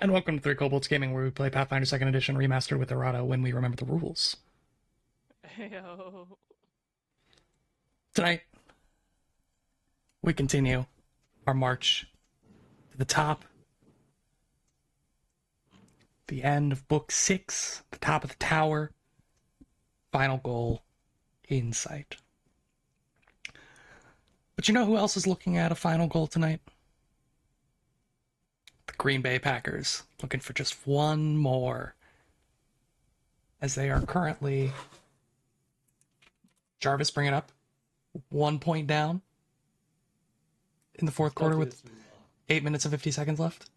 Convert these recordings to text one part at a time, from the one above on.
And welcome to Three Kobolds Gaming, where we play Pathfinder 2nd Edition Remastered with errata when we remember the rules. Heyo. Tonight, we continue our march to the top, the end of Book 6, the top of the tower, final goal in sight. But you know who else is looking at a final goal tonight? The Green Bay Packers, looking for just one more, as they are currently... Jarvis, bring it up. 1 point down in the fourth quarter with 8 minutes and 50 seconds left.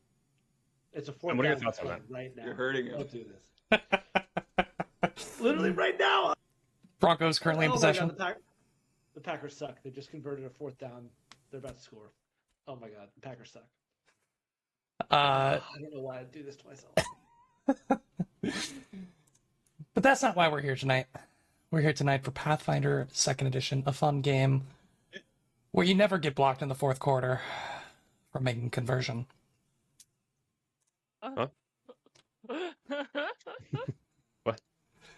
It's a fourth What are your down thoughts on that? right now. You're hurting him. Don't do this. Literally right now. Broncos currently in possession. My God, the Packers suck. They just converted a fourth down. They're about to score. Oh my God, the Packers suck. I don't know why I do this to myself. But that's not why we're here tonight. We're here tonight for Pathfinder 2nd Edition, a fun game where you never get blocked in the fourth quarter from making conversion. Huh? What?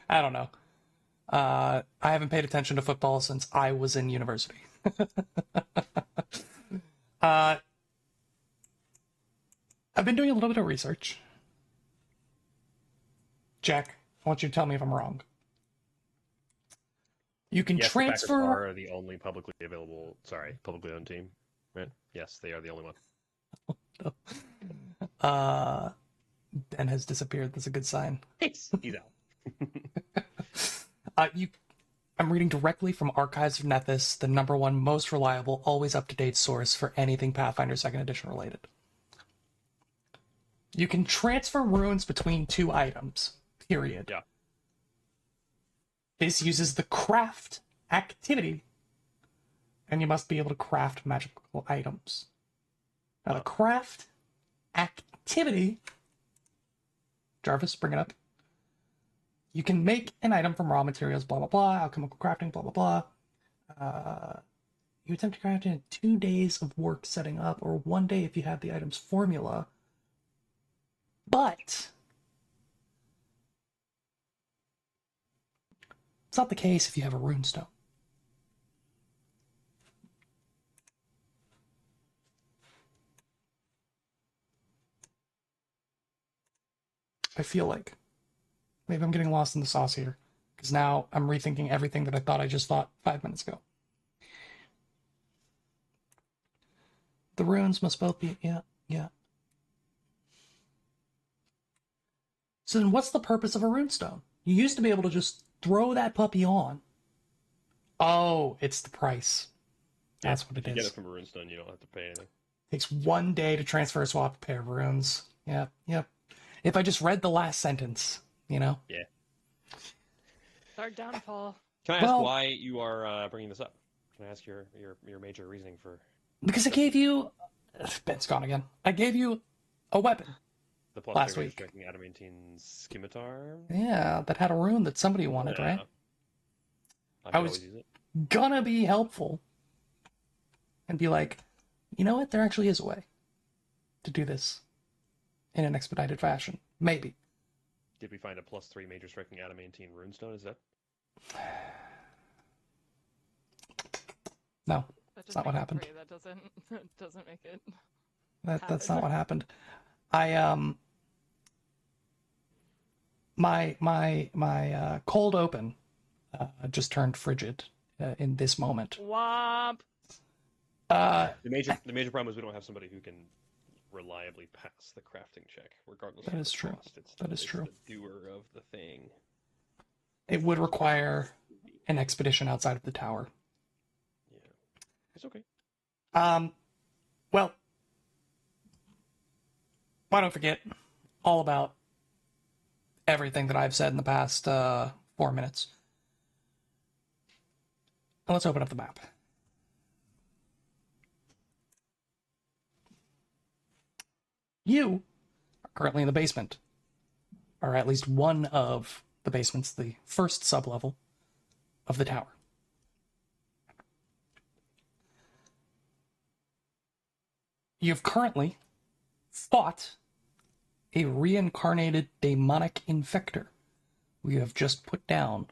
I don't know. I haven't paid attention to football since I was in university. I've been doing a little bit of research. Jack, I want you to tell me if I'm wrong. You can Yes, transfer. The Packers are the only publicly owned team, right? Yes, they are the only one. Ben has disappeared. That's a good sign. He's out. I'm reading directly from Archives of Nethys, the #1 most reliable, always up-to-date source for anything Pathfinder 2nd Edition related. You can transfer runes between 2 items, period. Yeah. This uses the craft activity, and you must be able to craft magical items. Now, the craft activity, Jarvis, bring it up. You can make an item from raw materials, blah, blah, blah, alchemical crafting, blah, blah, blah. You attempt to craft in 2 days of work setting up, or 1 day if you have the item's formula. But it's not the case if you have a runestone. I feel like maybe I'm getting lost in the sauce here, because now I'm rethinking everything that I thought I just thought 5 minutes ago. The runes must both be... Yeah. So then what's the purpose of a runestone? You used to be able to just throw that puppy on. Oh, it's the price. That's what it is. You get it from a runestone, you don't have to pay anything. Takes 1 day to transfer a swap pair of runes. Yep. If I just read the last sentence, you know? Yeah. It's our downfall. Can I ask why you are bringing this up? Can I ask your major reasoning for... Because I gave you... Ben's gone again. I gave you a weapon. The plus last 3 week. striking adamantine scimitar? Yeah, that had a rune that somebody wanted, right? I was- always use it. Gonna be helpful. And be like, you know what? There actually is a way to do this in an expedited fashion. Maybe. Did we find a plus 3 major striking adamantine runestone? Is that... No, That That's not what happened. That doesn't make it. that's not what happened. My cold open just turned frigid in this moment. Womp. The major problem is we don't have somebody who can reliably pass the crafting check, regardless That of is the true. cost. That is It's true. the doer of the thing. It would require an expedition outside of the tower. Yeah. It's okay. Well, why don't forget all about everything that I've said in the past 4 minutes. And let's open up the map. You are currently in the basement, or at least one of the basements, the first sublevel of the tower. You've currently fought a reincarnated demonic infector who you have just put down,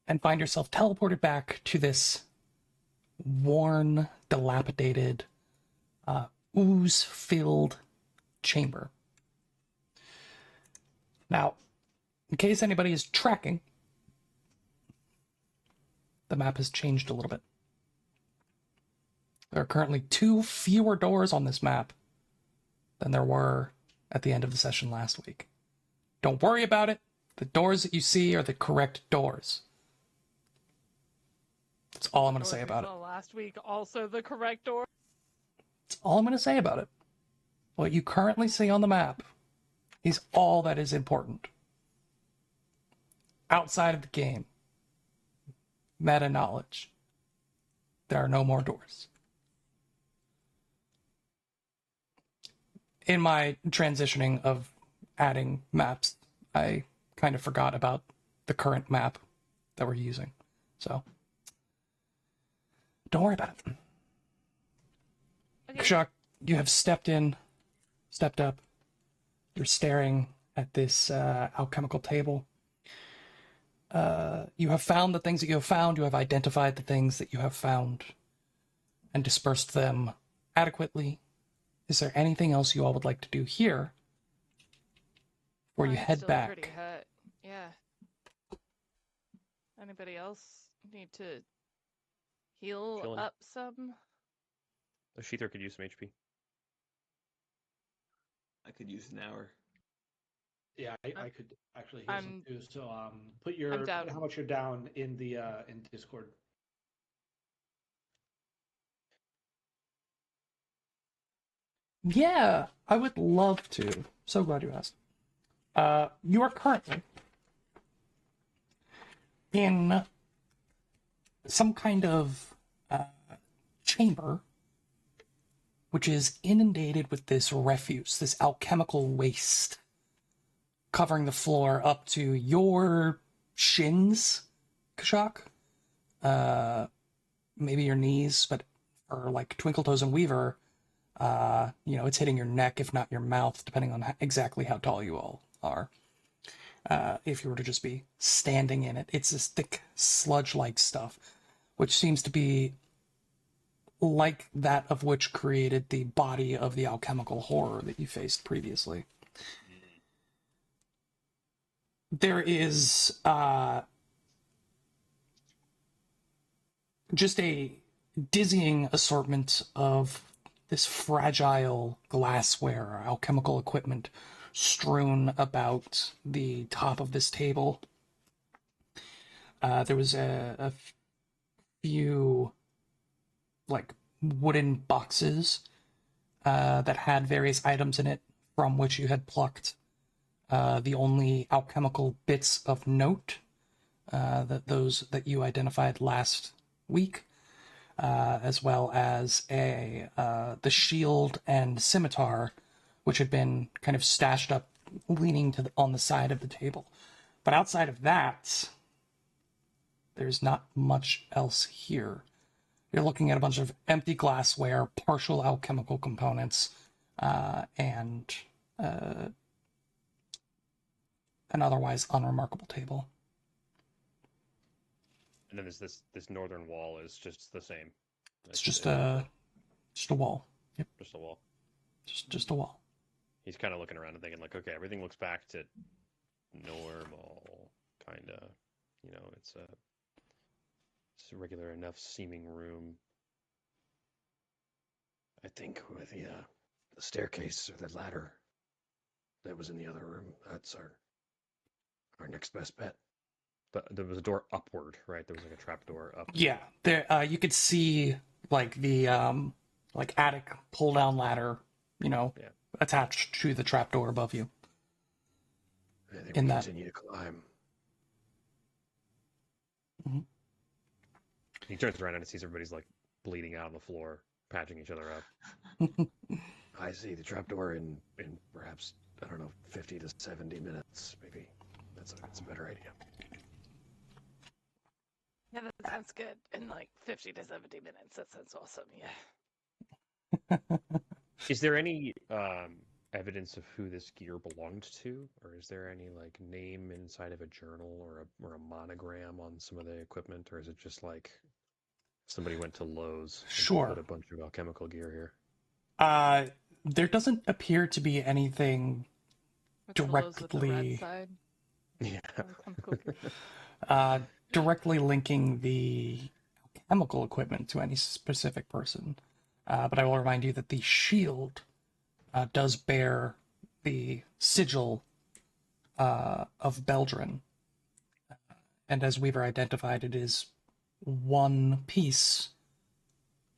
and find yourself teleported back to this worn, dilapidated, ooze-filled chamber. Now, in case anybody is tracking, the map has changed a little bit. There are currently 2 fewer doors on this map than there were at the end of the session last week. Don't worry about it. The doors that you see are the correct doors. That's all I'm going to say about it. Last week, also the correct door. That's all I'm going to say about it. What you currently see on the map is all that is important. Outside of the game, meta knowledge, there are no more doors. In my transitioning of adding maps, I kind of forgot about the current map that we're using. So, don't worry about it. Okay. Kashak, you have stepped up. You're staring at this alchemical table. You have found the things that you have found. You have identified the things that you have found and dispersed them adequately. Is there anything else you all would like to do here before you Mine's head still back? Pretty hurt. Yeah. Anybody else need to heal Chilling. up some? The Sheether could use some HP. I could use an hour. Yeah, I could actually heal some I'm- too. So put your down. how much you're down in the in Discord. Yeah, I would love to. So glad you asked. You are currently in some kind of chamber which is inundated with this refuse, this alchemical waste, covering the floor up to your shins, Kashak. Maybe your knees, but for like Twinkle Toes and Weaver, it's hitting your neck, if not your mouth, depending on exactly how tall you all are. If you were to just be standing in it, it's this thick sludge-like stuff, which seems to be like that of which created the body of the alchemical horror that you faced previously. There is just a dizzying assortment of this fragile glassware, alchemical equipment strewn about the top of this table. There was a few like wooden boxes that had various items in it from which you had plucked the only alchemical bits of note, those that you identified last week, as well as the shield and scimitar, which had been kind of stashed up, leaning on the side of the table. But outside of that, there's not much else here. You're looking at a bunch of empty glassware, partial alchemical components, and an otherwise unremarkable table. And then there's this northern wall is just the same. It's just a wall. Yep, just a wall. Just a wall. He's kind of looking around and thinking like, okay, everything looks back to normal, kind of. It's a regular enough seeming room. I think with the staircase or the ladder that was in the other room, that's our next best bet. But there was a door upward, right? There was like a trap door up. Yeah, there. You could see like the attic pull down ladder, attached to the trapdoor above you. I think In we that- continue to climb. He turns around and sees everybody's like bleeding out on the floor, patching each other up. I see the trapdoor in perhaps, I don't know, 50 to 70 minutes, maybe. That's a better idea. Yeah, that sounds good. In like 50 to 70 minutes. That sounds awesome. Yeah. Is there any evidence of who this gear belonged to, or is there any like name inside of a journal or a monogram on some of the equipment, or is it just like somebody went to Lowe's and Sure. put a bunch of alchemical gear here? There doesn't appear to be anything With the Lowe's with the red directly side. Yeah. Chemical gear. directly linking the chemical equipment to any specific person. But I will remind you that the shield does bear the sigil of Beldrin. And as Weaver identified, it is one piece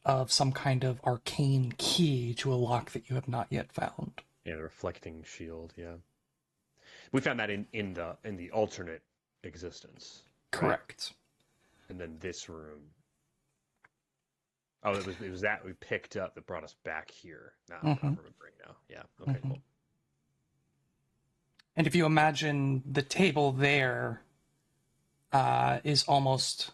of some kind of arcane key to a lock that you have not yet found. Yeah, the reflecting shield. Yeah, we found that in the alternate existence. right? Correct. And then this room. Oh, it was that we picked up that brought us back here. Now I'm remembering now. Yeah. Okay. Mhm. Cool. And if you imagine the table there is almost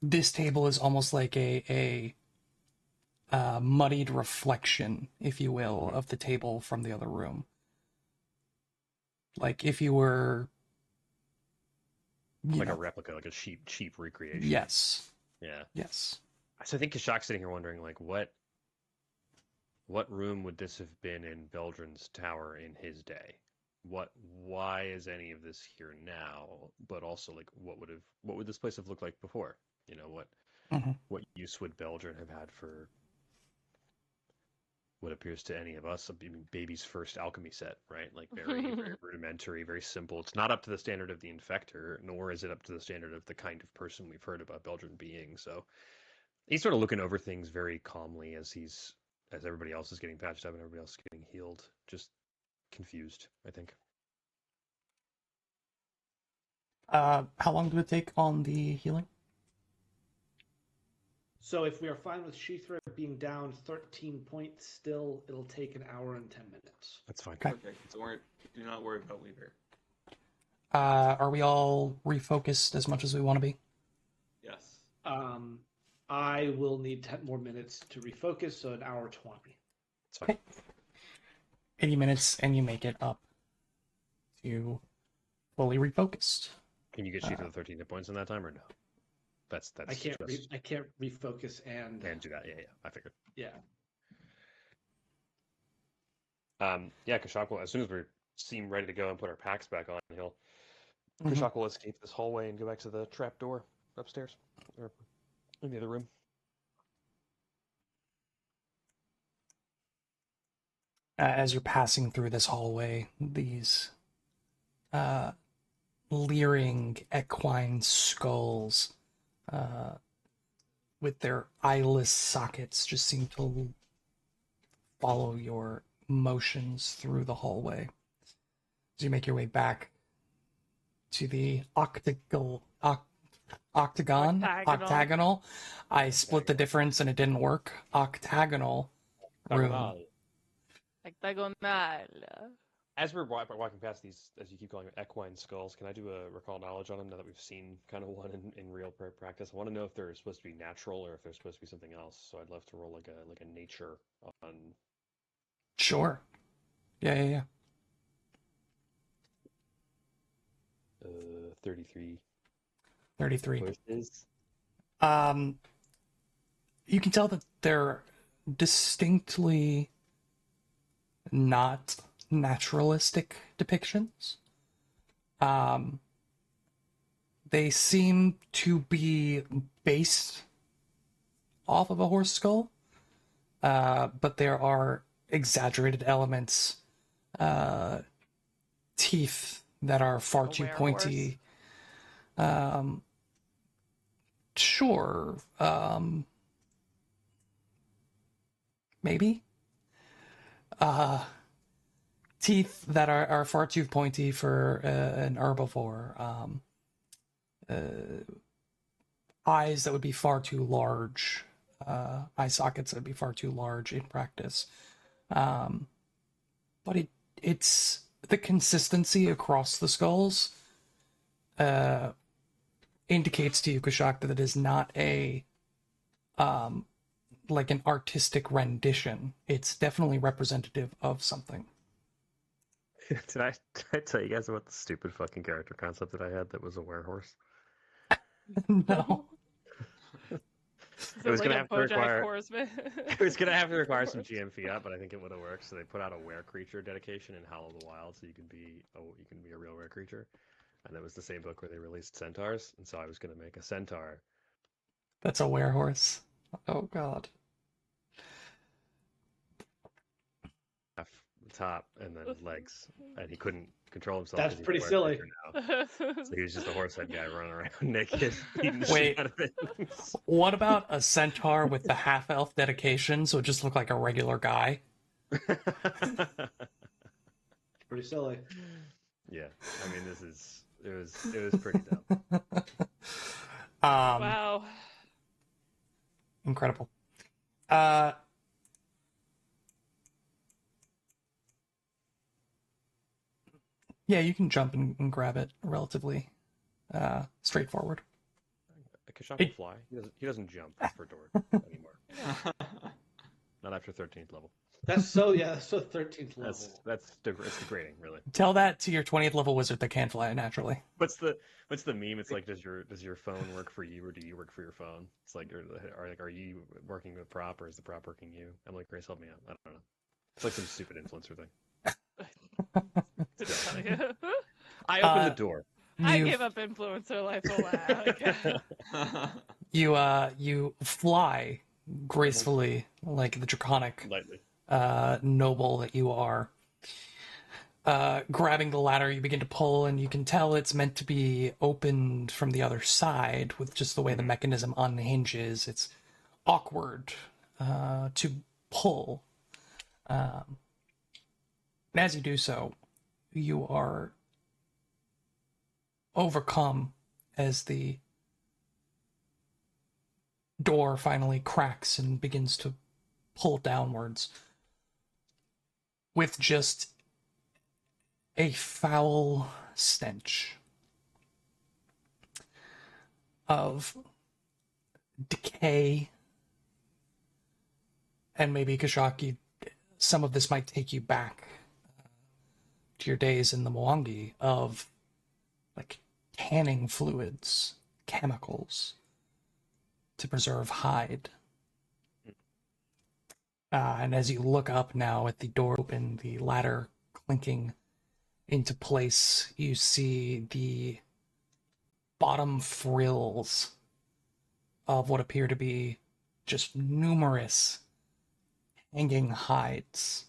this table is almost like a muddied reflection, if you will, of the table from the other room. Like if you were, Like a replica, like a cheap recreation. Yes. Yeah. Yes. So I think Kashak's sitting here wondering, like, what room would this have been in Beldrin's tower in his day? Why is any of this here now? But also, like, what would this place have looked like before? You know, what use would Beldrin have had for what appears to any of us? I mean, baby's first alchemy set, right? Like very rudimentary, very simple. It's not up to the standard of the infector, nor is it up to the standard of the kind of person we've heard about Beldrin being. So he's sort of looking over things very calmly as everybody else is getting patched up and everybody else is getting healed. Just confused, I think. How long did it take on the healing? So if we are fine with Sheathra being down 13 points still, it'll take an hour and 10 minutes. That's fine. Okay. Okay, do not worry about Weaver. Are we all refocused as much as we want to be? Yes. I will need 10 more minutes to refocus, so an hour 20. It's fine. 80 minutes, and you make it up to fully refocused. Can you get Sheath with 13 hit points in that time or no? That's I can't just... I can't refocus and do that. Yeah, I figured. yeah. Yeah, Kashak will, as soon as we seem ready to go and put our packs back on, Mhm. Kashak will escape this hallway and go back to the trap door upstairs or in the other room. As you're passing through this hallway, these leering equine skulls with their eyeless sockets just seem to follow your motions through the hallway. As you make your way back to the octagonal. I split the difference and it didn't work. Octagonal room. Hexagonal. As we're walking past these, as you keep calling them equine skulls, can I do a recall knowledge on them now that we've seen kind of one in real practice? I want to know if they're supposed to be natural or if they're supposed to be something else. So I'd love to roll like a nature on. Sure. Yeah. 33. 33. Voices. You can tell that they're distinctly not naturalistic depictions. They seem to be based off of a horse skull, but there are exaggerated elements, teeth that are far too pointy. Sure. Maybe. Teeth that are far too pointy for an herbivore. Eyes that would be far too large. Eye sockets that would be far too large in practice. But it's the consistency across the skulls indicates to you, Kashak, that it is not a like an artistic rendition. It's definitely representative of something. Did I tell you guys about the stupid fucking character concept that I had that was a werehorse? No. Is It was like gonna a have to BoJack require- Horseman? It was gonna have to require some GM fiat, but I think it would have worked. So they put out a were creature dedication in Howl of the Wild, so you can be a real were creature, and it was the same book where they released centaurs, and so I was gonna make a centaur. That's a werehorse. Oh god. Half the top and then legs, and he couldn't control himself. That's 'cause he's a pretty were silly. creature now. So he was just a horsehead guy running around naked, eating the Wait. shit out of things. What about a centaur with the half-elf dedication, so it just looked like a regular guy? Pretty silly. Yeah, I mean, it was pretty dumb. Wow. Incredible. Yeah, you can jump and grab it relatively straightforward. Kashak will fly. He doesn't jump for door anymore. Not after 13th level. That's so 13th level. It's degrading, really. Tell that to your 20th level wizard that can fly naturally. What's the meme? It's like, does your phone work for you, or do you work for your phone? It's like, are you working with prop, or is the prop working you? I'm like, Grace, help me out. I don't know. It's like some stupid influencer thing. Didn't tell you. I opened the door. I You- gave up influencer life a lot. You fly gracefully like the draconic Lightly. noble that you are. Grabbing the ladder, you begin to pull, and you can tell it's meant to be opened from the other side with just the way the mechanism unhinges. It's awkward to pull. And as you do so, you are overcome as the door finally cracks and begins to pull downwards with just a foul stench of decay. And maybe, Kashaki, some of this might take you back to your days in the Mwangi of like canning fluids, chemicals to preserve hide. And as you look up now at the door open, the ladder clinking into place, you see the bottom frills of what appear to be just numerous hanging hides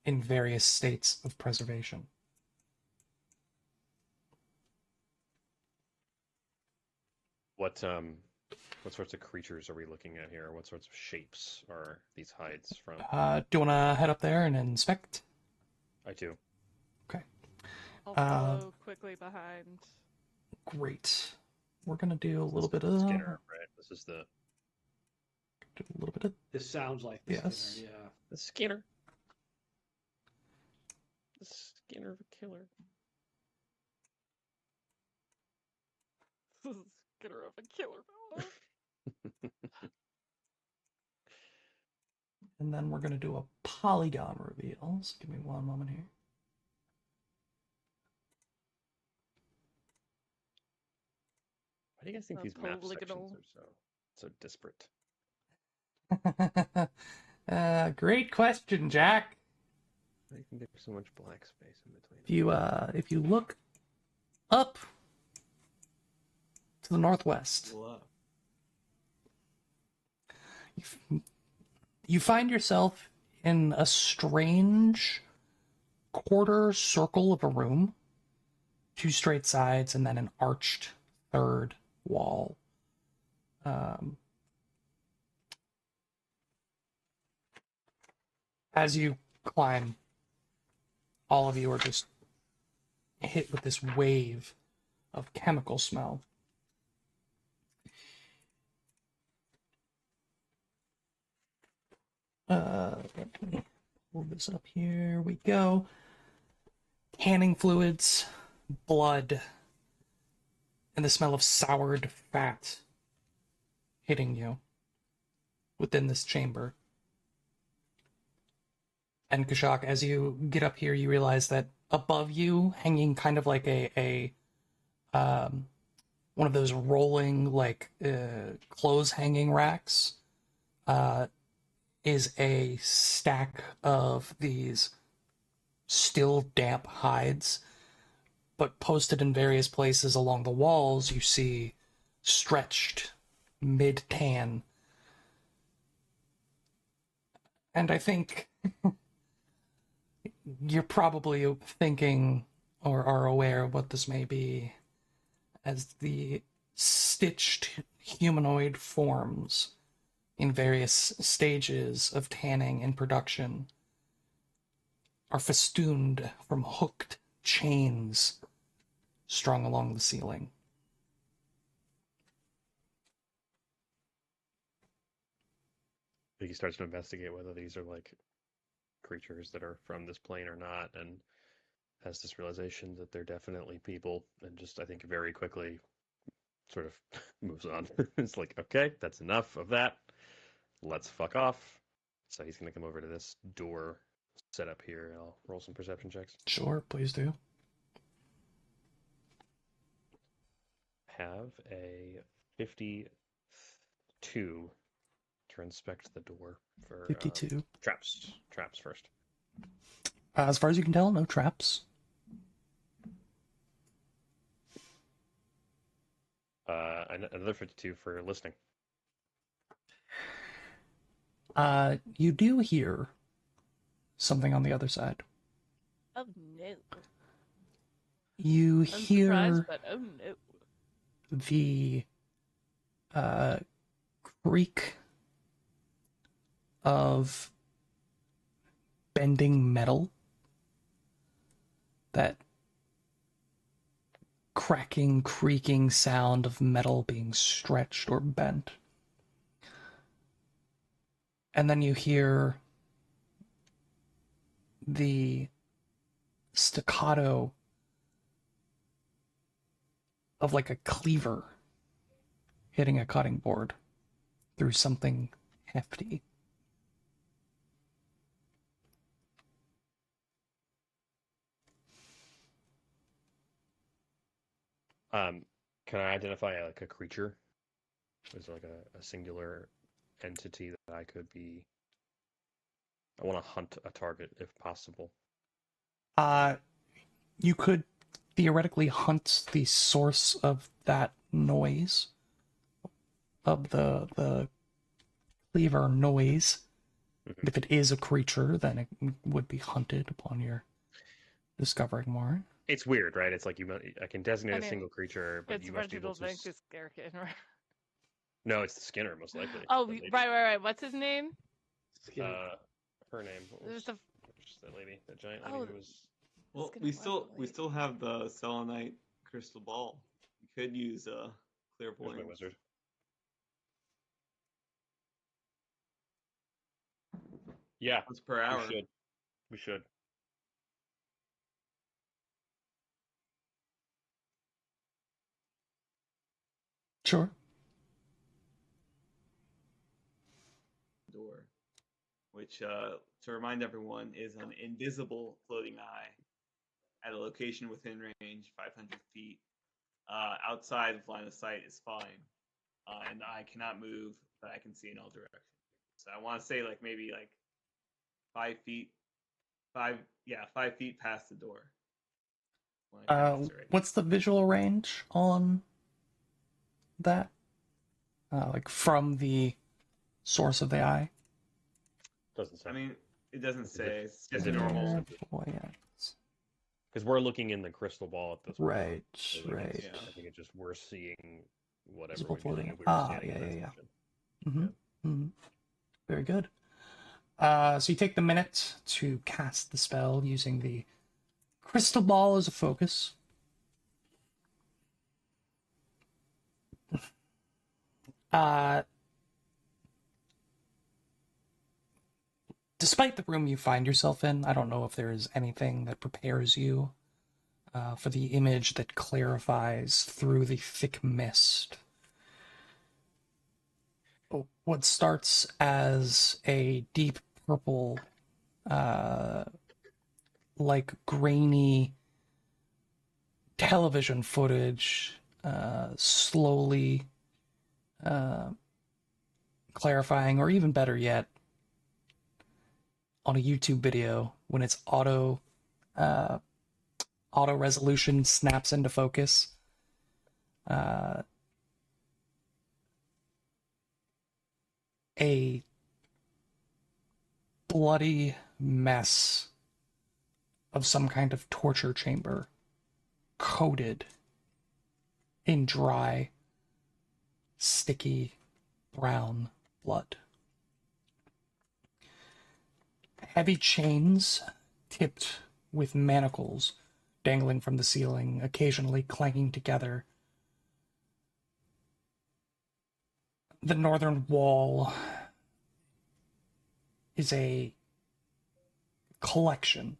in various states of preservation. What sorts of creatures are we looking at here? What sorts of shapes are these hides from? Do you want to head up there and inspect? I do. I'll follow quickly behind. Great. We're gonna do a little bit of Skinner, right? This is the This sounds like the Yes. Skinner, yeah. the Skinner. The Skinner of a killer. Skinner of a killer fella. and then we're gonna do a polygon reveal. So give me one moment here. Why do you guys think these map sections are so disparate? Great question, Jack. Why do you think there's so much black space in between? If you look up to the northwest, you find yourself in a strange quarter circle of a room, two straight sides, and then an arched third wall. As you climb, all of you are just hit with this wave of chemical smell. Let me pull this up. Here we go. Canning fluids, blood, and the smell of soured fat hitting you within this chamber. And Kashak, as you get up here, you realize that above you, hanging kind of like a one of those rolling clothes hanging racks, is a stack of these still damp hides, but posted in various places along the walls, you see stretched mid-tan. And I think you're probably thinking or are aware of what this may be as the stitched humanoid forms in various stages of tanning and production are festooned from hooked chains strung along the ceiling. He starts to investigate whether these are like creatures that are from this plane or not, and has this realization that they're definitely people, and just I think very quickly sort of moves on. It's like, okay, that's enough of that. Let's fuck off. So he's gonna come over to this door set up here. I'll roll some perception checks. Sure, please do. Have a 52 to inspect the door for 52. traps. Traps first. As far as you can tell, no traps. Another 52 for listening. You do hear something on the other side. Oh no. You I'm hear surprised, but oh no. the creak of bending metal, that cracking, creaking sound of metal being stretched or bent. And then you hear the staccato of like a cleaver hitting a cutting board through something hefty. Can I identify like a creature? Is there like a singular entity that I could be? I want to hunt a target if possible. You could theoretically hunt the source of that noise, of the cleaver noise. Mhm. If it is a creature, then it would be hunted upon your discovering more. It's weird, right? It's like I can designate I a mean, single creature, but It's you must be able Reginald to. Venk's Scarekin, right? No, it's the Skinner, most likely. Oh, The lady. right. What's his name? Her name. What There's was the that lady? That giant lady Oh, who was. Well, gonna we find the still have the selenite crystal ball. We could use Who's my clairvoyance. wizard? Yeah, Once per hour. We should. Sure. Door, which to remind everyone is an invisible floating eye at a location within range 500 feet. Outside of line of sight is fine, and I cannot move, but I can see in all directions. So I want to say like maybe like 5 feet, 5 feet past the door. When I cast it right now. What's the visual range on that? Like from the source of the eye? Doesn't say. I mean, it doesn't Is it- say. It's is just it a normal. normal? Clairvoyance. Because we're looking in the crystal ball at this point. Right, So, like, right. it's- I think it's just we're seeing whatever Visible we'd be seeing floating. if we were Ah, standing in yeah, that yeah, yeah. position. Mm-hmm. Mm-hmm. Very good. So you take the minute to cast the spell using the crystal ball as a focus. Despite the room you find yourself in, I don't know if there is anything that prepares you for the image that clarifies through the thick mist. what starts as a deep purple, like grainy television footage, slowly clarifying, or even better yet, on a YouTube video when it's auto resolution snaps into focus. A bloody mess of some kind of torture chamber coated in dry, sticky, brown blood. Heavy chains tipped with manacles dangling from the ceiling, occasionally clanging together. The northern wall is a collection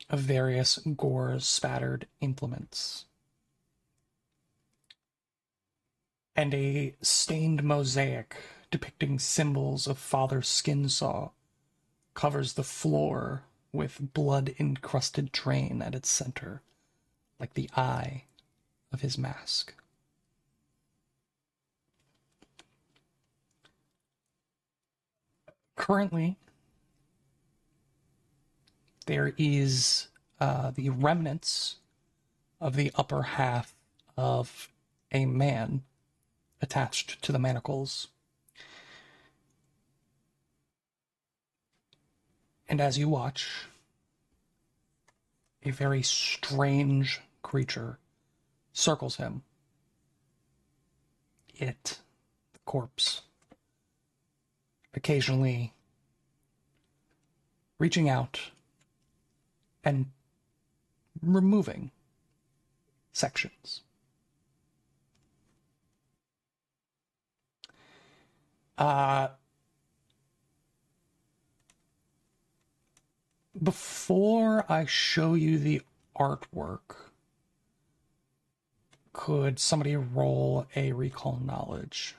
of various gore-spattered implements. And a stained mosaic depicting symbols of Father Skinsaw covers the floor with blood-encrusted drain at its center, like the eye of his mask. Currently, there is the remnants of the upper half of a man attached to the manacles. And as you watch, a very strange creature circles him. It, the corpse, occasionally reaching out and removing sections. Before I show you the artwork, could somebody roll a recall knowledge?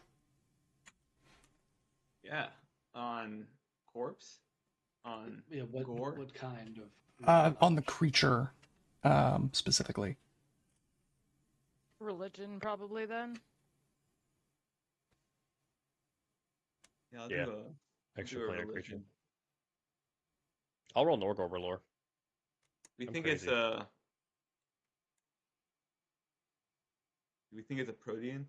Yeah. On corpse? On gore? What kind of? On the creature, specifically. Religion, probably, then. Yeah, I'll Yeah. do a Extra do a planar creature. religion. I'll roll Norgor lore. We I'm think it's crazy. a. Do we think it's a protean?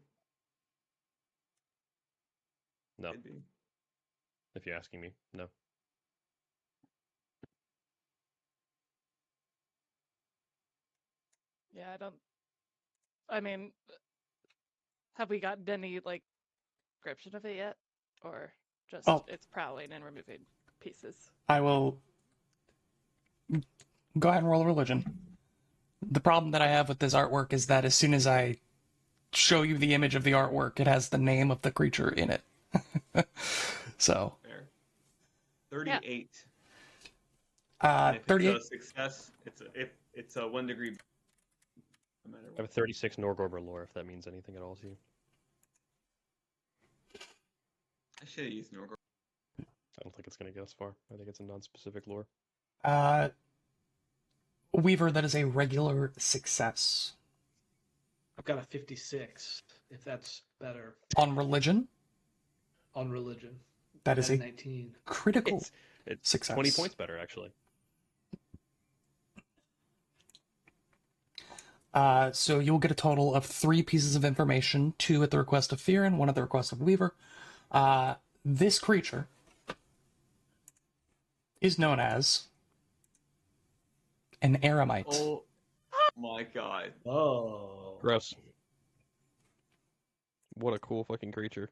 No, Could be. if you're asking me, no. Yeah, I don't. I mean, have we gotten any, like, description of it yet? Or just it's prowling and removing pieces? I will go ahead and roll a religion. The problem that I have with this artwork is that as soon as I show you the image of the artwork, it has the name of the creature in it. So, Fair. 38. 38. It's a success. It's a 1 degree. No matter I have a 36 Norgor lore, if that means anything at all to you. I should have used Norgor. I don't think it's going to go as far. I think it's a non-specific lore. Weaver, that is a regular success. I've got a 56, if that's better. On religion, On religion. that is I a had 19. critical It's success. 20 points better, actually. So you'll get a total of 3 pieces of information, 2 at the request of Fear and 1 at the request of Weaver. This creature is known as an Aramite. Oh my god. Oh. Gross. What a cool fucking creature.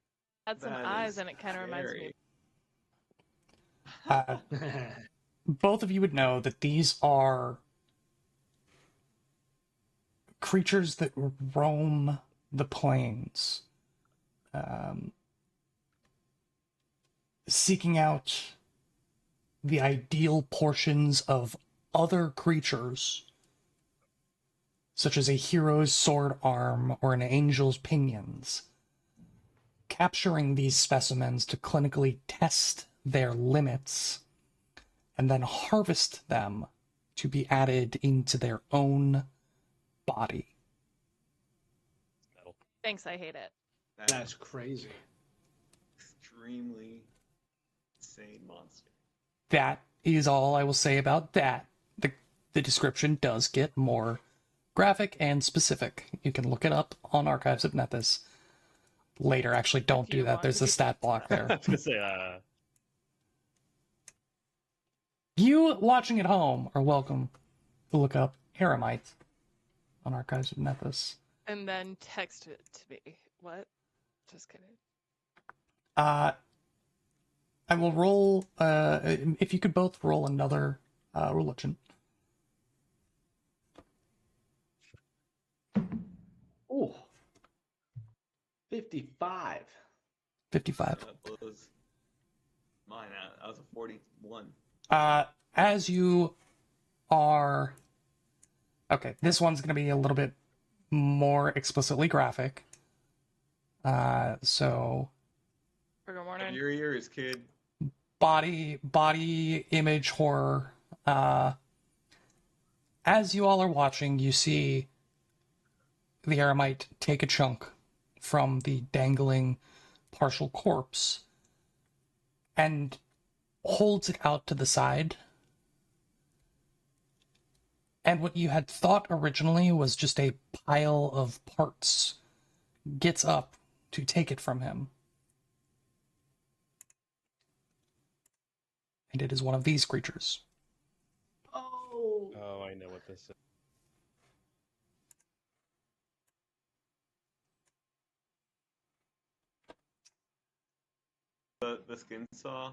Had some That eyes, is and it kind of reminds me. Uh, both of you would know that these are creatures that roam the plains, seeking out the ideal portions of other creatures, such as a hero's sword arm or an angel's pinions, capturing these specimens to clinically test their limits and then harvest them to be added into their own body. Metal. Thanks, I hate it. That's crazy. Extremely insane monster. That is all I will say about that. The description does get more graphic and specific. You can look it up on Archives of Nethys later. Actually, don't If do you that. want There's to a do stat block I there. was gonna say, You watching at home are welcome to look up Eremite on Archives of Nethys. And then text it to me. What? Just kidding. I will roll, if you could both roll another religion. Ooh. 55. 55. That blows mine out. That was a 41. As you are... Okay, this one's going to be a little bit more explicitly graphic. So... Good morning. Your ears, kid. Body image horror. As you all are watching, you see the Eremite take a chunk from the dangling partial corpse and holds it out to the side. And what you had thought originally was just a pile of parts gets up to take it from him. And it is one of these creatures. Oh. oh, I know what this is. The skin saw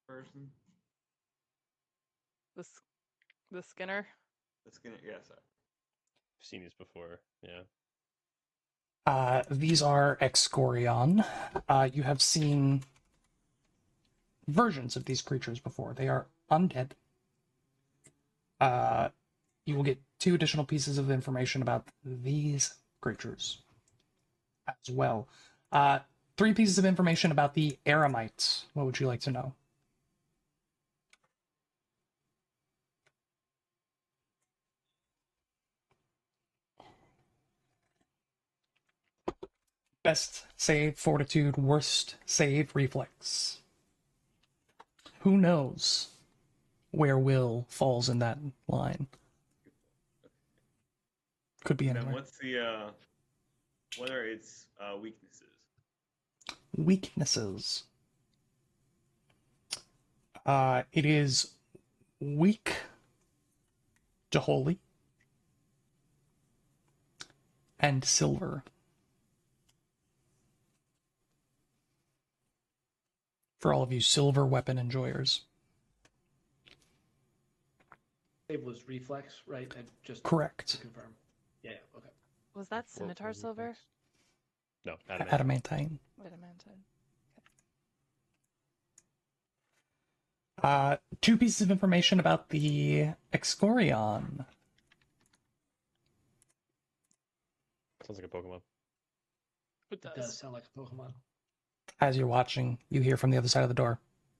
person. The Skinner. The skin. Yeah, sorry. I've seen these before. Yeah. These are Excorion. You have seen versions of these creatures before. They are undead. You will get 2 additional pieces of information about these creatures as well. 3 pieces of information about the Eremites. What would you like to know? Best save, fortitude. Worst save, reflex. Who knows where will falls in that line? Could be And anywhere. what's the what are its weaknesses? Weaknesses. It is weak to holy and silver. For all of you silver weapon enjoyers. It was reflex, right? And just Correct. to confirm. Yeah, okay. Was that Four- scimitar four silver? weakness. No, adamant. Adamantine. Adamantine. 2 pieces of information about the Excorion. Sounds like a Pokemon. It It does sound like a Pokemon. As you're watching, you hear from the other side of the door,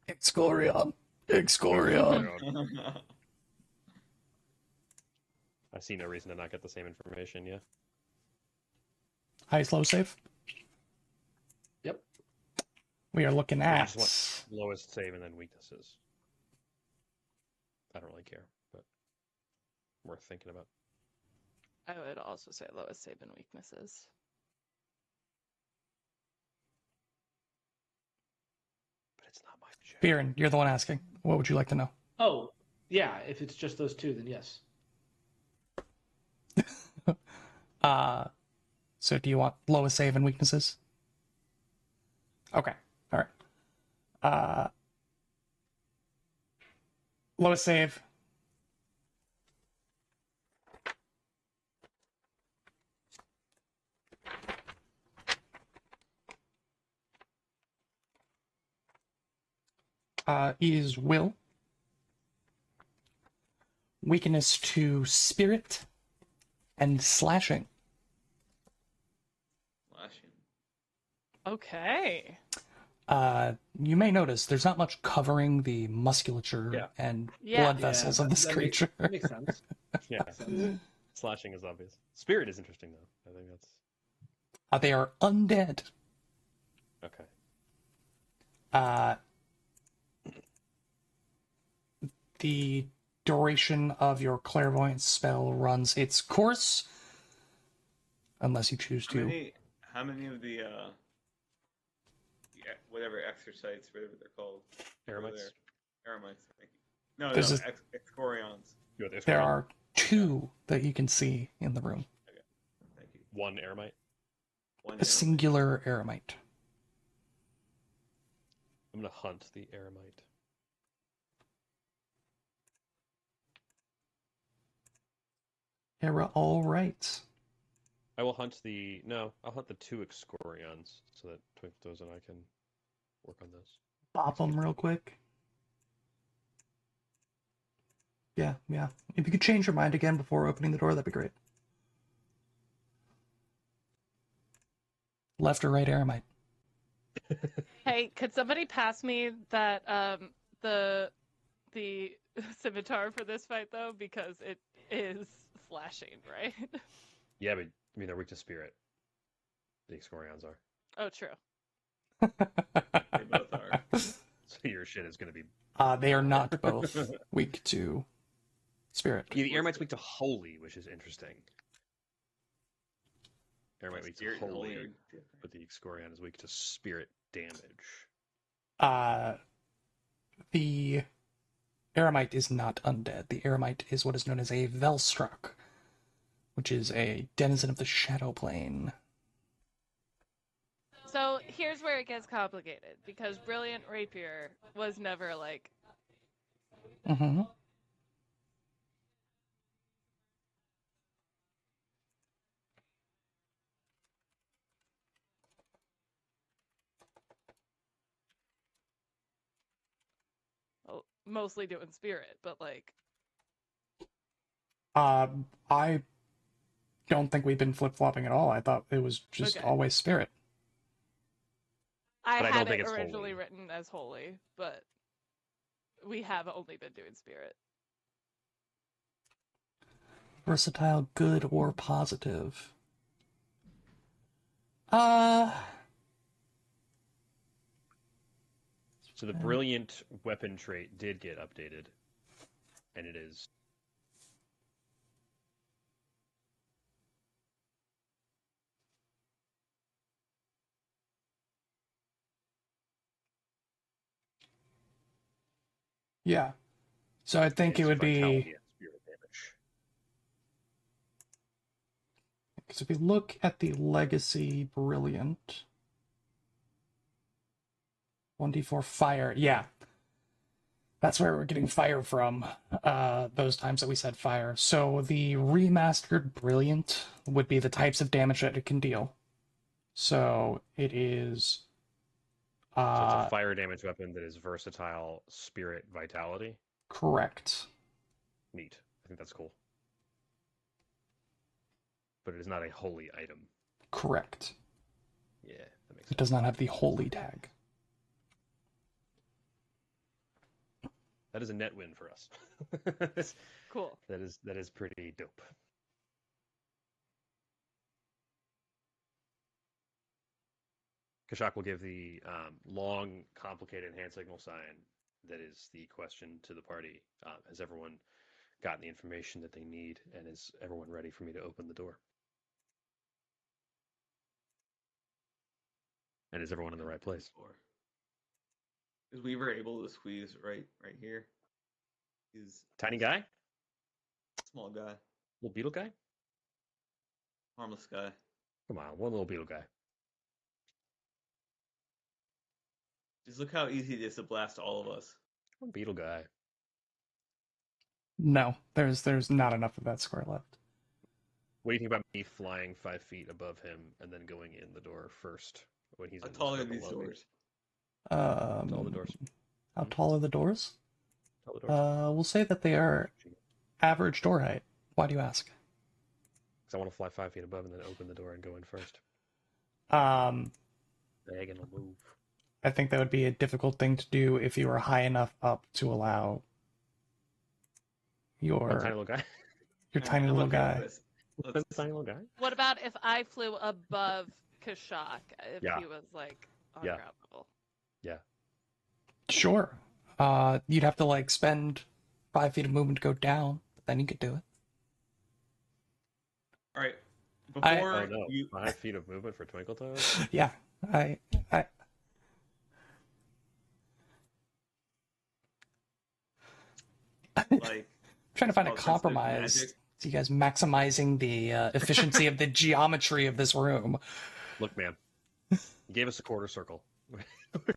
Excorion! Excorion! I see no reason to not get the same information. Yeah. Highest low save? Yep. We are looking I at... just want lowest save and then weaknesses. I don't really care, but worth thinking about. I would also say lowest save and weaknesses. But it's not my check. Biren, you're the one asking. What would you like to know? Oh, yeah. If it's just those 2, then yes. So do you want lowest save and weaknesses? Okay. All right. Lowest save. Is will. Weakness to spirit and slashing. Slashing. Okay. You may notice there's not much covering the musculature Yeah. and Yeah. blood vessels of this creature. That makes sense. Yeah. Slashing is obvious. Spirit is interesting, though. I think that's They are undead. okay. The duration of your clairvoyance spell runs its course, unless you choose to. How many of the whatever exercites, whatever they're called, Eremites? Eremites, thank you. No, There's Excorions. There are 2 that you can see in the room. Okay, thank you. One Eremite? A singular eremite. I'm going to hunt the Eremite. All right. I will hunt I'll hunt the 2 Excorions so that Twintos and I can work on this. Bop them real quick. Yeah. If you could change your mind again before opening the door, that'd be great. Left or right eremite? Hey, could somebody pass me that the scimitar for this fight though, because it is slashing, right? Yeah, but I mean they're weak to spirit. The Excorions are. Oh, true. They both are. So your shit is going to be. They are not both weak to spirit. Yeah, the Eremite's weak to holy, which is interesting. Eremite weak to Spirit and holy, are different. but the Excorion is weak to spirit damage. The eremite is not undead. The eremite is what is known as a Velstruck, which is a denizen of the Shadow Plane. So here's where it gets complicated, because Brilliant Rapier was never like. Mm-hmm. Well, mostly doing spirit, but like. I don't think we've been flip-flopping at all. I thought it was just Okay. always spirit. I But I had don't think it it's originally holy. written as holy, but we have only been doing spirit. Versatile, good, or positive? So the brilliant weapon trait did get updated, and it is. Yeah. So I think it would be. Vitality and spirit damage. Because if you look at the Legacy Brilliant, 1d4 fire, yeah. That's where we're getting fire from, those times that we said fire. So the remastered Brilliant would be the types of damage that it can deal. So it is... So it's a fire damage weapon that is versatile, spirit, vitality? Correct. Neat. I think that's cool. But it is not a holy item. Correct. Yeah, that makes sense. It does not have the holy tag. That is a net win for us. Cool. That is pretty dope. Kashak will give the long, complicated hand signal sign that is the question to the party. Has everyone gotten the information that they need, and is everyone ready for me to open the door? And is everyone in the right place? Is Weaver able to squeeze right here? He's Tiny guy? small guy, Little beetle guy? harmless guy. Come on, one little beetle guy. Just look how easy it is to blast all of us. One beetle guy. No, there's not enough of that square left. What do you think about me flying 5 feet above him and then going in the door first when he's How in the tall are square these below me? doors? Tall the doors. How tall are the doors? Tall the doors. We'll say that they are average door height. Why do you ask? Because I want to fly 5 feet above and then open the door and go in first. bag and I'll move. I think that would be a difficult thing to do if you were high enough up to allow One your tiny little guy. your All right, tiny I'm little okay with guy. this. One Let's- tiny little guy. What about if I flew above Kashak if Yeah. he was like on Yeah. ground level? Sure. You'd have to like spend 5 feet of movement to go down, but then you could do it. All right. I- Before Oh no, you 5 feet of movement for Twinkle Toes. Yeah, I like trying to find a spell-sensitive compromise. magic. So you guys maximizing the efficiency of the geometry of this room. Look, man, you gave us a quarter circle.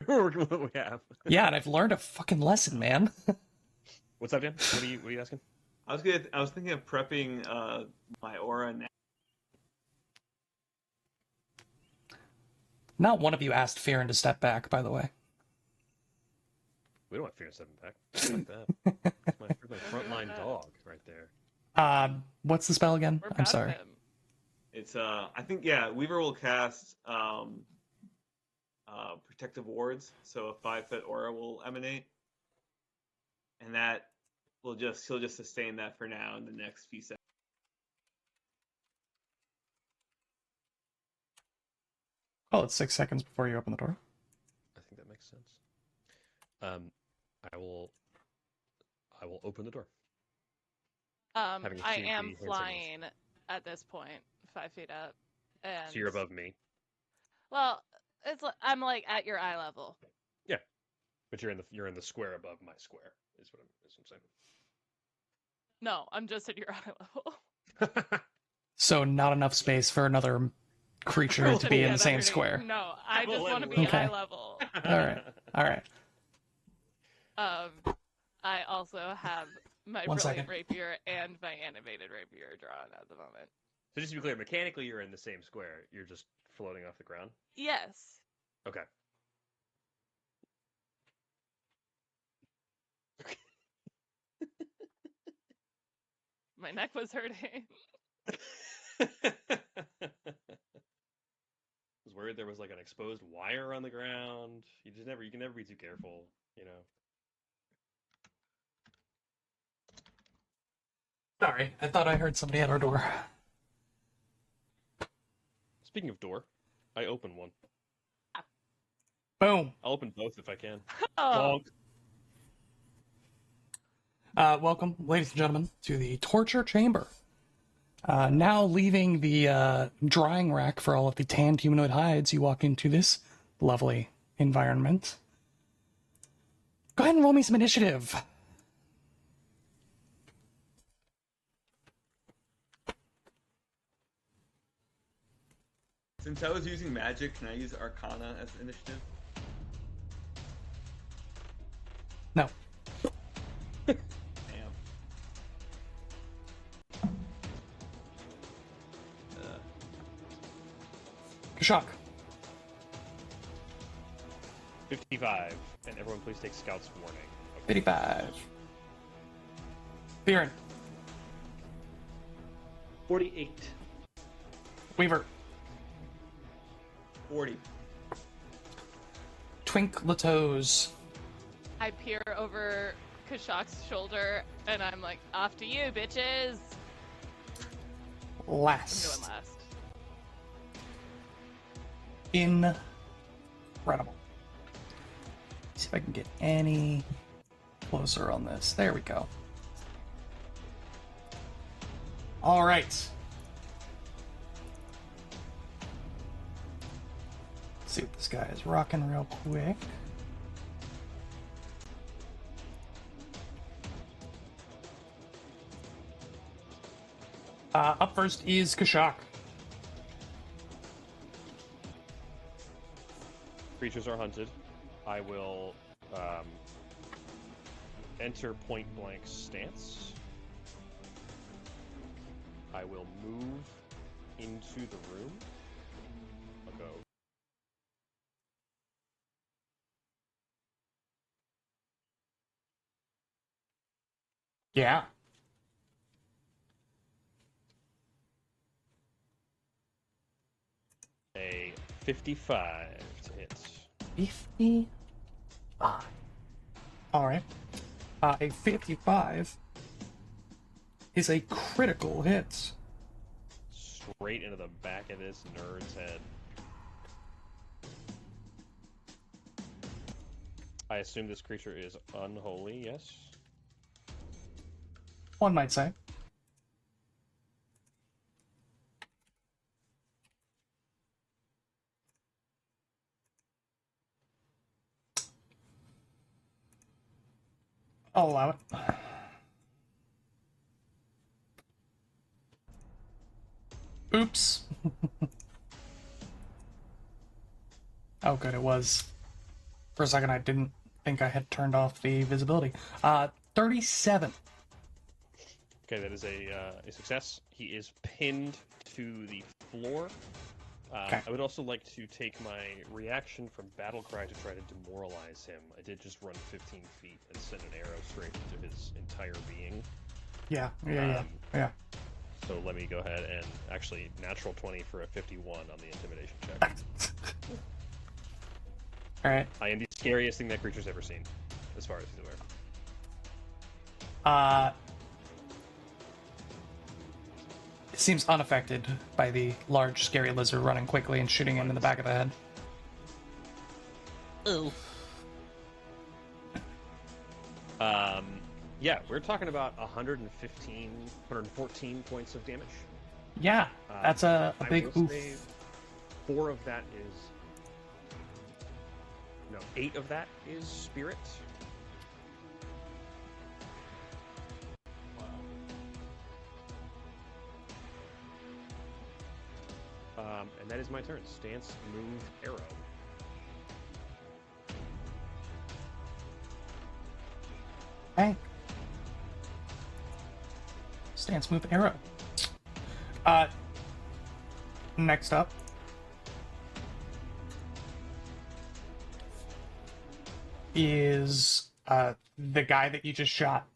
We're working with what we have. Yeah, and I've learned a fucking lesson, man. What's up, Dan? What are you asking? I was thinking of prepping my aura now. Not one of you asked Fearon to step back, by the way. We don't want Fear stepping back. I like that. That's my frontline dog right there. What's the spell again? We're I'm past sorry. him. It's I think Weaver will cast protective wards, so a 5-foot aura will emanate, and that he'll just sustain that for now in the next few seconds. Oh, it's 6 seconds before you open the door. I think that makes sense. I will open the door. Having I achieved am the hand signals. flying at this point, 5 feet up, and So you're above me, Well, I'm like at your eye level. but you're in the square above my square. Is what I'm saying. No, I'm just at your eye level. So not enough space for another creature to be in Yeah, the same that's square. right. No, I We'll just let want to him be Okay. eye level. All right. All right. I also have my One brilliant second. rapier and my animated rapier drawn at the moment. So just to be clear, mechanically you're in the same square. You're just floating off the ground. Yes. Okay. My neck was hurting. I was worried there was like an exposed wire on the ground. You can never be too careful, you know. Sorry, I thought I heard somebody at our door. Speaking of door, I open one. Boom. I'll open both if I can. Oh, Welcome, ladies and gentlemen, to the torture chamber. Now leaving the drying rack for all of the tanned humanoid hides, you walk into this lovely environment. Go ahead and roll me some initiative. Since I was using magic, can I use Arcana as initiative? No. Damn. Kashak. 55, and everyone please take Scout's warning. 55. Fearon. 48. Weaver. 40. Twink Latoes. I peer over Kashak's shoulder and I'm like, off to you, bitches. I'm Last. going last. Incredible. See if I can get any closer on this. There we go. All right. See what this guy is rocking real quick. Up first is Kashak. Creatures are hunted. I will enter point blank stance. I will move into the room. I'll go. Yeah. A 55 to hit. 55. Alright. A 55 is a critical hit. Straight into the back of this nerd's head. I assume this creature is unholy, yes? One might say. I'll allow it. Oops. Oh, good, it was. For a second, I didn't think I had turned off the visibility. 37. Okay, that is a success. He is pinned to the floor. Okay. I would also like to take my reaction from Battle Cry to try to demoralize him. I did just run 15 feet and send an arrow straight into his entire being. Yeah. So let me go ahead and actually natural 20 for a 51 on the intimidation check. Alright. I am the scariest thing that creature's ever seen, as far as he's aware. It seems unaffected by the large, scary lizard running quickly and shooting him in the back of the head. Oh. Yeah, we're talking about 114 points of damage. Yeah, that's a big will oof. say 4 of that is... No, 8 of that is spirit. And that is my turn. Stance, move, arrow. Okay. Stance, move, arrow. Next up is the guy that you just shot.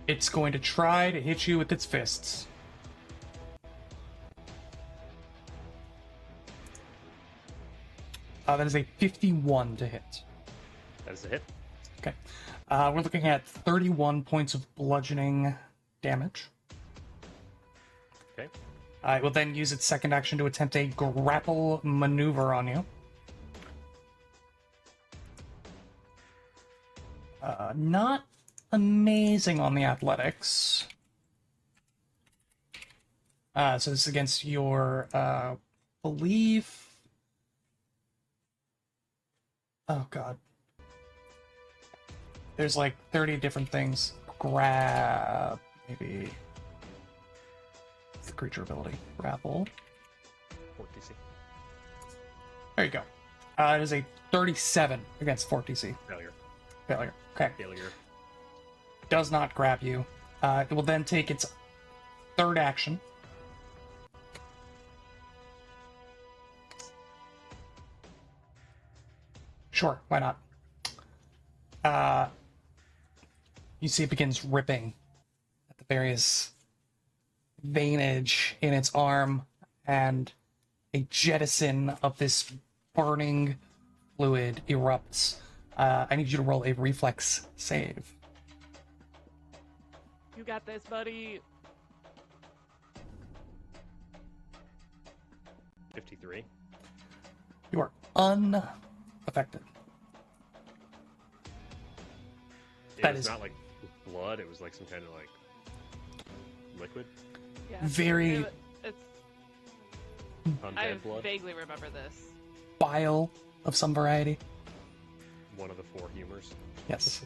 It's going to try to hit you with its fists. That is a 51 to hit. That is a hit. Okay. We're looking at 31 points of bludgeoning damage. Okay. It will then use its second action to attempt a grapple maneuver on you. Not amazing on the athletics. So this is against your belief. Oh god. There's like 30 different things. Grab, maybe. It's the creature ability. Grapple. 4 DC. There you go. It is a 37 against 4 DC. Failure. Failure. Okay. Failure. Does not grab you. It will then take its third action. Sure, why not? You see it begins ripping at the various veinage in its arm, and a jettison of this burning fluid erupts. I need you to roll a reflex save. You got this, buddy. 53. You are unaffected. It That was is- not like blood, it was like some kind of like liquid. Yeah. Very- It's. Undead I blood. vaguely remember this. Bile of some variety. One of the 4 humors. Yes.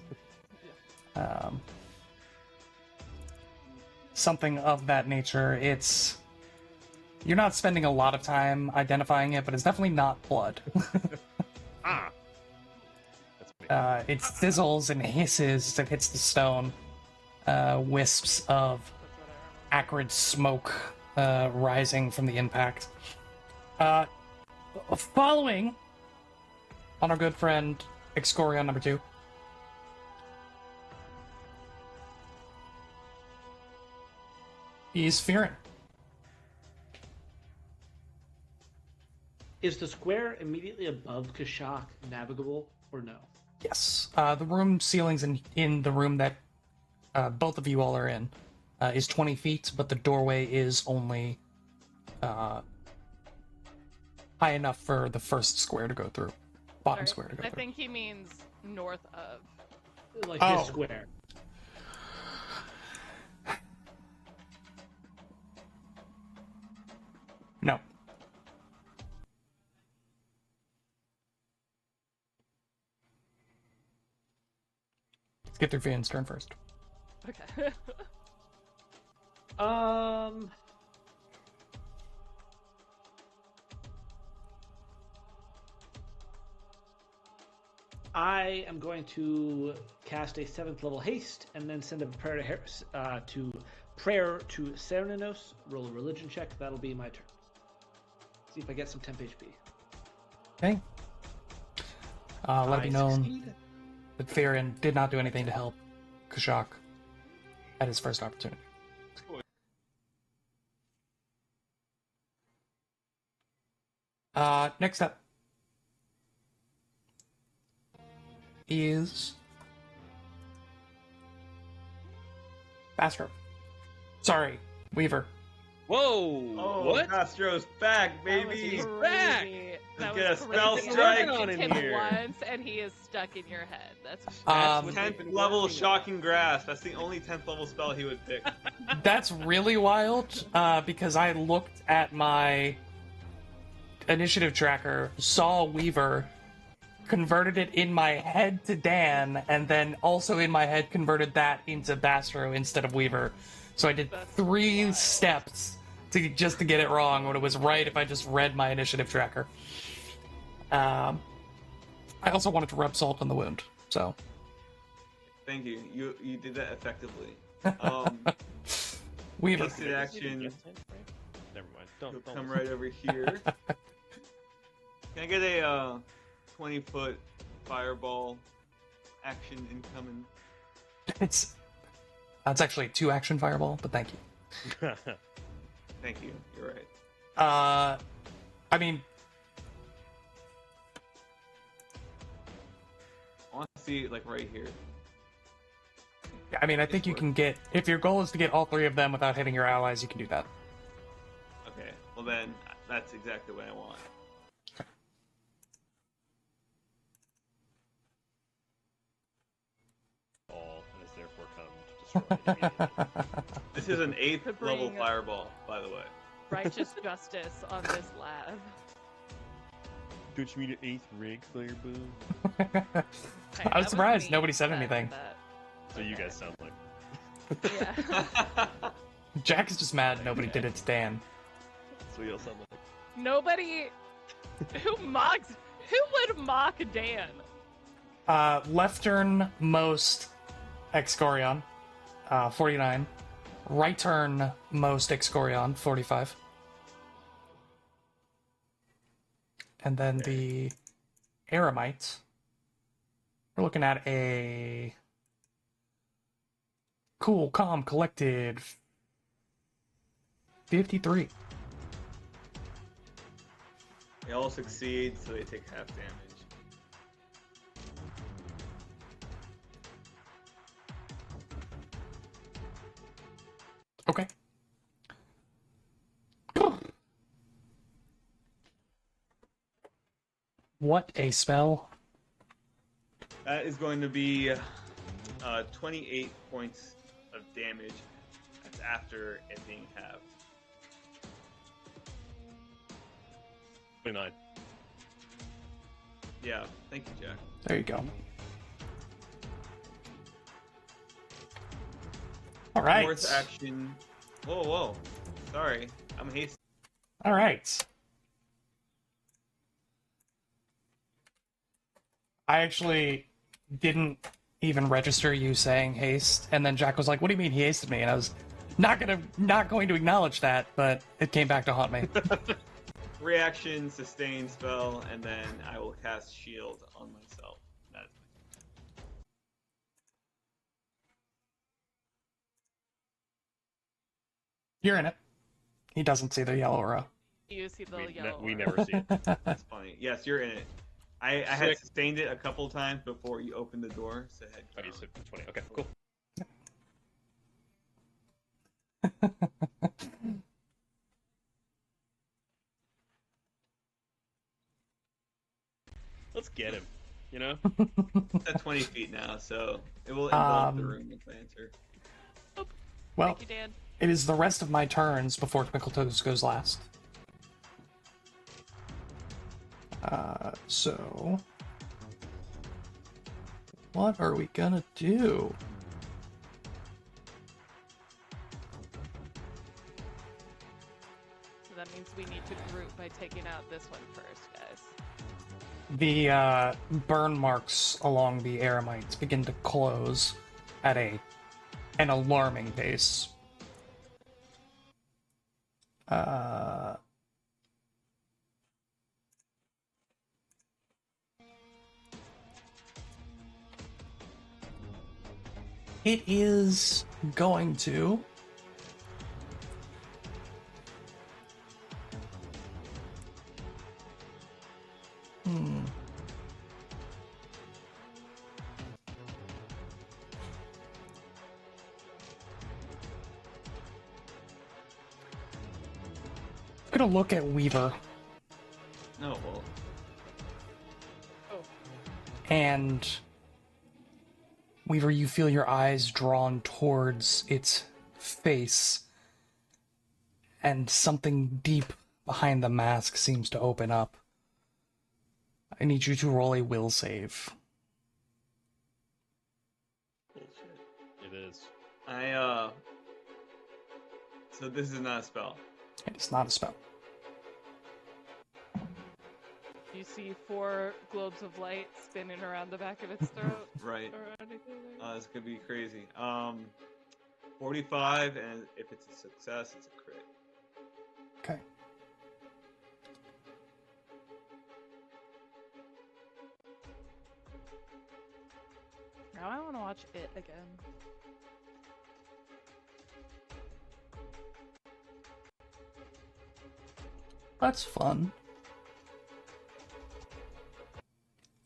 Something of that nature. It's... You're not spending a lot of time identifying it, but it's definitely not blood. Ah! That's funny. It sizzles and hisses as it hits the stone. Wisps of acrid smoke rising from the impact. Following on our good friend Excorion number 2. He's Fearin. Is the square immediately above Kashak navigable or no? Yes. The room ceilings in the room that both of you all are in is 20 feet, but the doorway is only high enough for the first square to go through. Bottom square to go I through. think he means north of. Like Oh. this square. No. Let's get through Fionn's turn first. Okay. I am going to cast a 7th level haste and then send a prayer to Cernunnos. Roll a religion check. That'll be my turn. See if I get some temp HP. Okay. Let it be I known succeed. that Fearin did not do anything to help Kashak at his first opportunity. Next up is Bastro. Sorry, Weaver. Whoa! Oh, what? Castro's back, That was baby. back. crazy. That Get was a spell crazy. strike You on hit in him here. once, and he is stuck in your head. That's Um, what 10th they've been level working on. Shocking Grasp. That's the only 10th level spell he would pick. That's really wild, because I looked at my initiative tracker, saw Weaver, converted it in my head to Dan, and then also in my head converted that into Bastro instead of Weaver. So I did That's 3 wild. steps just to get it wrong when it was right if I just read my initiative tracker. I also wanted to rub salt on the wound, so. Thank you. You did that effectively. Weaver. Hasted action. Never mind. He'll Don't. come right over here. Can I get a 20-foot fireball action incoming? That's actually a 2-action fireball, but thank you. Thank you. You're right. I mean, I want to see like right here. I think you can get, if your goal is to get all 3 of them without hitting your allies, you can do that. Okay. Well then, that's exactly what I want. All and is therefore come to destroy it immediately. This is an 8th To level bring- fireball, by the way. righteous justice on this lab. Don't you mean an 8th rank fireball? Hey, I that was surprised me nobody said that- anything. that- So you guys sound like. Yeah. Jack is just mad nobody did it to Dan. That's what you all sound like. Nobody who would mock Dan? Left turn most Excorion, 49. Right turn most Excorion, 45. And then the Eremite, we're looking at a cool, calm, collected 53. They all succeed, so they take half damage. Okay. What a spell. That is going to be 28 points of damage. That's after it being halved. 29. Yeah, thank you, Jack. There you go. All right. Fourth action. Whoa, whoa. Sorry, I'm hasty. All right. I actually didn't even register you saying haste, and then Jack was like, "What do you mean he hasted me?" And I was not going to acknowledge that, but it came back to haunt me. Reaction, sustain spell, and then I will cast shield on myself. That's You're in it. He doesn't see the yellow row. You see the yellow. We aura. never see it. That's funny. Yes, you're in it. I had sustained it a couple times before you opened the door. So head Oh, you said 20. Okay, cool. Let's get him. You know? It's at 20 feet now, so it will envelop the room with Lancer. Well, Thank you, Dan. it is the rest of my turns before Twinkle Toes goes last. So... what are we gonna do? So that means we need to group by taking out this one first, guys. The burn marks along the Eremites begin to close at an alarming pace. It is going to... I'm gonna look at Weaver, No, well, and Weaver, you feel your eyes drawn towards its face, and something deep behind the mask seems to open up. I need you to roll a will save. bullshit. It is. So this is not a spell. It is not a spell. You see 4 globes of light spinning around the back of its throat. Right. Or anything like This could be crazy. 45, and if it's a success, it's a crit. Okay. Now I want to watch it again. That's fun.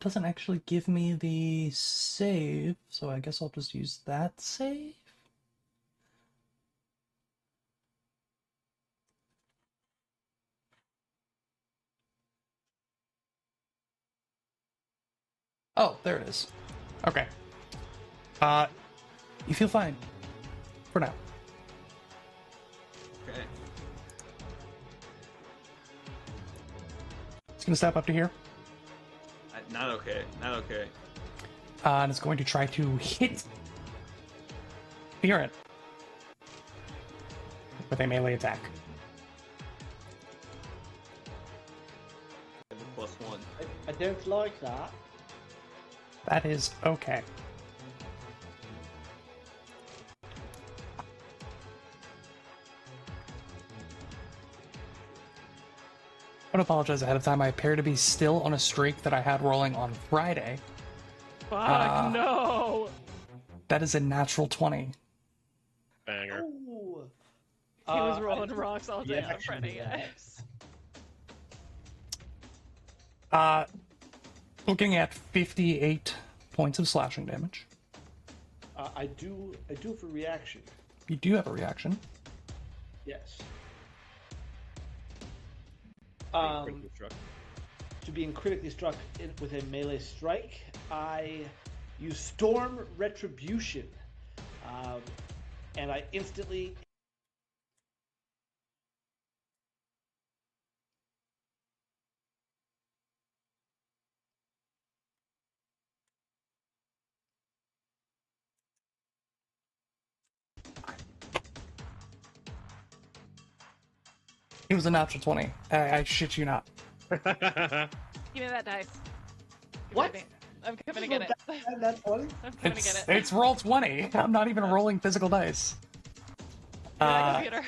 Doesn't actually give me the save, so I guess I'll just use that save. Oh, there it is. Okay. You feel fine. For now. Okay. It's gonna step up to here. Not okay. Not okay. And it's going to try to hit Fearon with a melee attack. I have a +1. I don't like that. That is okay. I would apologize ahead of time. I appear to be still on a streak that I had rolling on Friday. Fuck no! That is a natural 20. Banger. Ooh. He was rolling rocks all day on reaction Friday, to that. guys. Looking at 58 points of slashing damage. I do for reaction. You do have a reaction. Yes. Critical struck. To being critically struck with a melee strike, I use Storm Retribution, and I instantly. It was a natural 20. I shit you not. Give me that dice. Give What? me- I'm coming to get it. That's funny. I'm coming to get it. It's roll 20. I'm not even rolling physical dice. Computer.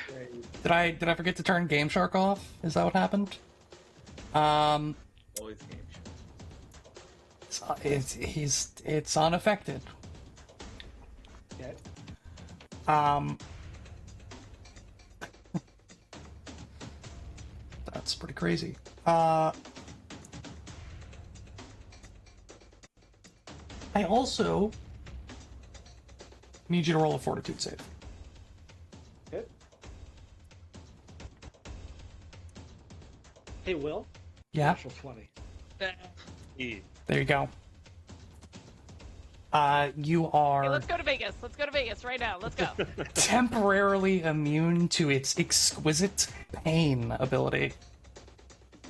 Did I forget to turn Game Shark off? Is that what happened? Always game show. It's unaffected. Okay. That's pretty crazy. I also need you to roll a fortitude save. Okay. Hey, Will. Yeah, Natural 20. there you go. You Hey, are let's go to Vegas. Let's go to Vegas right now. Let's go. temporarily immune to its exquisite pain ability.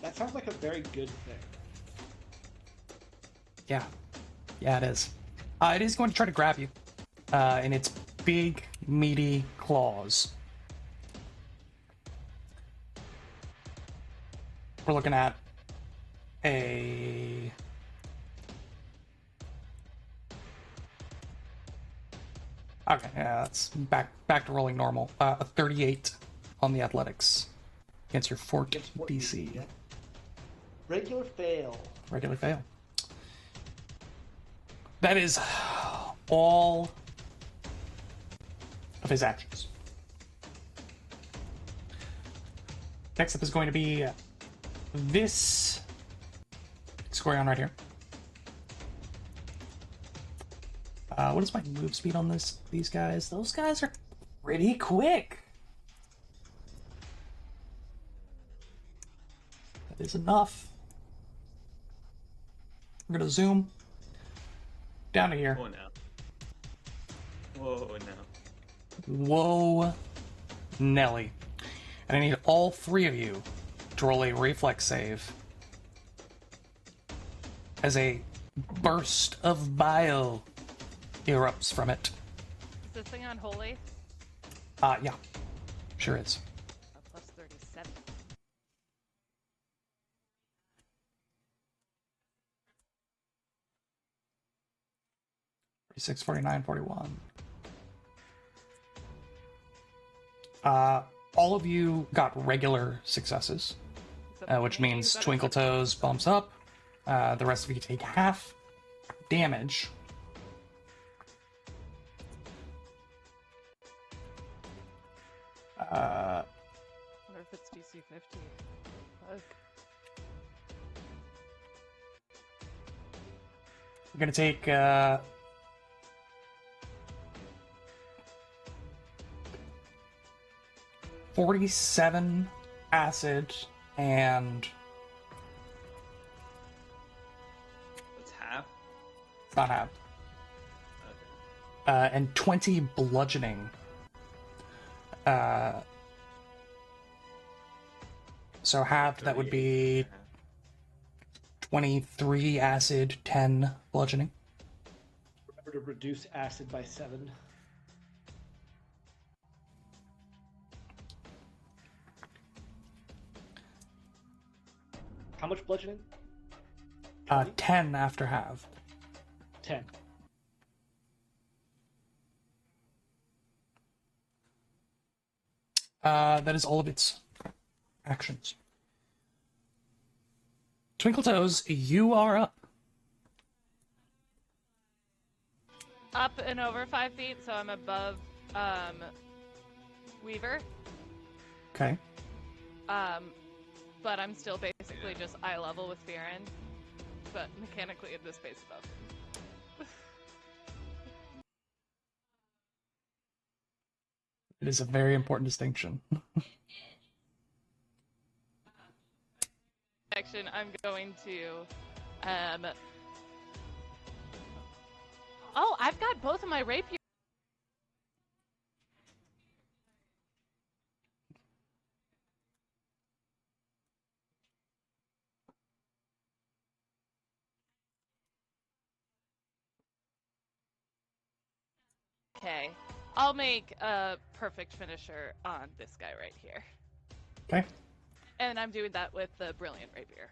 That sounds like a very good thing. Yeah. Yeah, it is. It is going to try to grab you in its big, meaty claws. We're looking at a... Okay, yeah, that's back to rolling normal. A 38 on the athletics against your fort Against what DC. yeah. Regular fail. Regular fail. That is all of his actions. Next up is going to be this Scorion right here. What is my move speed on these guys? Those guys are pretty quick. That is enough. We're gonna zoom down to here. Oh no. Whoa, no. Whoa, Nelly. And I need all three of you to roll a reflex save as a burst of bile erupts from it. Is this thing unholy? Yeah, sure is. Plus 37. 46, 49, 41. All of you got regular successes, Except for which me, means who got a Twinkle success. Toes bumps up. The rest of you take half damage. I wonder if it's DC 50. Fuck. You're gonna take 47 acid and That's half. it's not half. Okay. And 20 bludgeoning. So halved, that would be 23 acid, 10 bludgeoning. Remember to reduce acid by 7. How much bludgeoning? 10 after halved. 10. That is all of its actions. Twinkle Toes, you are up. Up and over 5 feet, so I'm above Weaver. Okay. But I'm still basically just eye level with Fearin, but mechanically in this space above him. It is a very important distinction. Action, I'm going to oh, I've got both of my rapier. Okay, I'll make a perfect finisher on this guy right here. Okay. And I'm doing that with the brilliant rapier.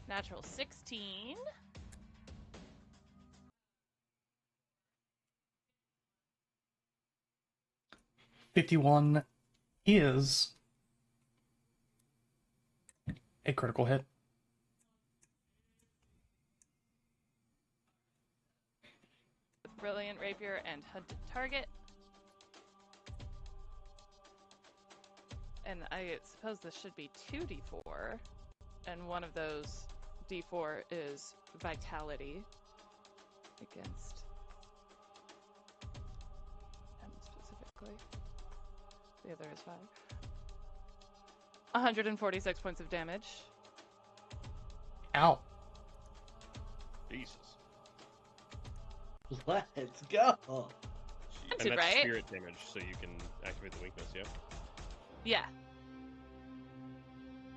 Natural 16. 51 is a critical hit. Brilliant Rapier and Hunted Target. And I suppose this should be 2d4, and one of those d4 is Vitality against him specifically. The other is 5. 146 points of damage. Ow. Jesus. Let's go. Hunted, And that's right? spirit damage, so you can activate the weakness, yeah? Yeah.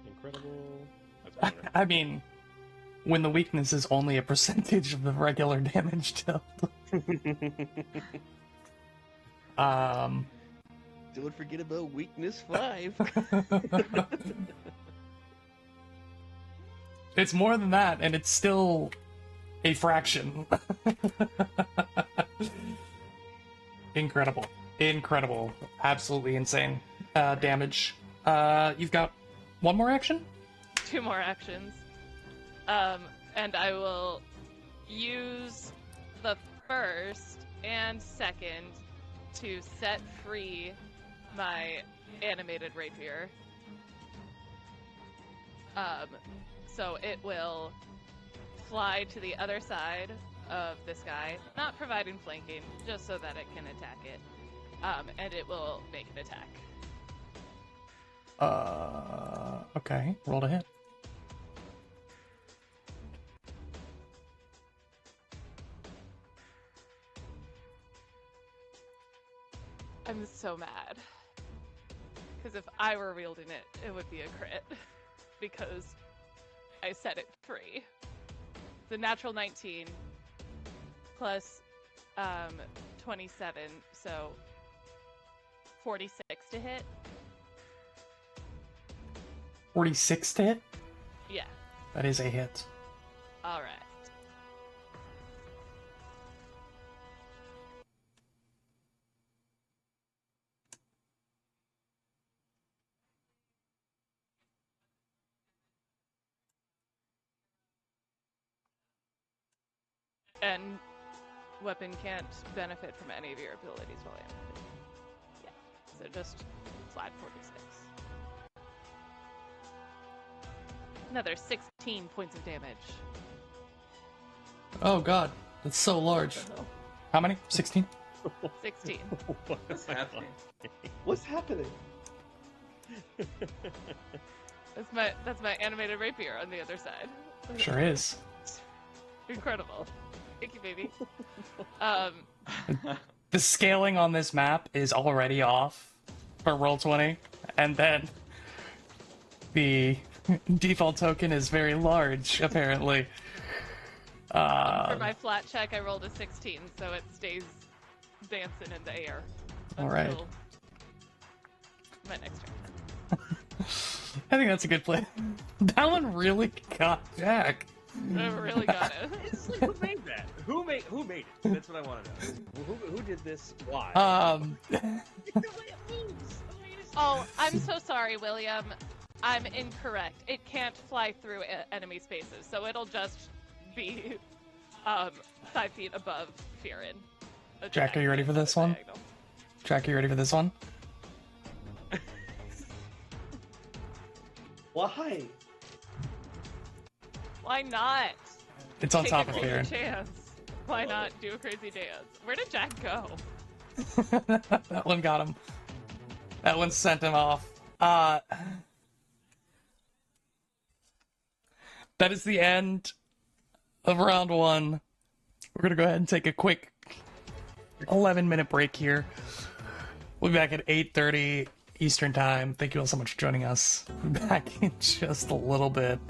Incredible. That's a winner. I mean, when the weakness is only a percentage of the regular damage dealt. Don't forget about weakness 5. It's more than that, and it's still a fraction. Incredible. Incredible. Absolutely insane damage. You've got one more action? 2 more actions. And I will use the first and second to set free my animated rapier. So it will fly to the other side of this guy, not providing flanking, just so that it can attack it. And it will make an attack. Okay. Roll to hit. I'm so mad. Because if I were wielding it, it would be a crit. Because I set it free. The natural 19 plus 27, so 46 to hit. 46 to hit? Yeah. That is a hit. All right. And weapon can't benefit from any of your abilities while animated. Yeah. So just flat 46. Another 16 points of damage. Oh god, that's so large. How many? 16? 16. What's happening? What's happening? That's my animated rapier on the other side. Sure is. Incredible. Thank you, baby. The scaling on this map is already off for Roll20, and then the default token is very large, apparently. For my flat check, I rolled a 16, so it stays dancing in the air. All right. until my next turn. I think that's a good play. That one really got Jack. I really got it. It's like, who made that? Who made it? That's what I want to know. Who did this? Why? Um, Oh, I'm so sorry, William. I'm incorrect. It can't fly through enemy spaces, so it'll just be 5 feet above Fearin. Jack, are you ready for this one? Jack, are you ready for this one? Why? Why not? It's on Take top a of crazy Fearin. chance. Why not do a crazy dance? Where did Jack go? That one got him. That one sent him off. That is the end of round 1. We're gonna go ahead and take a quick 11-minute break here. We'll be back at 8:30 Eastern Time. Thank you all so much for joining us. We'll be back in just a little bit.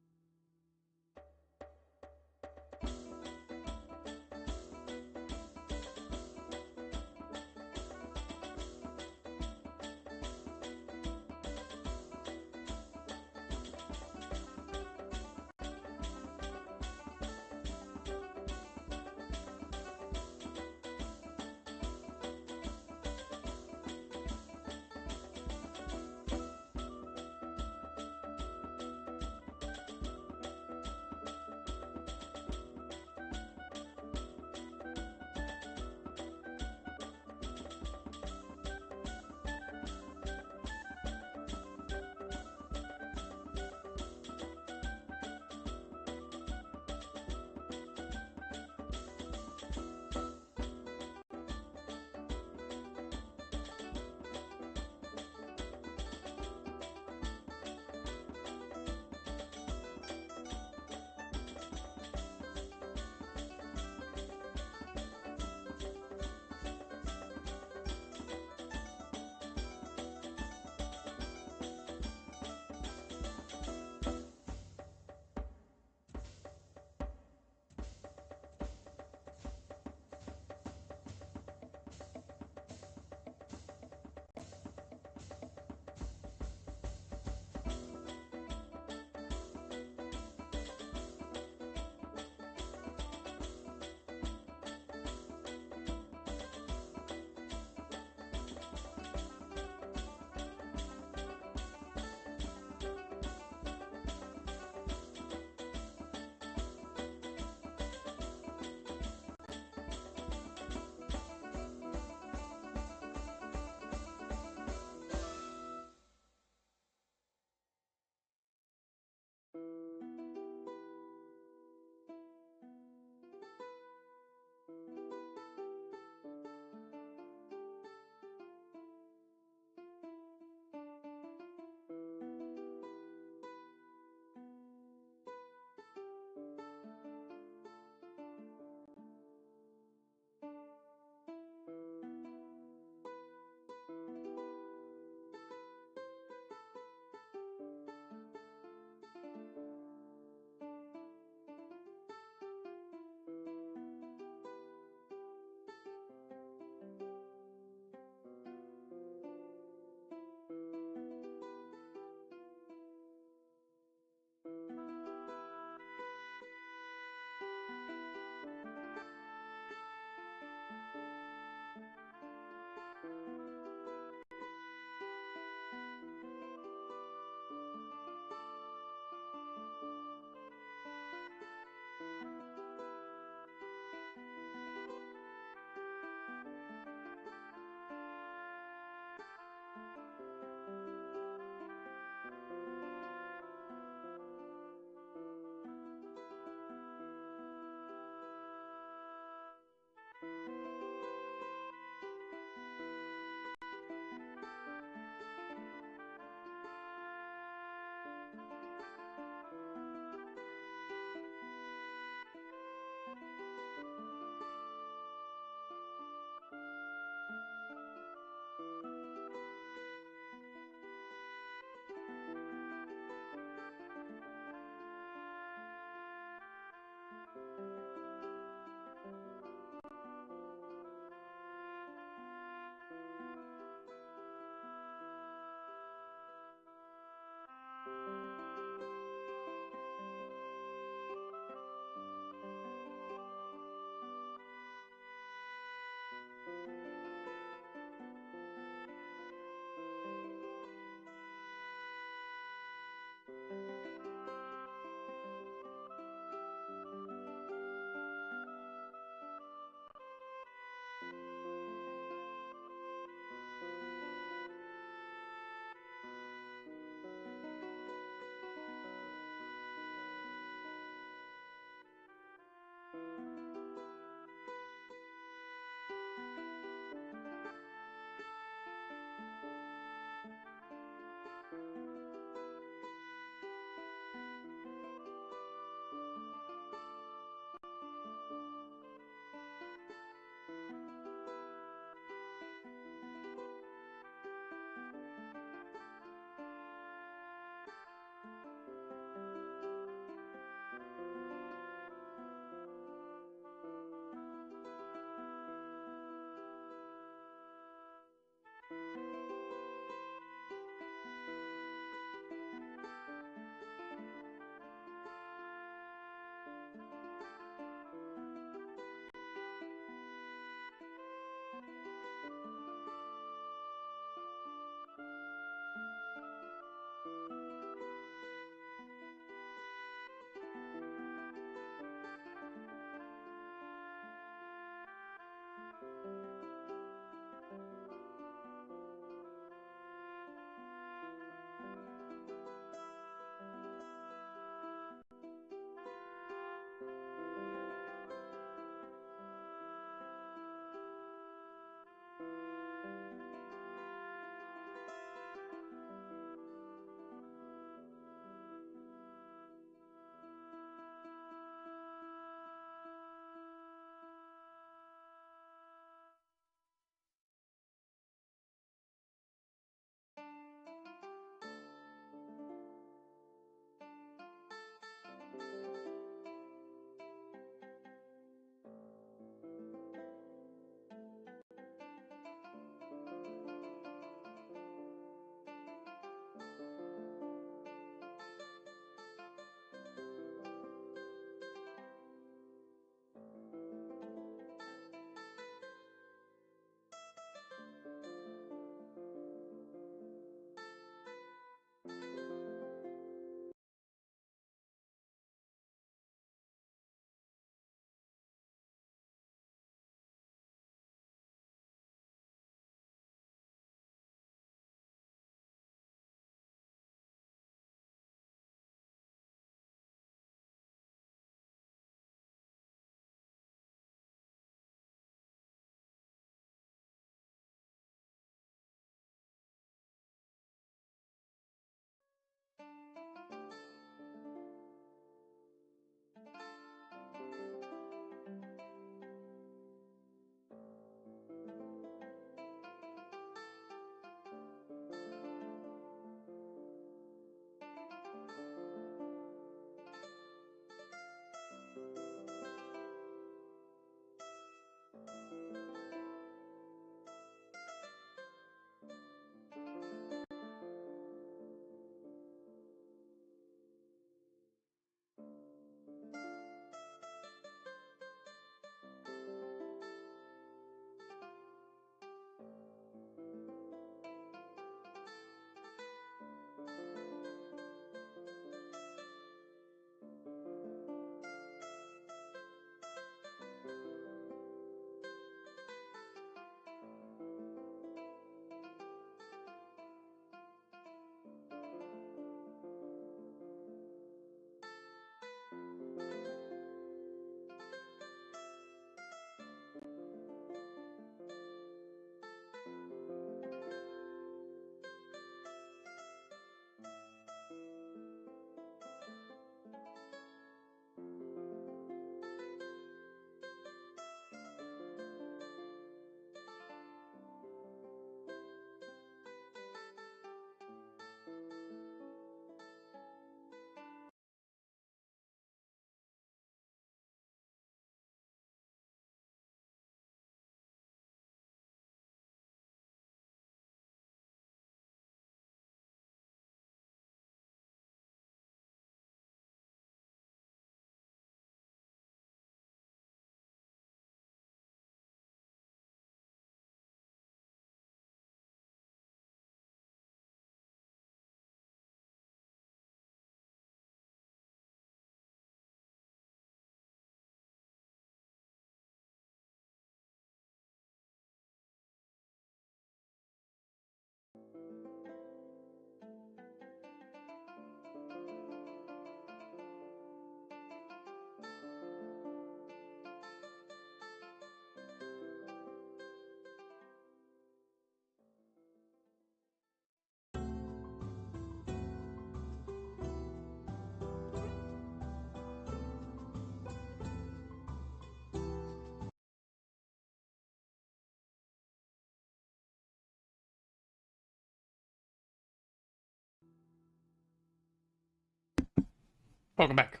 Welcome back.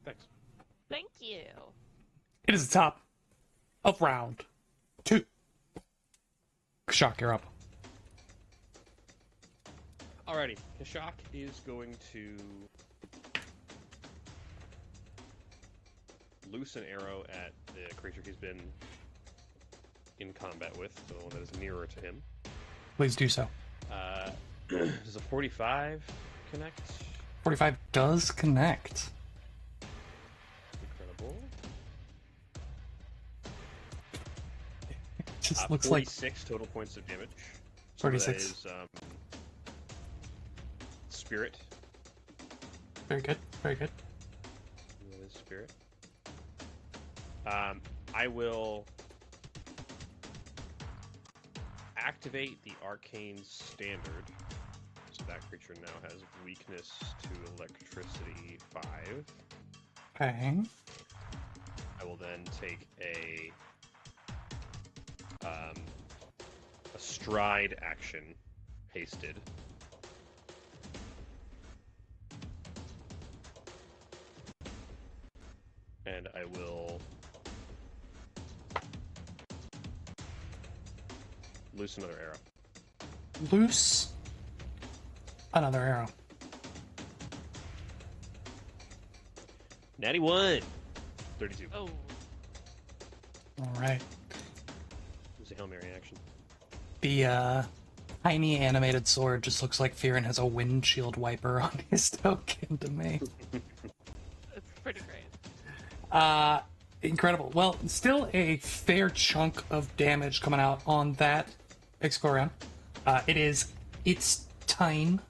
Thanks. Thank you. It is the top of round 2. Kashak, you're up. Alrighty, Kashak is going to loose an arrow at the creature he's been in combat with, so the one that is nearer to him. Please do so. Does a 45 connect? 45 does connect. Incredible. It just looks like 46 total points of damage. 36. That is, spirit. Very good. Very good. That is spirit. I will activate the arcane standard. So that creature now has weakness to electricity 5. Okay. I will then take a stride action, hasted. And I will loose another arrow. Loose another arrow. Natty 1! 32. Oh, All right. It was a Hail Mary action. The tiny animated sword just looks like Fearin has a windshield wiper on his token to me. it's pretty great. Incredible. Well, still a fair chunk of damage coming out on that Excorion. It is its time.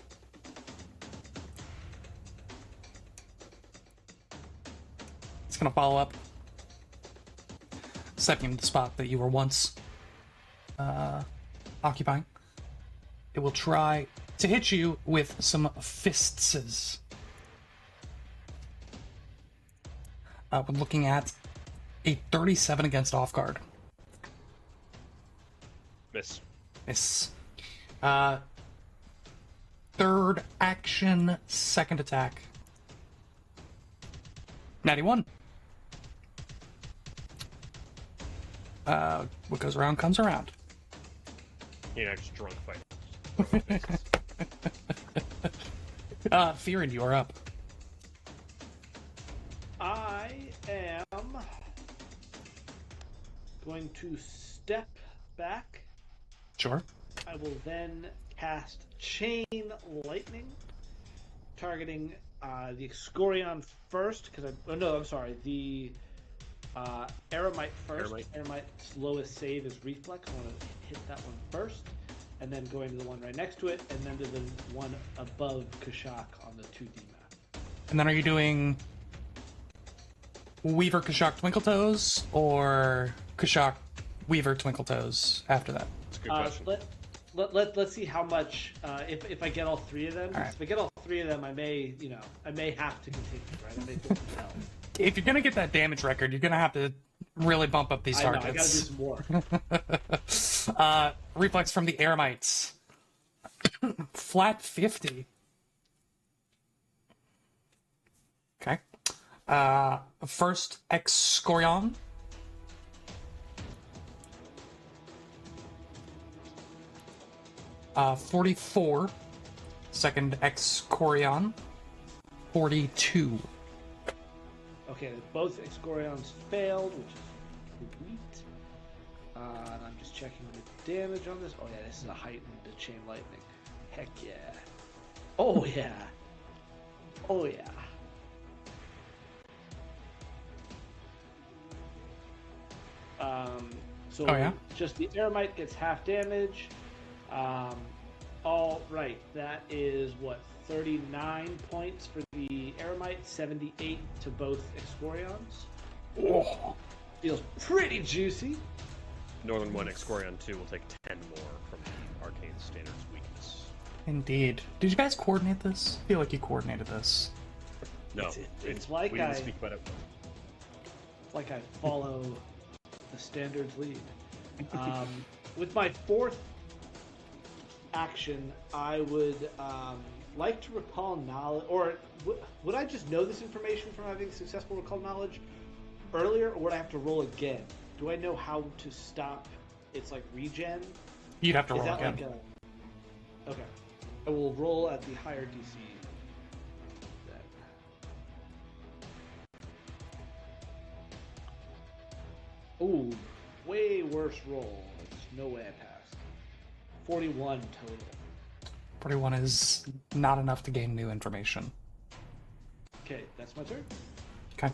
It's gonna follow up. Stepping into the spot that you were once occupying. It will try to hit you with some fists. We're looking at a 37 against off guard. Miss. Miss. Third action, second attack. Natty 1. What goes around comes around. You know, just drunk fight. Fearin, you're up. I am going to step back. Sure. I will then cast Chain Lightning, targeting the Excorion first. I'm sorry, the Eremite first. Eremite's lowest save is Reflex. I want to hit that one first, and then going to the one right next to it, and then to the one above Kashak on the 2D map. And then are you doing Weaver, Kashak, Twinkletoes, or Kashak, Weaver, Twinkletoes after that? That's a good question. Let's see how much. If I get all three of them, All right. if I get all three of them, I may have to continue. Right? I may feel compelled. If you're gonna get that damage record, you're gonna have to really bump up these I know. I gotta do targets. some more. Reflex from the Eremites. Flat 50. Okay. First Excorion. Uh, 44. Second Excorion. 42. Okay, both Excorions failed, which is sweet. And I'm just checking the damage on this. Oh yeah, this is a heightened Chain Lightning. Heck yeah. Oh yeah. Oh yeah. So Oh, yeah? just the Eremite gets half damage. All right, that is what, 39 points for the Eremite, 78 to both Excorions. Oh, Feels pretty juicy. Northern 1 Excorion 2 will take 10 more from the Arcane Standard's weakness. indeed. Did you guys coordinate this? I feel like you coordinated this. No, It's like we didn't I- speak about it. It's like I follow the Standards lead. With my fourth action, I would like to recall knowledge, or would I just know this information from having successful recall knowledge earlier, or would I have to roll again? Do I know how to stop its like regen? You'd have to Is roll that again. like a... Okay. I will roll at the higher DC. Ooh, way worse roll. There's no way I passed. 41 total. 41 is not enough to gain new information. Okay, that's my turn. Okay.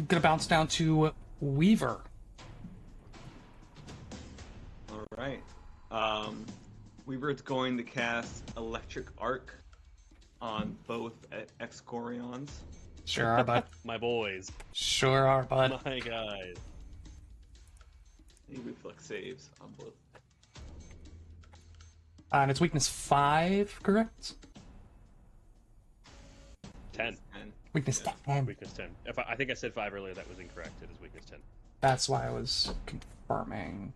Gonna bounce down to Weaver. All right. Weaver's going to cast Electric Arc on both Excorions. Sure are, bud. My boys. Sure are, bud. My guys. Any reflex saves on both. And its weakness 5, correct? 10. And Weakness Yeah. 10. Weakness 10. I think I said 5 earlier, that was incorrect. It is weakness 10. That's why I was confirming.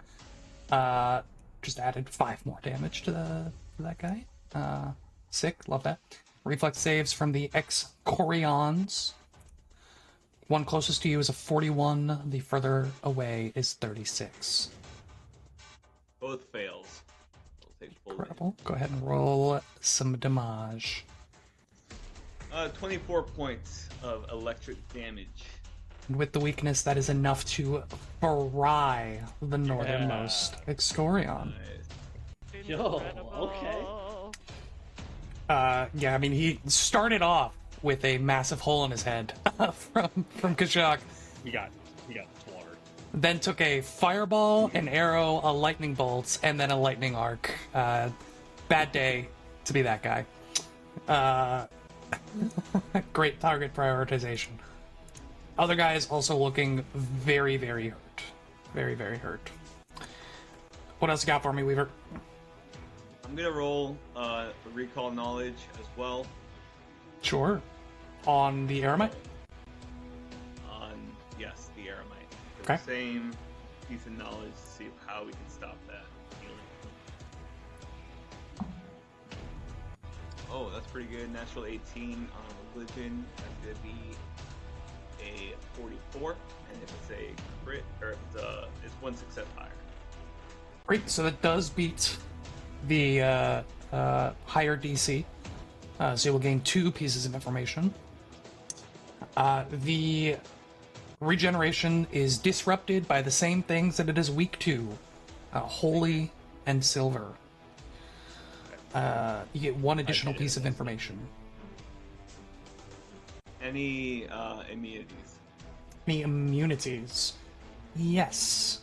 Just added 5 more damage to that guy. Sick, love that. Reflex saves from the Excorions. One closest to you is a 41. The further away is 36. both fails. We'll take full Incredible. Go ahead and roll some damage. 24 points of electric damage. And with the weakness, that is enough to fry the northernmost Excorion. Nice. Yo, Incredible. Yeah, I mean, he started off with a massive hole in his head from Kashak, He got slaughtered. then took a fireball, an arrow, a lightning bolt, and then a lightning arc. Bad day to be that guy. Great target prioritization. Other guys also looking very, very hurt. Very, very hurt. What else you got for me, Weaver? I'm gonna roll recall knowledge as well Sure. On the Eremite? on yes the Eremite. Okay. Same piece of knowledge to see how we can stop that healing. Oh, that's pretty good. Natural 18 on religion. That's gonna be a 44, and if it's a crit or if it's one success higher. Great, so that does beat the higher DC. So you will gain 2 pieces of information. The regeneration is disrupted by the same things that it is weak to. Holy and silver. You get 1 additional piece of information. Any immunities? Any immunities? Yes.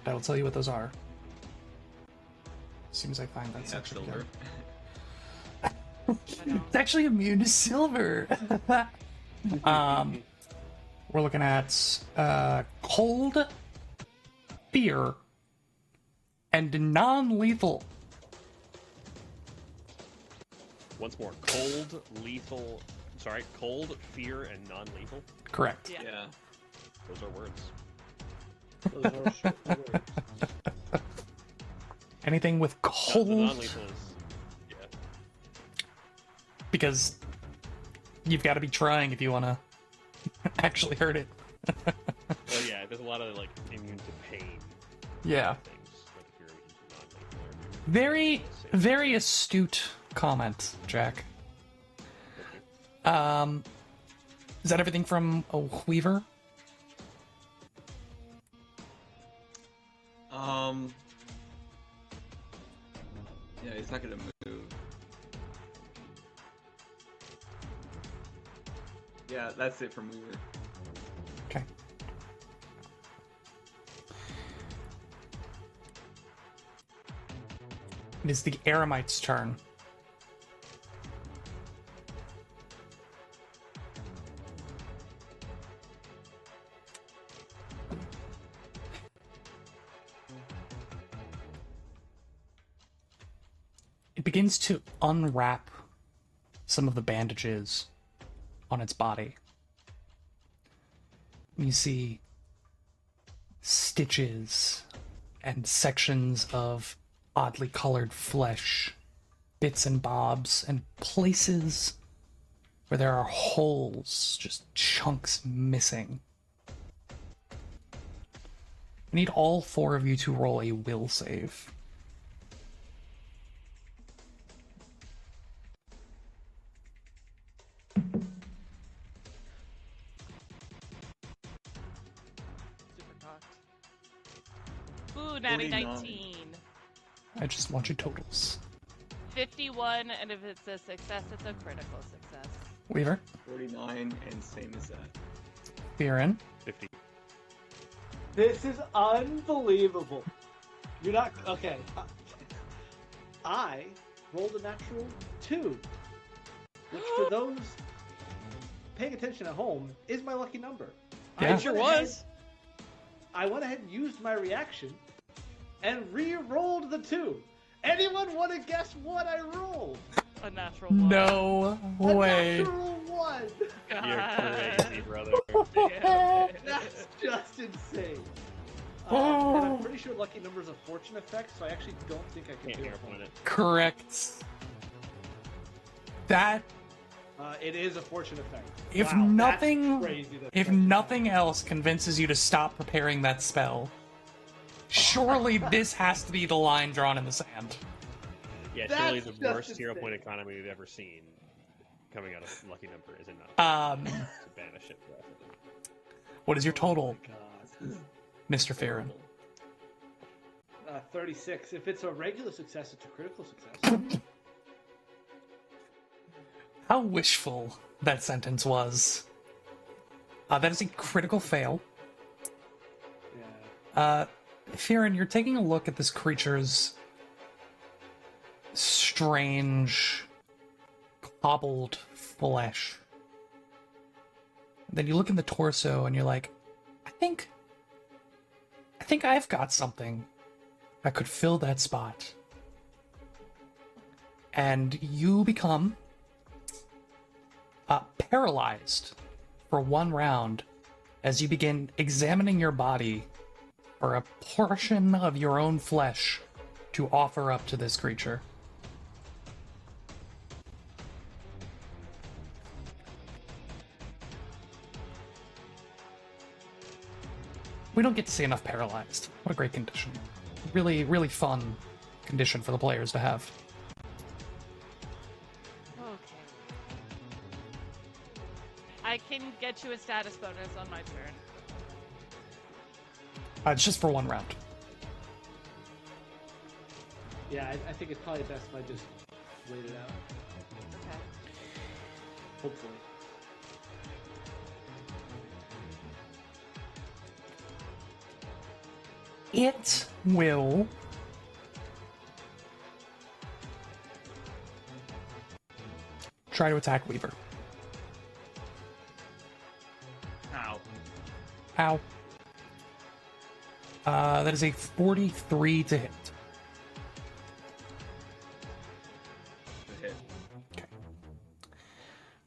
That'll tell you what those are. As soon as I find that Yeah, section silver. again. It's actually immune to silver. We're looking at cold, fear, and non-lethal. Once more, cold, lethal. Sorry, cold, fear, and non-lethal. Correct. Yeah. Yeah. Those are words. Those are short words. Anything with The cold, non-lethal is. Yeah. because you've got to be trying if you want to actually hurt it. Well, yeah. There's a lot of like immune to pain Yeah. things. Like if you're into non-lethal. or- Very, very astute comment, Jack. Is that everything from Weaver? Yeah, he's not gonna move. Yeah, that's it from Weaver. Okay. It is the Eremite's turn. It begins to unwrap some of the bandages on its body. You see stitches and sections of oddly colored flesh, bits and bobs, and places where there are holes, just chunks missing. I need all four of you to roll a will save. Super cocked. Ooh, natty 49. 19. I just want your totals. 51, and if it's a success, it's a critical success. Weaver, 49 and same as that. Viren, 50. This is unbelievable. You're not okay. I rolled a natural 2, which for those paying attention at home is my lucky number. Yeah. It sure was. I went ahead and used my reaction and re-rolled the 2. Anyone want to guess what I rolled? A natural one. no A way. natural 1. You're God. crazy, brother. Damn it. That's just insane. Oh. And I'm pretty sure lucky number is a fortune effect, so I actually don't think I can Can't do hairpun it. it. Correct. That, It is a fortune effect. if Wow, nothing, that's crazy that if fortune nothing else convinces you to stop preparing that spell, surely this has to be the line drawn in the sand. Yeah, That's surely the just worst hero insane. point economy we've ever seen coming out of Lucky Number is enough to banish it forever. What is your total, Oh my God. Mr. Farron? 36. If it's a regular success, it's a critical success. How wishful that sentence was. That is a critical fail. Yeah. Farron, you're taking a look at this creature's strange, cobbled flesh. Then you look in the torso and you're like, I think I've got something that could fill that spot. And you become paralyzed for 1 round as you begin examining your body for a portion of your own flesh to offer up to this creature. We don't get to see enough paralyzed. What a great condition. Really, really fun condition for the players to have. Okay. I can get you a status bonus on my turn. It's just for 1 round. Yeah, I think it's probably best if I just wait it out. Okay. Hopefully. It will try to attack Weaver. Ow. Ow. That is a 43 to hit. The hit.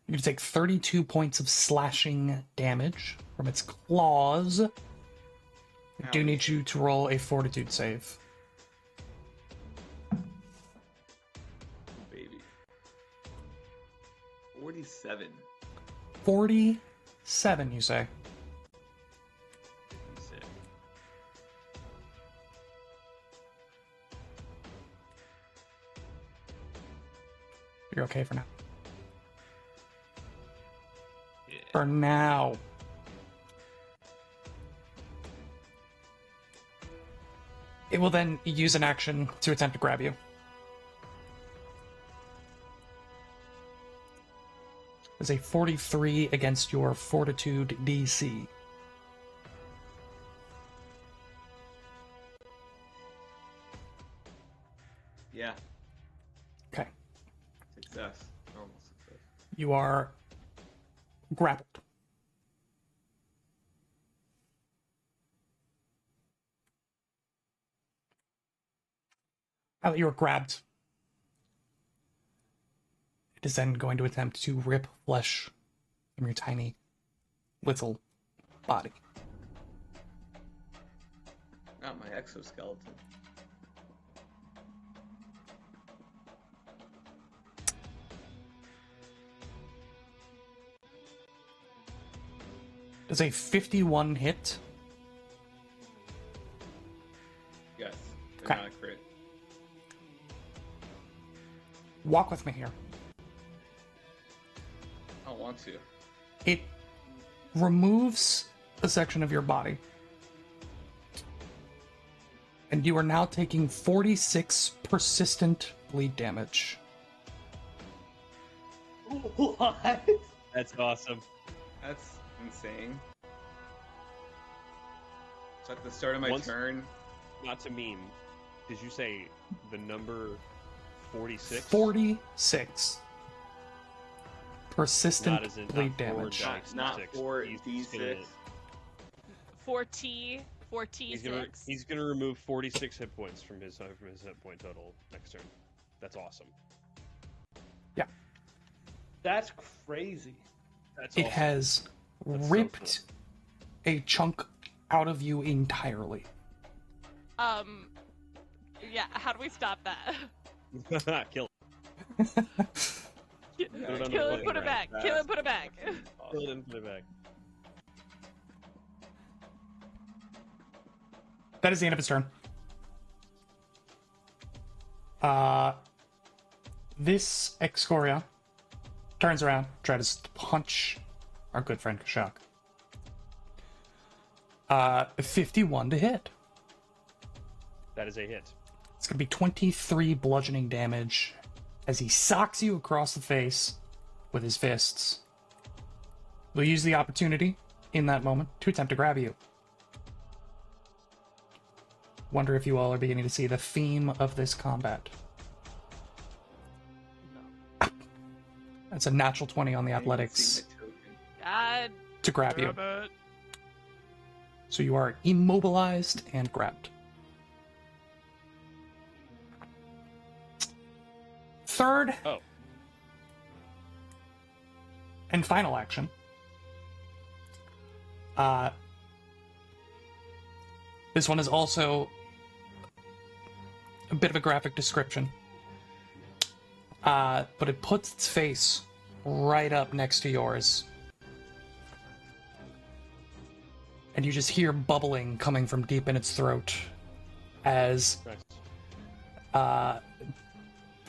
You take 32 points of slashing damage from its claws. I do Ouch. need you to roll a fortitude save. Baby. 47. 47, you say? Sick. You're okay for now. Yeah. For now. It will then use an action to attempt to grab you. It's a 43 against your fortitude DC. Yeah. Okay. Success. Normal success. You are grappled. Now that you are grabbed, it is then going to attempt to rip flesh from your tiny little body. Not my exoskeleton. Does a 51 hit? Yes. But Okay. not a crit. Walk with me here. I don't want to. It removes a section of your body. And you are now taking 46 persistent bleed damage. What? That's awesome. That's insane. So at the start of my Once- turn, Not to meme. Did you say the number 46? 46 persistent Not as in bleed not four damage. dice, not six. 4 He's d6. gonna- 4T, He's gonna 4T6. he's gonna remove 46 hit points from his hit point total next turn. That's awesome. That's crazy. That's It awesome. has That's so ripped a chunk out of you entirely. Yeah, how do we stop that? Kill Kill it on the it, floating put it ground. back. Kill it, put it back. it. Kill it and put it back. That is the end of its turn. This Excorion turns around, tries to punch our good friend Kashak. 51 to hit. That is a hit. It's going to be 23 bludgeoning damage as he socks you across the face with his fists. We'll use the opportunity in that moment to attempt to grab you. Wonder if you all are beginning to see the theme of this combat. That's a natural 20 on the I didn't even see athletics my token. God to grab you. damn it. So you are immobilized and grabbed. Third Oh. and final action. This one is also a bit of a graphic description. But it puts its face right up next to yours. And you just hear bubbling coming from deep in its throat as Nice.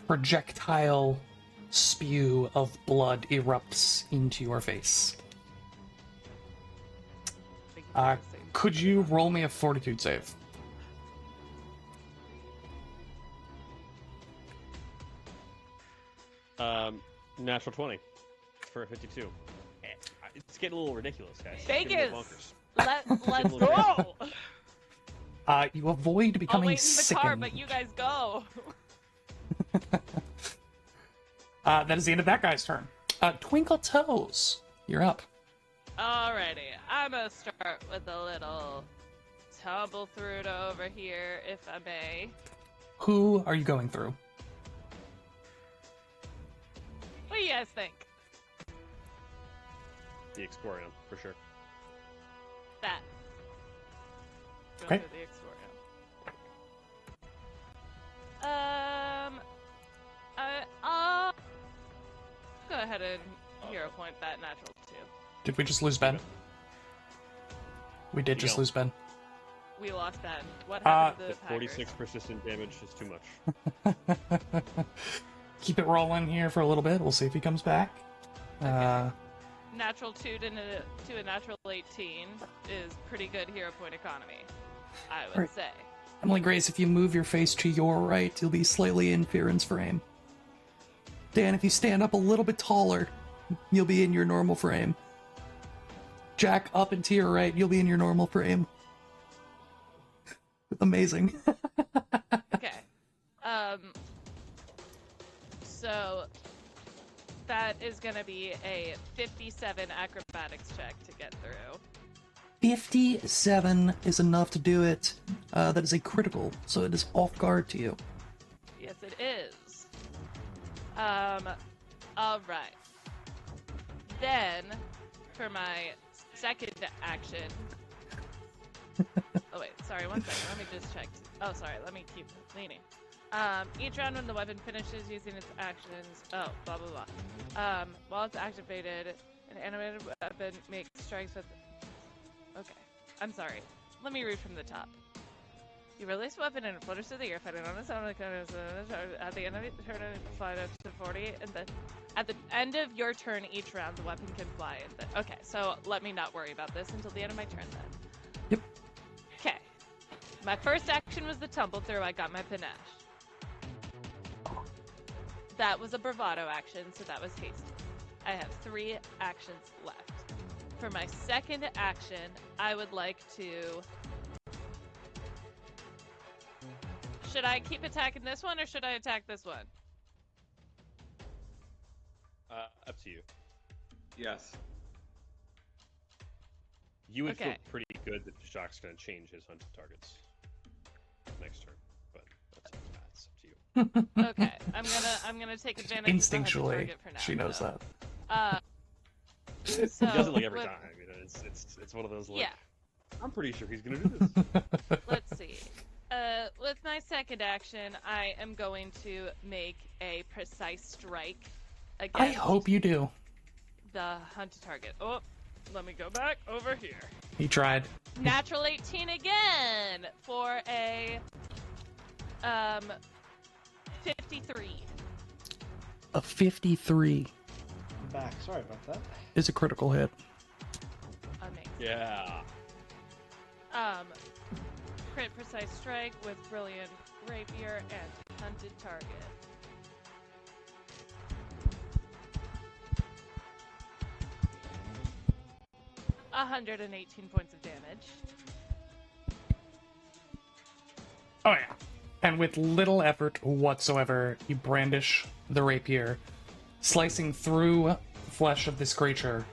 projectile spew of blood erupts into your face. Thank you for the save. Could you roll me a fortitude save? Natural 20 for a 52. It's getting a little ridiculous, guys. It's getting a little Vegas! bonkers. Let's little go! You avoid I'll becoming wait in the sickened. car, but you guys go. That is the end of that guy's turn. Twinkle Toes, you're up. Alrighty, I'm gonna start with a little tumble through it over here, if I may. Who are you going through? What do you guys think? The Exporium, for sure. That. Go Okay. through the Exporium. I'll go ahead and hero point that natural 2. Did we just lose Ben? We did just No. lose Ben. We lost Ben. What happened to The the Tigers? 46 persistent damage is too much. Keep it rolling here for a little bit. We'll see if he comes back. Natural 2 to a natural 18 is pretty good hero point economy, I would Right. say. Emily Grace, if you move your face to your right, you'll be slightly in Fearon's frame. Dan, if you stand up a little bit taller, you'll be in your normal frame. Jack, up and to your right, you'll be in your normal frame. Amazing. Okay. So that is going to be a 57 acrobatics check to get through. 57 is enough to do it. That is a critical, so it is off guard to you. Yes, it is. All right. Then, for my second action. Oh wait, sorry. 1 second. Let me just check. Oh, sorry. Let me keep leaning. Each round when the weapon finishes using its actions. Oh, blah blah blah. While it's activated, an animated weapon makes strikes with. Okay, I'm sorry. Let me read from the top. You release a weapon and it flutters through the air, fighting on its own. At the end of the turn, it fly up to 40, and then at the end of your turn each round, the weapon can fly. And then, okay, so let me not worry about this until the end of my turn then. Yep. Okay. My first action was the tumble through. I got my panache. That was a bravado action, so that was hasty. I have 3 actions left. For my second action, I would like to... Should I keep attacking this one, or should I attack this one? Up to you. Yes. You would feel Okay. pretty good that Jacques going to change his hunted targets next turn, but that's up to you. Okay, I'm gonna take advantage of the hunted Instinctually, target for now. she knows so. that. So He does it like every with- time. You know, it's one of those like. Yeah. I'm pretty sure he's gonna do this. Let's see. With my second action, I am going to make a precise strike against I hope you do. the hunted target. Oh, let me go back over here. He tried. Natural 18 again for a 53. A 53 I'm back. Sorry about that. is a critical hit. Amazing. Yeah. Crit precise strike with brilliant rapier and hunted target. $118 points of damage. Oh yeah. And with little effort whatsoever, you brandish the rapier, slicing through the flesh of this creature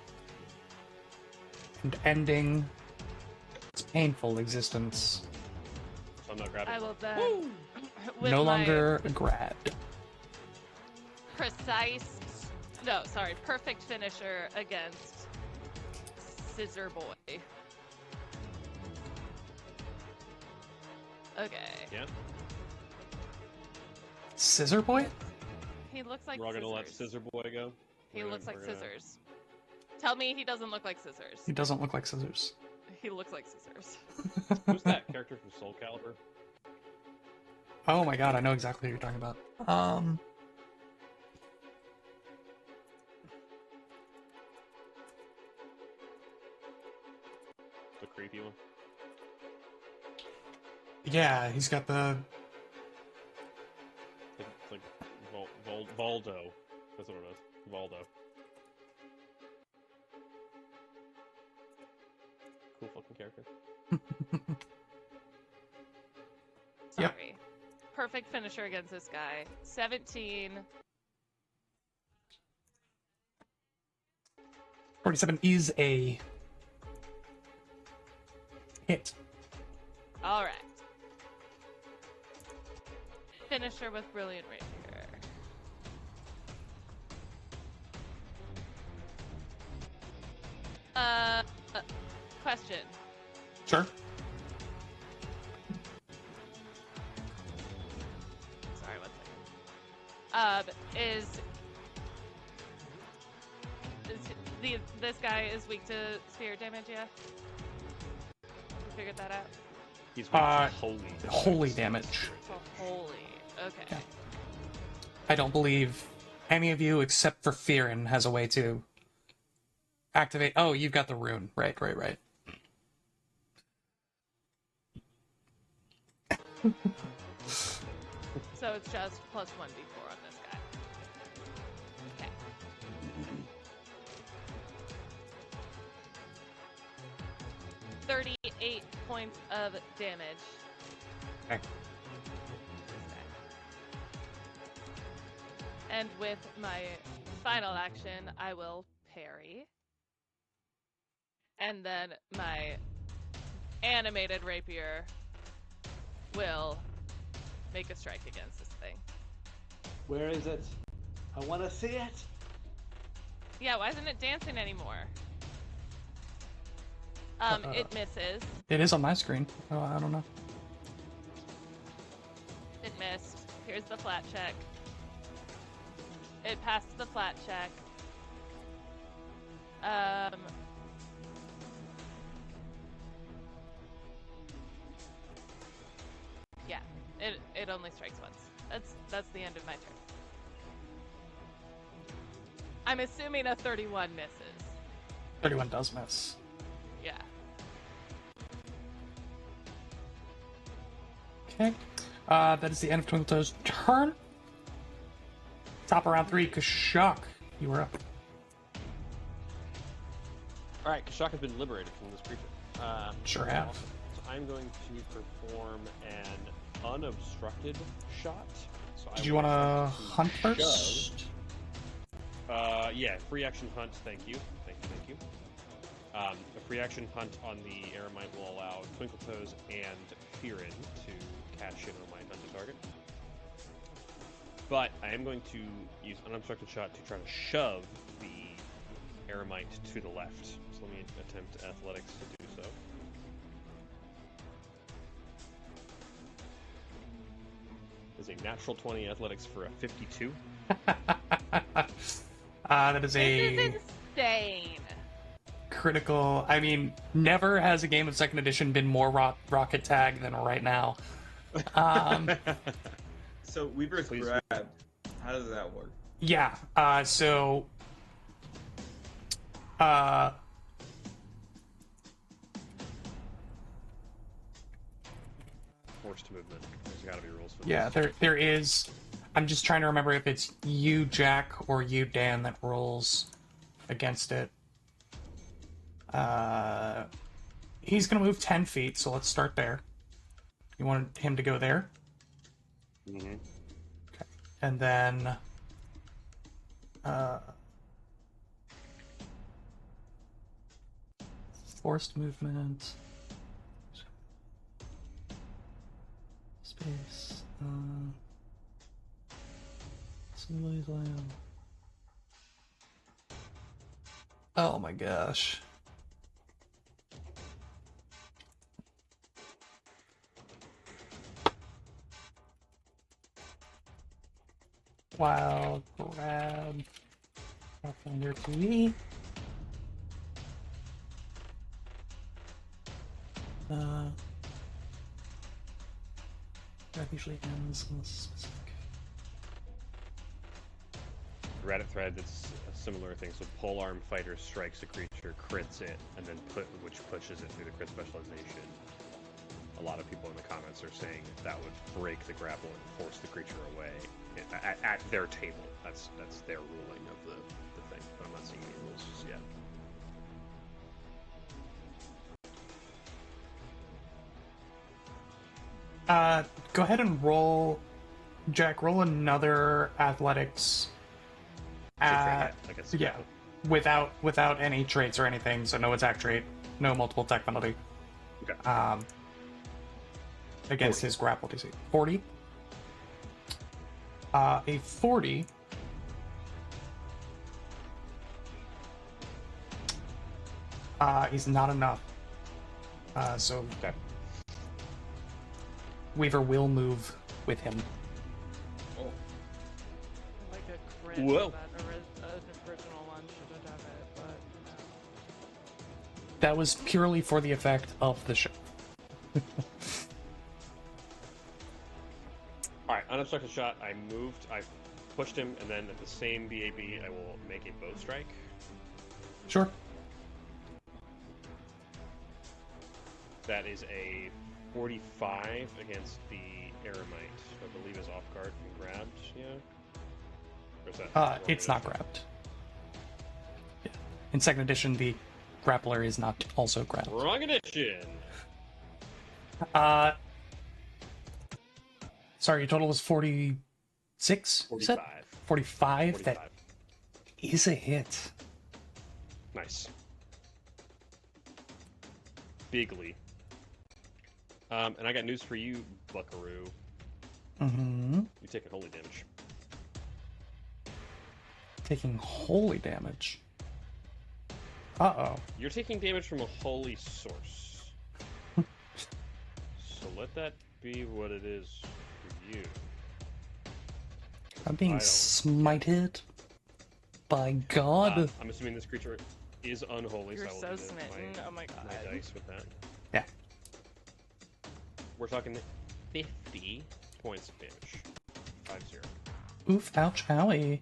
and ending its painful existence. So I'm not grabbing. I it. will then, with No my longer grabbed. perfect finisher against Scissor Boy. Okay. Yeah. Scissor Boy? He looks like We're all gonna let scissors. Scissor Boy go. He We're looks gonna- like we're gonna- scissors. Tell me he doesn't look like scissors. He doesn't look like scissors. He looks like scissors. Who's that character from Soul Calibur? Oh my god, I know exactly who you're talking about. The creepy one. Yeah, he's got the... It's like Valdo. That's what it is. Valdo. Cool fucking character. Yep. Sorry. Perfect finisher against this guy. 17. 47 is a hit. All right. Finisher with brilliant rapier. Question. Sure. Sorry, 1 second. This guy is weak to spear damage, yeah? You figured that out? He's weak to Holy damage. So holy. Okay. Yeah. I don't believe any of you except for Fearin has a way to activate. Oh, you've got the rune. Right. So it's just plus 1d4 on this guy. Okay. $38 points of damage. Okay. And with my final action, I will parry. And then my animated rapier will make a strike against this thing. Where is it? I want to see it. Yeah, why isn't it dancing anymore? It misses. It is on my screen. Oh, I don't know. It missed. Here's the flat check. It passed the flat check. Yeah, it only strikes once. That's the end of my turn. I'm assuming a 31 misses. 31 does miss. Yeah. Okay. That is the end of Twinkletoes' turn. Top of round 3, Kashak. You are up. All right, Kashak has been liberated from this creature. Sure have. So I'm going to perform an unobstructed shot. So Did you want to hunt first? Yeah, free action hunt. Thank you. Thank you. A free action hunt on the Eremite will allow Twinkletoes and Fearin to cash in on my hunted target. But I am going to use unobstructed shot to try to shove the Eremite to the left. So let me attempt athletics to do so. Is a natural 20 athletics for a 52. That is This a is insane. critical. I mean, never has a game of second edition been more rocket tag than right now. So Weaver's Please. grab. How does that work? Yeah. So. Forced movement. There's got to be rules for Yeah, this. there is. I'm just trying to remember if it's you, Jack, or you, Dan, that rolls against it. He's gonna move 10 feet, so let's start there. You want him to go there? Mm-hmm. And then... forced movement... Space... Somebody's land. Oh my gosh. Wild grab up on your TV. That usually ends on a specific. Reddit thread that's a similar thing. So polearm fighter strikes a creature, crits it, and then which pushes it through the crit specialization. A lot of people in the comments are saying that would break the grapple and force the creature away at their table. That's their ruling of the thing. But I'm not seeing any rules just yet. Go ahead and roll, Jack. Roll another athletics. I guess. Yeah, without any traits or anything. So no attack trait, no multiple attack penalty. Okay. Against 40. his grapple DC. 40. A 40. Is not enough. So Okay. Weaver will move with him. Oh, Like a crit. Whoa. That original one should have done it, but no. That was purely for the effect of the show. Alright, unobstructed shot. I moved, I pushed him, and then at the same BAB, I will make a bow strike. Sure. That is a 45 against the Eremite, who I believe is off guard and grabbed, yeah? Or is that It's not grabbed. Yeah. In second edition, the grappler is not also grabbed. Wrong edition! Sorry, your total was 46? 6? You said? 45. 45. That is a hit. Nice. Bigly. And I got news for you, Buckaroo. Mm-hmm. You take a holy damage. Taking holy damage. Uh-oh. You're taking damage from a holy source. So let that be what it is for you. I'm being I don't- smited by God. I'm assuming this creature is unholy, You're so I will so need smitten. Oh my god. my dice with that. Yeah. We're talking 50 points of damage. 5-0. Oof, ouch, owie.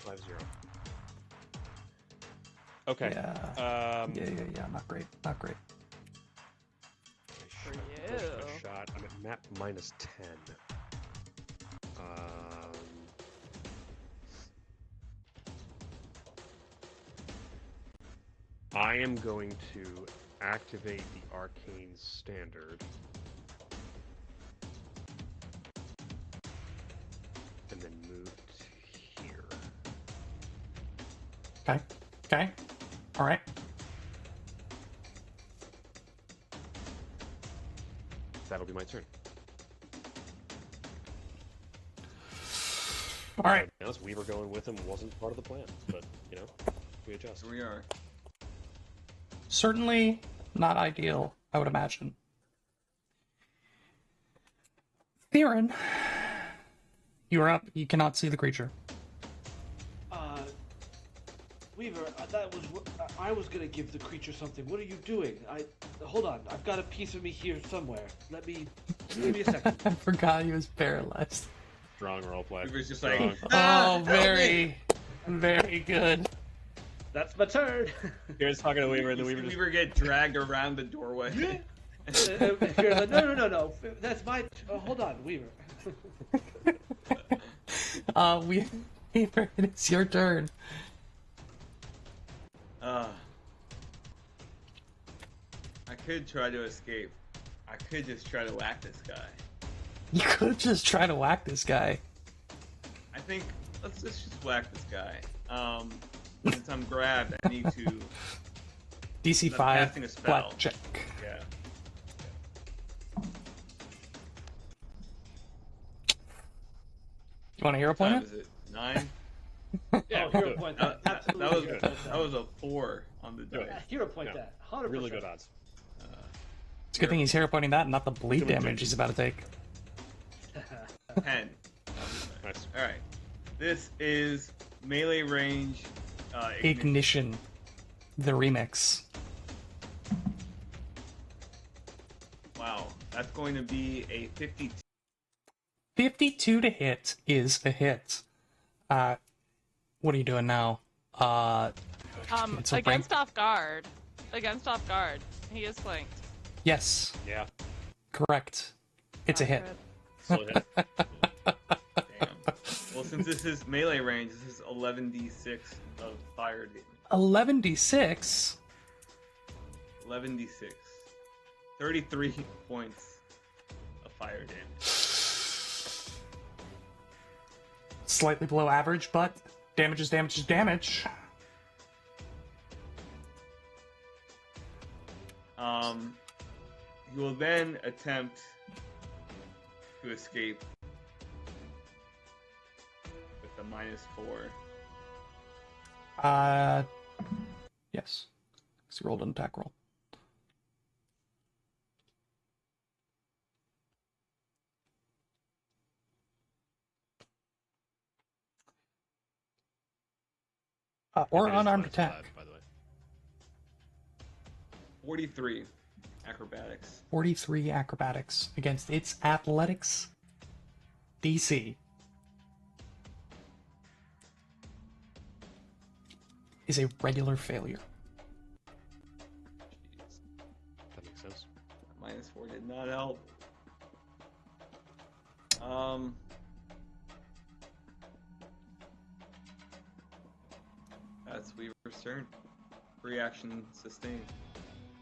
5-0. Okay. Yeah. Yeah. Not great. Not great. For First you. my shot. I'm at map minus 10. I am going to activate the Arcane Standard. And then move to here. Okay. Okay. Alright. That'll be my turn. Alright. To be honest, Weaver going with him wasn't part of the plan, but, you know, we adjust. Here we are. Certainly not ideal, I would imagine. Theron, you are up. You cannot see the creature. Weaver, I was gonna give the creature something. What are you doing? Hold on. I've got a piece of me here somewhere. Give me a second. I forgot he was paralyzed. Strong roleplay. Weaver's just Strong. like, Oh, help very, very good. That's my turn. Here's talking to Weaver, and You the see Weaver just... Weaver get dragged around the doorway. You're like, no. That's my. Hold on, Weaver. Weaver, it's your turn. I could try to escape. I could just try to whack this guy. You could just try to whack this guy. I think let's just whack this guy. Since I'm grabbed, I need to. DC I'm 5, casting a spell. flat check. Yeah. You want a hero What time point? is it? 9. Yeah, Hero good. point That, that. that, that was Absolutely. that was a 4 on the Good. dice. Hero point Yeah. that. 100%. Really good odds. It's a good thing he's hero pointing that and not the bleed Doing damage good. he's about to take. 10. Nice. All right. This is melee range. Ignition. The remix. Wow, that's going to be a 52. 52 to hit is a hit. What are you doing now? It's a Against off guard. Against off guard. He is flanked. Yes, Yeah. correct. It's a hit. Still hit. Damn. Well, since this is melee range, this is 11d6 of fire damage. 11d6. 11d6. 33 points of fire damage. Slightly below average, but damage is damage is damage. He will then attempt to escape with a -4. Yes. Because he rolled an attack roll. Or It is unarmed twice attack. alive, by the way. 43 acrobatics. 43 acrobatics against its athletics DC. Is a regular failure. Jeez. That makes sense. -4 did not help. That's Weaver's turn. Free action sustained.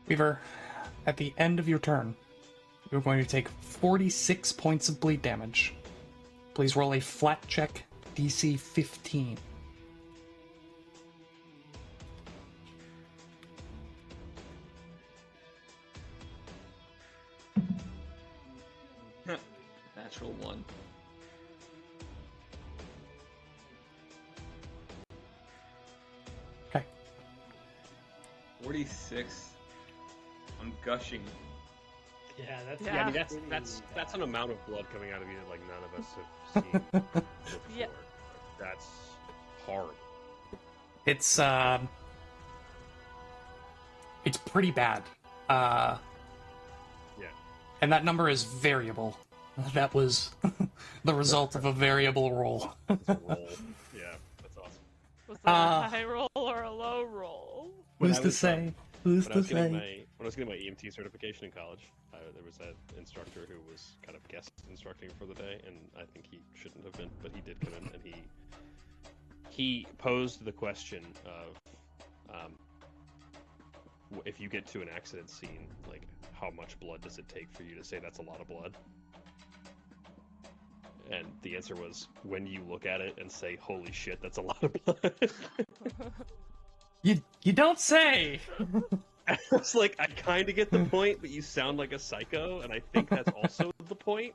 Weaver, at the end of your turn, you're going to take 46 points of bleed damage. Please roll a flat check, DC 15. Natural 1. Okay. 46. I'm gushing. Yeah, that's Yeah. Yeah, I mean that's an amount of blood coming out of you that like none of us have seen before. Yeah. That's hard. It's pretty bad. Yeah. And that number is variable. That was the result of a variable roll. It's a roll. Yeah, that's awesome. Was that a high roll or a low roll? When Who's I to was, say? Who's When I to was getting say? my EMT certification in college, there was an instructor who was kind of guest instructing for the day, and I think he shouldn't have been, but he did come in, and he posed the question of, if you get to an accident scene, like how much blood does it take for you to say that's a lot of blood? And the answer was, when you look at it and say, "Holy shit, that's a lot of blood." You don't say. I was like, I kind of get the point, but you sound like a psycho, and I think that's also the point.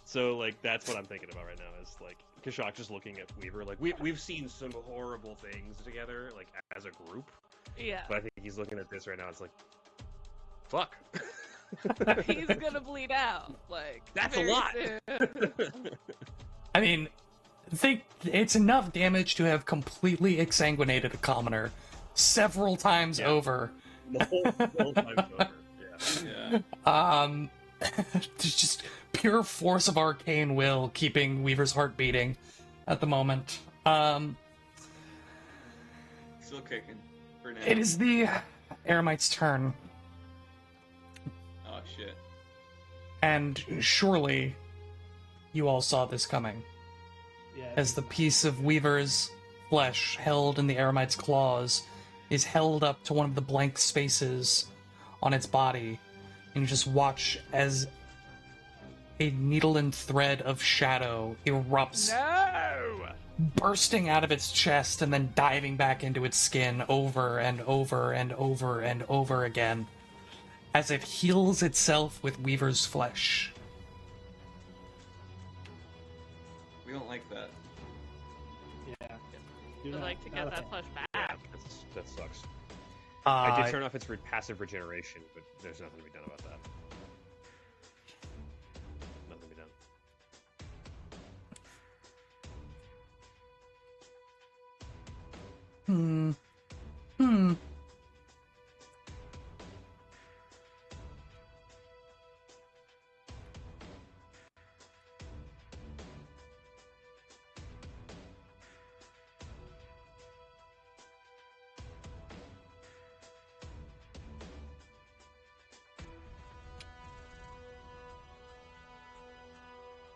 So, like, that's what I'm thinking about right now, is, like, Kashak just looking at Weaver, like, we've seen some horrible things together, like, as a group, Yeah. but I think he's looking at this right now, it's like, fuck. He's gonna bleed out. Like, That's a very lot. soon. I mean, think it's enough damage to have completely exsanguinated a commoner several times Yeah. over. the whole time's over. Yeah. Yeah. There's just pure force of arcane will keeping Weaver's heart beating at the moment. Still kicking for now. It is the Eremite's turn, Oh shit. and surely you all saw this coming. Yeah. As the piece of Weaver's flesh held in the Eremite's claws is held up to one of the blank spaces on its body, and you just watch as a needle and thread of shadow erupts, No! bursting out of its chest and then diving back into its skin over and over and over and over again as it heals itself with Weaver's flesh. We don't like that. Yeah. I'd like to get that flesh back. That sucks. I Uh, did turn off its passive regeneration, but there's nothing to be done about that. Nothing to be done. Hmm.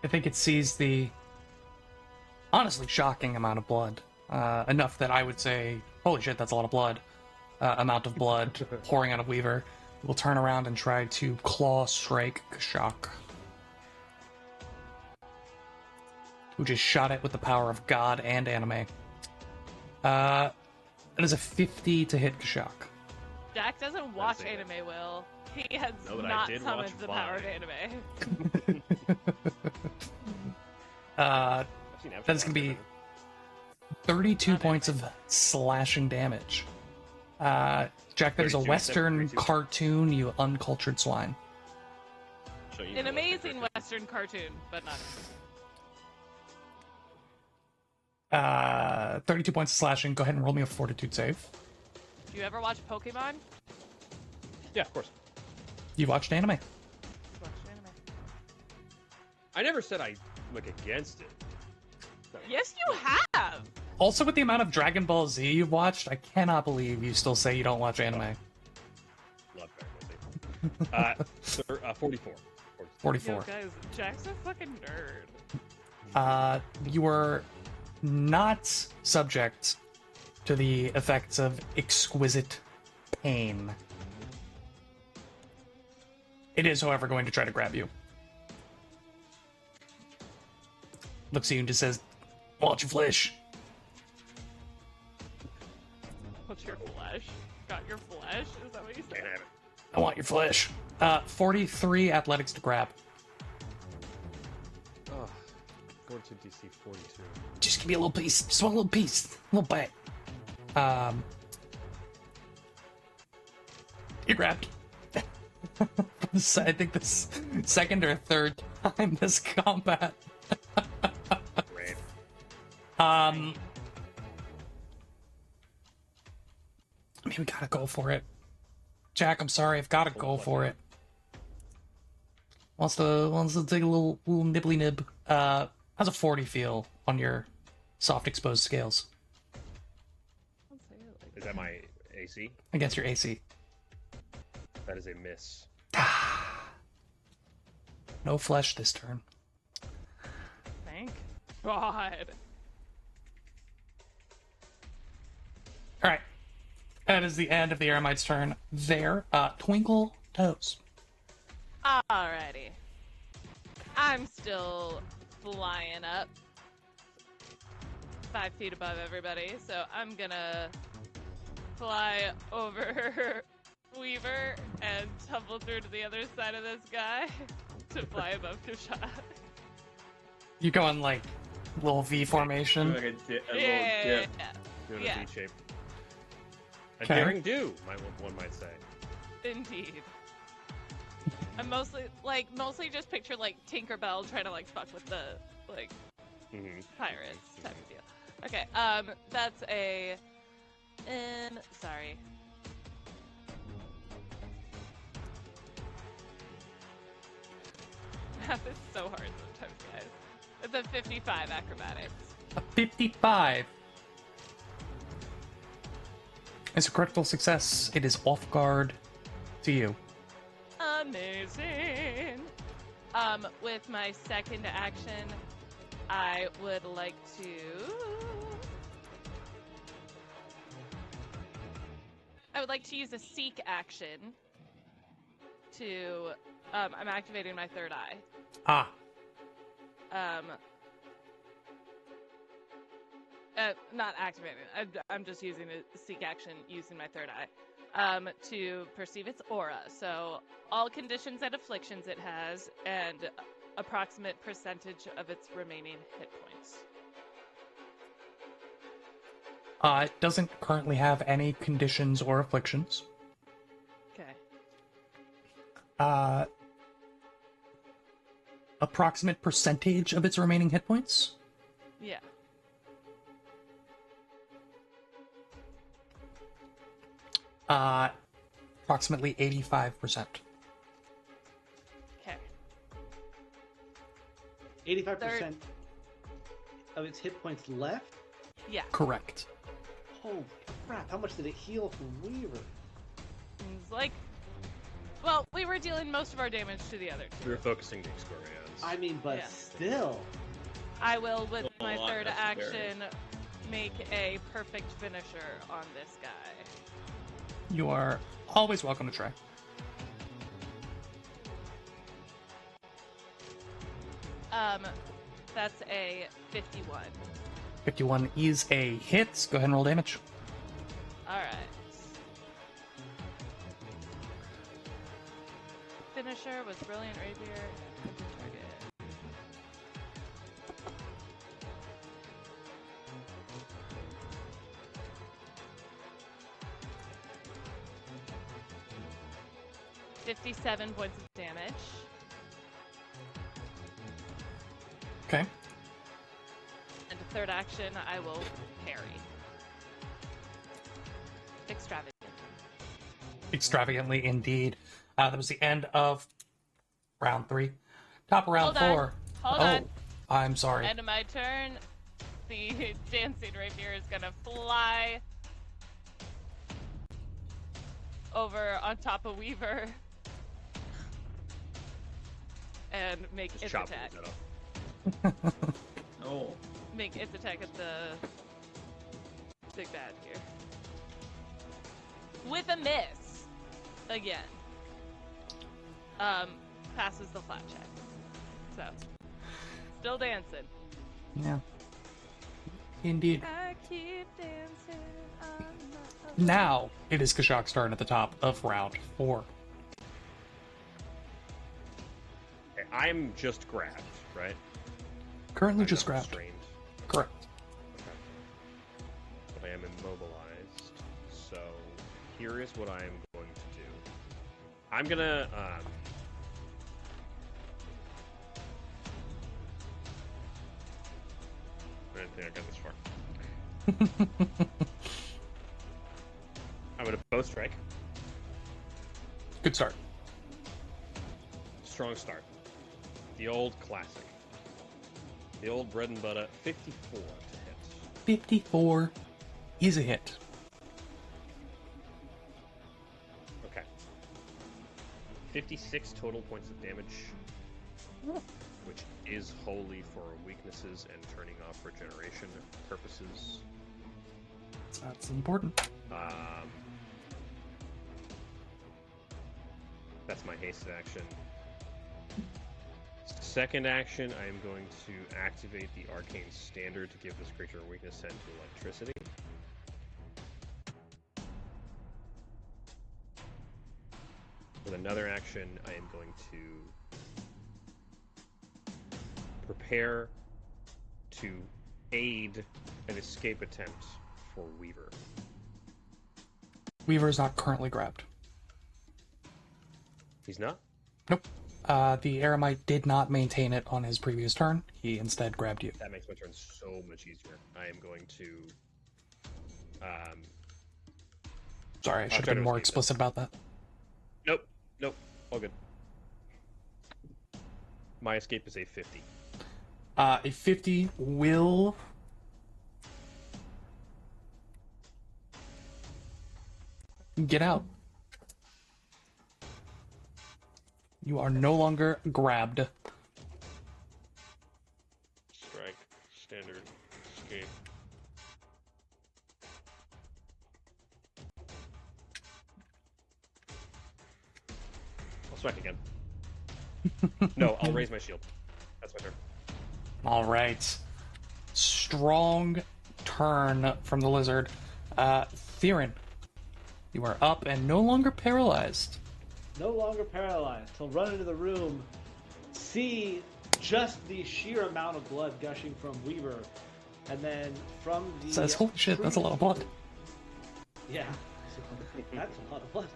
I think it sees the honestly shocking amount of blood. Enough that I would say, holy shit, that's a lot of blood. Amount of blood pouring out of Weaver. Will turn around and try to claw strike Kashak, who just shot it with the power of God and anime. It is a 50 to hit Kashak. Jack doesn't watch say that. anime, Will. He has No, but I not did summoned watch the power of Vine. anime. I've seen That is going to be 32 points of slashing damage. Jack, that is a 32, Western 32. cartoon, you uncultured swine. Show you An the amazing Western Western cartoon, but not. 32 points of slashing. Go ahead and roll me a fortitude save. Do you ever watch Pokemon? cartoon. Yeah, of course. You've watched anime. Watch anime. I never said I look against it. Yes, you have. Also, with the amount of Dragon Ball Z you've watched, I cannot believe you still say you don't watch anime. Love Dragon Ball Z. 44. 44. Yo, guys, Jack's a fucking nerd. You were not subject to the effects of exquisite pain. It is, however, going to try to grab you. looks at you and just says, "Watch your flesh." What's your flesh? Got your flesh? Is that what you said? Can't have it. I want your flesh. 43 athletics to grab. Oh, Fortitude DC 42. Just give me a little piece. Just one little piece. A little bite. You grabbed. I think this second or third time this combat. Great. I mean, we gotta go for it. Jack, I'm sorry, I've gotta go for it. Wants to take a little nibbly nib. How's a 40 feel on your soft exposed scales Don't say it like Is that my AC? against your AC? That is a miss. No flesh this turn. Thank God. All right, that is the end of the Eremite's turn. There, Twinkle Toes. Alrighty. I'm still flying up 5 feet above everybody, so I'm gonna fly over Weaver and tumble through to the other side of this guy to fly above Kushat. You go in like little V formation. Like a little Yeah. dip. Doing Yeah. a V shape. A Okay. daring do, one might say. Indeed. I'm mostly just picture like Tinkerbell trying to like fuck with the like Mm-hmm. pirates type of deal. Okay, that's a sorry. Math is so hard sometimes, guys. It's a 55 acrobatics. A 55 is a critical success. It is off guard to you. Amazing. With my second action, I would like to. I would like to use a seek action to. I'm activating my third eye. Ah, Not activating. I'm just using a seek action using my third eye. To perceive its aura. So all conditions and afflictions it has, and approximate percentage of its remaining hit points. it doesn't currently have any conditions or afflictions. Okay. Approximate percentage of its remaining hit points? Yeah. Approximately 85%. Okay. 85% of its hit points left? Yeah. Correct. Holy crap, how much did it heal from Weaver? It's like, well, we were dealing most of our damage to the other We two. were focusing the Excorians. I mean, but Yeah. still. I will, with my lot third necessary. action, make a perfect finisher on this guy. You are always welcome to try. That's a 51. 51 is a hit. Go ahead and roll damage. All right. Finisher was Brilliant Rapier. Hit the target. $57 points of damage. Okay. And a third action, I will parry. Extravagant. Extravagantly indeed. That was the end of round 3. Top of round Hold on. 4. Hold oh, on. I'm sorry. End of my turn. The dancing rapier is gonna fly over on top of Weaver and make its Chop attack. that up. Oh, Make its attack at the big bad here. With a miss. Again. Passes the flat check. So, still dancing. Yeah. Indeed. I keep dancing on my own. Now it is Kashak's turn at the top of round 4. Okay, I'm just grabbed, right? Currently I'm just not grabbed. restrained. Correct. Okay. But I am immobilized. So here is what I am going to do. I'm gonna I didn't think I got this far. I'm gonna bow strike. Good start. Strong start. The old classic. The old bread and butter. 54 to hit. 54 is a hit. Okay. 56 total points of damage, which is wholly for weaknesses and turning off regeneration purposes. That's important. That's my hasted action. Second action, I am going to activate the Arcane Standard to give this creature a weakness 10 to electricity. With another action, I am going to prepare to aid an escape attempt for Weaver. Weaver is not currently grabbed. He's not? Nope. The Eremite did not maintain it on his previous turn. He instead grabbed you. That makes my turn so much easier. I am going to... Sorry, I should try have been to more escape explicit about that. Nope. All good. My escape is a 50. A 50 will... get out. You are no longer grabbed. Strike. Standard. Escape. I'll strike again. No, I'll raise my shield. That's my turn. All right. Strong turn from the lizard. Theron, you are up and no longer paralyzed. No longer paralyzed. He'll run into the room, see just the sheer amount of blood gushing from Weaver, and then from the... Says, holy shit, that's a lot of blood. Yeah, that's a lot of blood.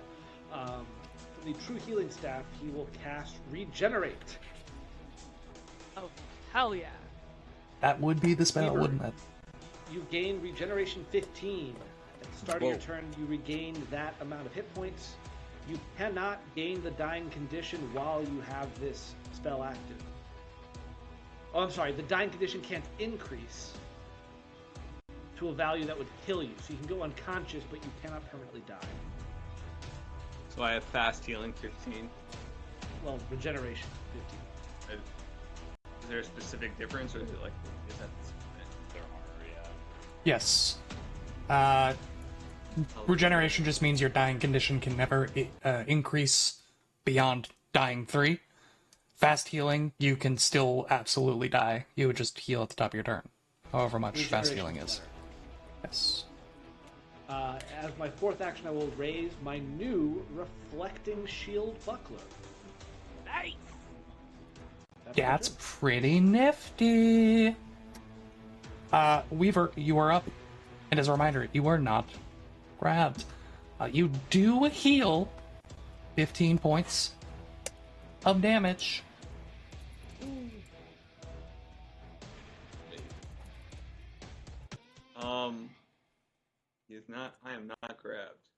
From the True Healing Staff, he will cast Regenerate. Oh, hell yeah. That would be the spell, Weaver. wouldn't it? You gain Regeneration 15. At the start of Whoa. your turn, you regain that amount of hit points. You cannot gain the dying condition while you have this spell active. Oh, I'm sorry. The dying condition can't increase to a value that would kill you. So you can go unconscious, but you cannot permanently die. So I have fast healing 15. Well, regeneration 15. Is there a specific difference, or is it like is that? There are, yeah. Yes. Regeneration just means your dying condition can never increase beyond dying 3. Fast healing, you can still absolutely die. You would just heal at the top of your turn. However much fast healing Regeneration's is. Yes. As my fourth action, I will raise my new Reflecting Shield Buckler. Nice. That's my That's turn. pretty nifty. Weaver, you are up. And as a reminder, you are not grabbed. You do heal 15 points of damage. He is not. I am not grabbed.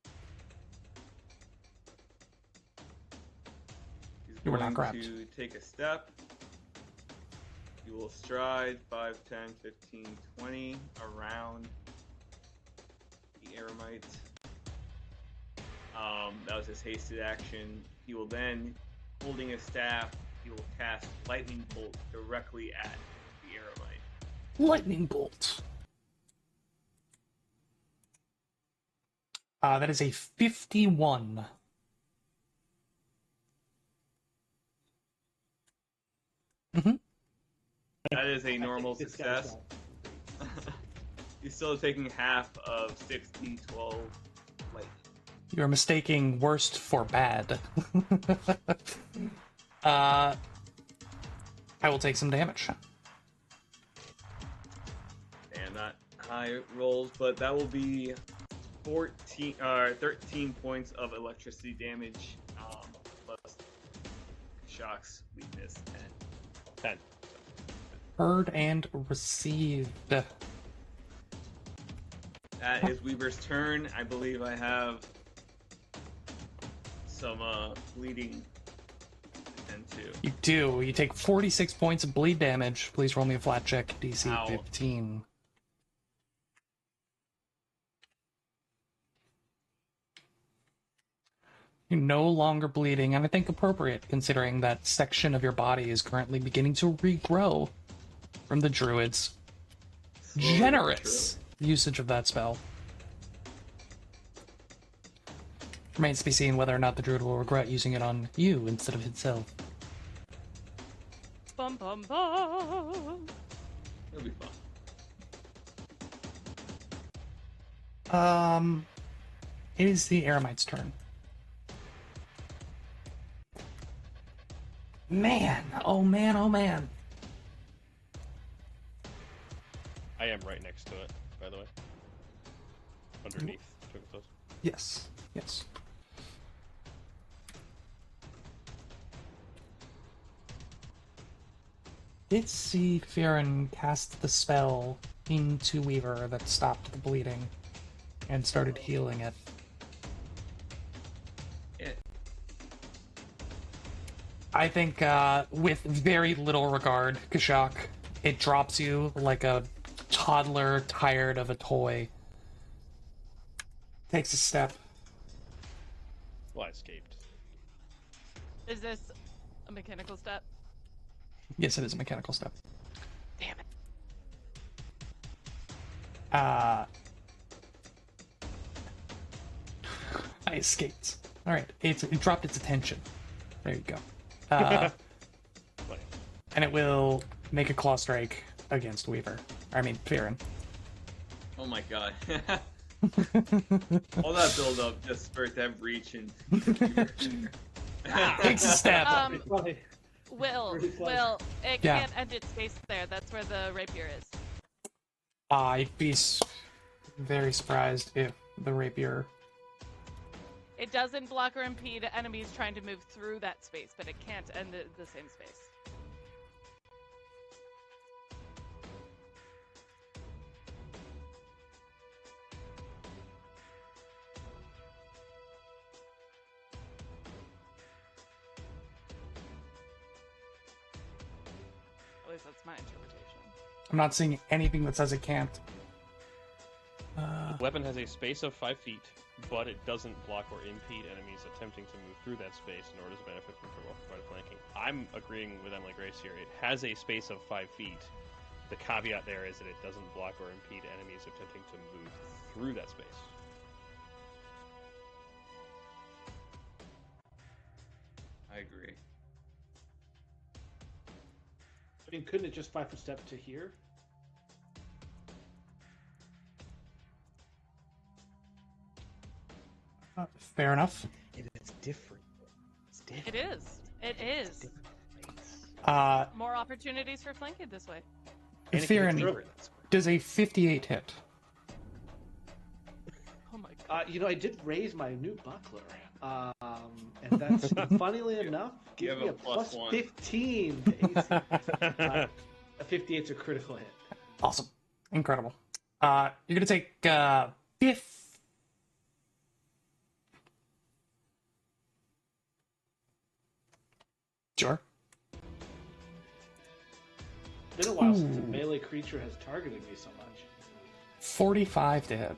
He's You were not going grabbed. to take a step. You will stride 5, 10, 15, 20 around the Eremite. That was his hasted action. He will then, holding his staff, he will cast Lightning Bolt directly at the Eremite. Lightning bolt. That is a 51. That That is a normal This guy's success. You're still taking half of 6d12 lightning. You're mistaking worst for bad. I will take some damage. And not high rolls, but that will be 13 points of electricity damage, plus Shock's weakness 10. 10. Heard and received. That is Weaver's turn. I believe I have some bleeding and too. You do. You take 46 points of bleed damage. Please roll me a flat check, DC Ow. 15. You're no longer bleeding, and I think appropriate considering that section of your body is currently beginning to regrow from the druid's Slowly but generous usage of that spell. Remains to be seen whether or not the druid will regret using it on you instead of himself. Bum bum bum. It'll be fun. It is the Eremite's turn. Man, oh man, oh man. I am right next to it, by the way. Underneath Twinkle's. Yes, yes. Did see Farron cast the spell into Weaver that stopped the bleeding and started healing it. It. I think with very little regard, Kashak, it drops you like a toddler tired of a toy. Takes a step. Well, I escaped. Is this a mechanical step? Yes, it is a mechanical step. Damn it. I escaped. Alright, it dropped its attention. There you go. Funny. And it will make a claw strike against Weaver. Farron. Oh my god. All that build up just for them reach and Takes a step. It's funny. Will, Pretty close. it Yeah. can't end its space there. That's where the rapier is. I'd be very surprised if the rapier. It doesn't block or impede enemies trying to move through that space, but it can't end the same space. At least that's my interpretation. I'm not seeing anything that says it can't. The weapon has a space of 5 feet, but it doesn't block or impede enemies attempting to move through that space, nor does it benefit from provided flanking. I'm agreeing with Emily Grace here. It has a space of 5 feet. The caveat there is that it doesn't block or impede enemies attempting to move through that space. I agree. I mean, couldn't it just 5 foot step to here? Fair enough. It's different. It's different. It is. It is. More opportunities for flanking this way. Farron, does a 58 hit? Oh my god. I did raise my new buckler. And that's, funnily enough, You gives have me a a plus plus one. 15 to AC. A 58's a critical hit. Awesome. Incredible. You're gonna take 5th. Sure. It's been a while since a Ooh. melee creature has targeted me so much. 45 to hit.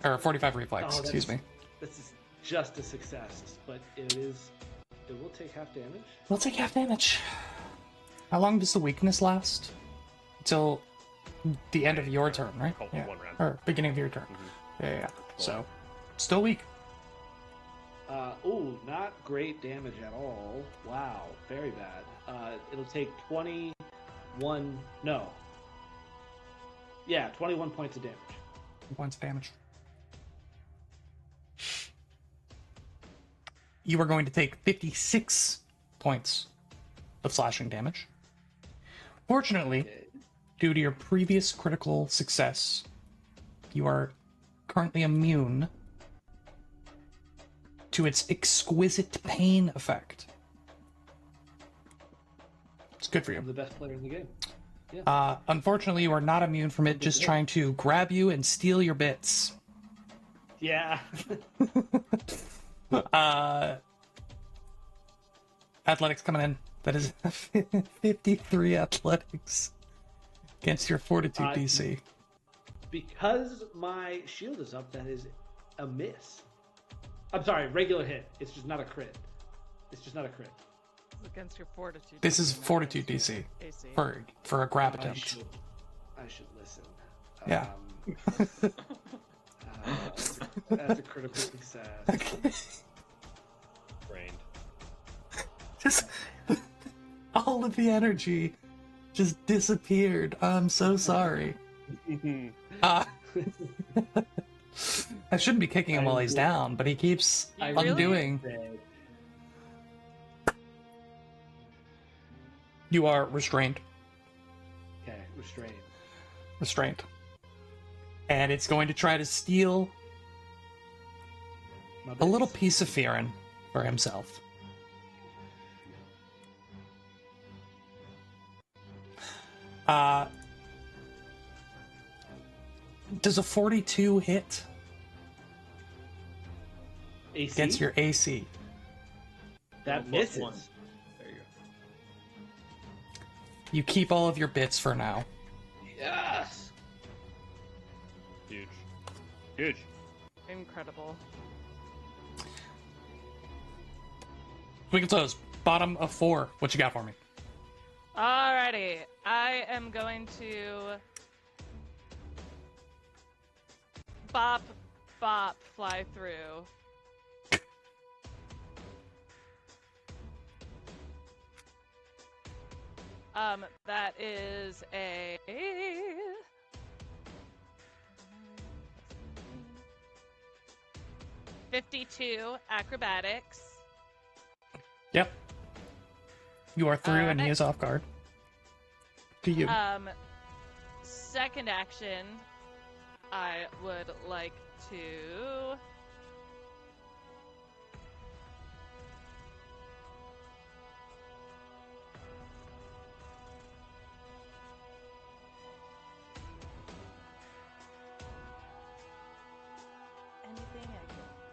Or 45 reflex, Oh, excuse me. This is just a success, but it will take half damage. We'll take half damage. How long does the weakness last? Until the end of your turn, right? Oh, Yeah. 1 round. Or beginning of your turn. Yeah. So, still weak. Not great damage at all. Wow, very bad. It'll take 20 No. Yeah, 21 points of damage. Points of damage. You are going to take 56 points of slashing damage. Fortunately, Okay. due to your previous critical success, you are currently immune to its exquisite pain effect. It's good for I'm you. the best player in the game. Unfortunately, you are not immune from it just trying to grab you and steal your bits. Yeah. Athletics coming in. That is 53 athletics against your fortitude DC. Because my shield is up, that is a miss. I'm sorry, regular hit. It's just not a crit. It's just not a crit. Against your fortitude. This is not fortitude against your DC AC. for a grab I attempt. should listen. Yeah. That's a critical success. Brained. Just all of the energy just disappeared. I'm so sorry. I shouldn't be kicking him while he's down, but he keeps You really? undoing. You are restrained. Okay, restrained. Restrained. And it's going to try to steal My a little base. piece of Fearin for himself. Does a 42 hit AC? against your AC? That Plus misses. one. There you go. You keep all of your bits for now. Yes. Huge. Huge. Incredible. Twinkle Toes, bottom of 4. What you got for me? Alrighty. I am going to bop, fly through. That is a 52 acrobatics. Yep. You are through and he Alright. is off guard. To you. Second action, I would like to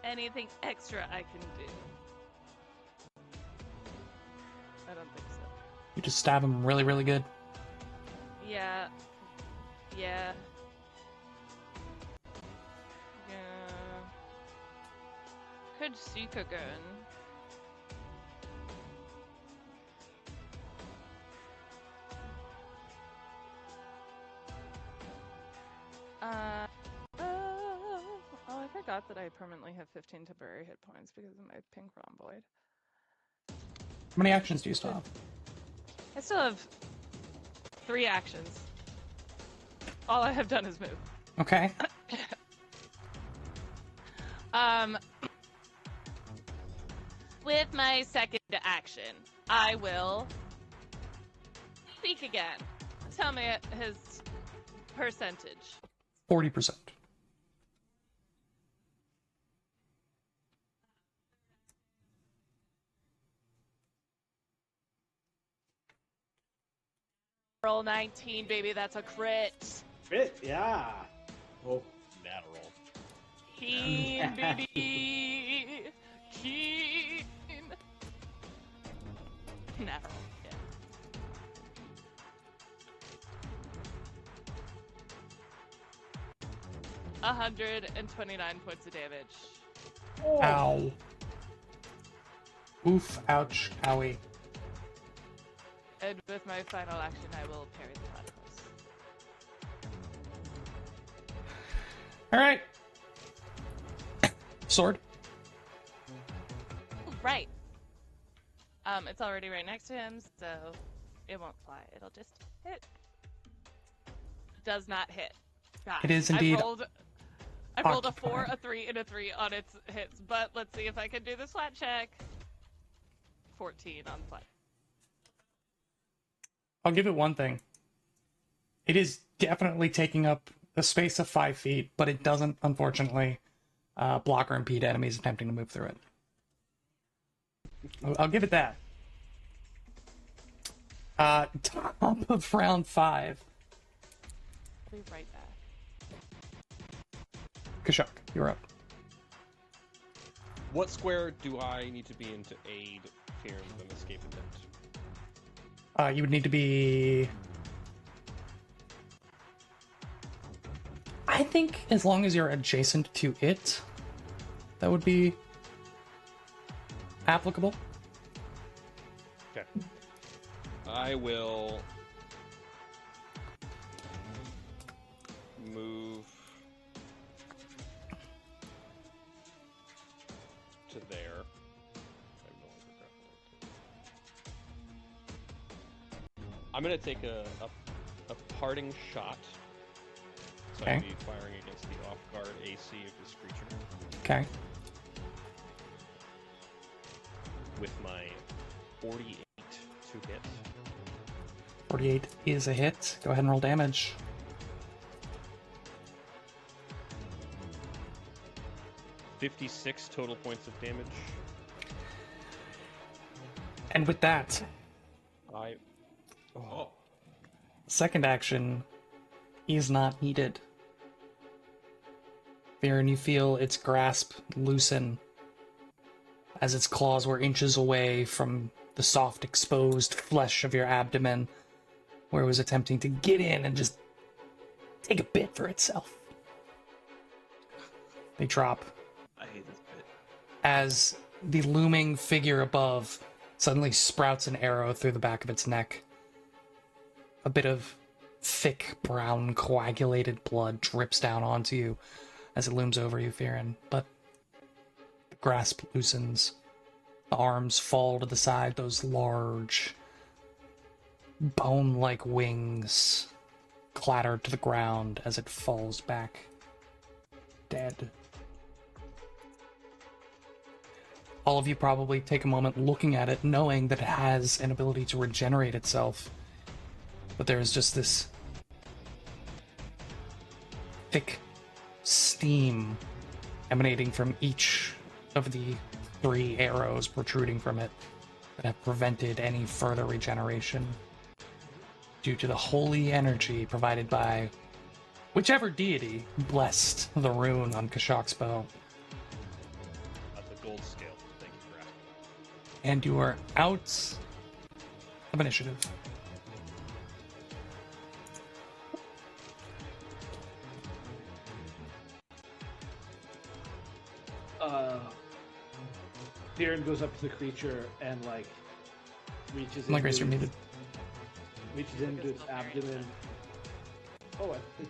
anything extra I can do. I don't think so. You just stab him really, really good. Yeah. Yeah. Could Suikogun. Oh, I forgot that I permanently have 15 temporary hit points because of my pink rhomboid. How many actions do you still have? I still have 3 actions. All I have done is move. Okay. With my second action, I will speak again. Tell me his percentage. 40%. Roll 19, baby, that's a crit. Crit, yeah. Oh, Natural. Keen, baby. Keen. Natural, yeah. $129 points of damage. Ow. Oof, ouch, owie. And with my final action, I will parry the platypus. Alright. Sword. Right. It's already right next to him, so it won't fly. It'll just hit. Does not hit. Gosh, It is indeed I rolled a 4, occupied. a 3, and a 3 on its hits, but let's see if I can do the SWAT check. 14 on SWAT. I'll give it one thing. It is definitely taking up a space of 5 feet, but it doesn't, unfortunately, block or impede enemies attempting to move through it. I'll give it that. Top of round 5. I'll be right back. Kashuk, you're up. What square do I need to be in to aid Fear and escape attempt? You would need to be... I think as long as you're adjacent to it, that would be applicable. Okay. I will move to there. I'm going to take a parting shot. So Okay. I'll be firing against the off-guard AC of this creature Okay. with my 48 to hit. 48 is a hit. Go ahead and roll damage. $56 total points of damage. And with that, Oh, second action is not needed. Baron, you feel its grasp loosen as its claws were inches away from the soft, exposed flesh of your abdomen, where it was attempting to get in and just take a bit for itself. They drop I hate this bit. as the looming figure above suddenly sprouts an arrow through the back of its neck. A bit of thick, brown, coagulated blood drips down onto you as it looms over you, Fearon. But the grasp loosens. The arms fall to the side, those large, bone-like wings clatter to the ground as it falls back, dead. All of you probably take a moment looking at it, knowing that it has an ability to regenerate itself. But there is just this thick steam emanating from each of the 3 arrows protruding from it that have prevented any further regeneration due to the holy energy provided by whichever deity blessed the rune on Kashak's bow. The gold scale. Thank you for asking. And you are out of initiative. Fearon goes up to the creature and like reaches Like Grace, you're into, muted. reaches into its abdomen. Oh, I think.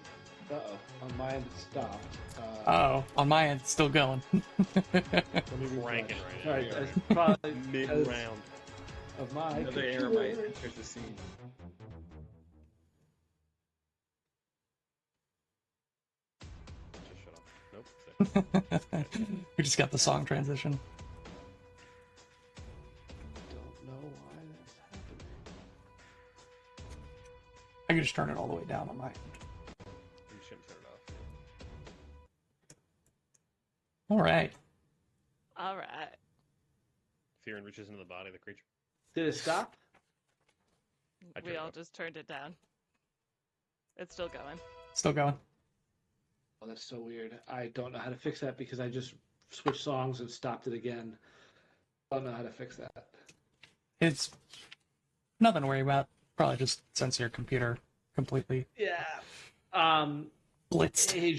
On mine it stopped. Oh, on my end, it's still going. Let me Cranking refresh. right now. Sorry, Yeah, that's right. probably Mid-round. of my Another arrow computer. might enter the scene. Just shut up. Nope. We just got the song transition. Don't know why that's happening. I can just turn it all the way down on my end. You shouldn't turn it off. All right. All right. Fear reaches into the body of the creature. Did it stop? I turned We it all up. just turned it down. It's still going. Still going. Oh, that's so weird. I don't know how to fix that because I just switched songs and stopped it again. I don't know how to fix that. It's nothing to worry about. Probably just since your computer completely Yeah. blitzed. He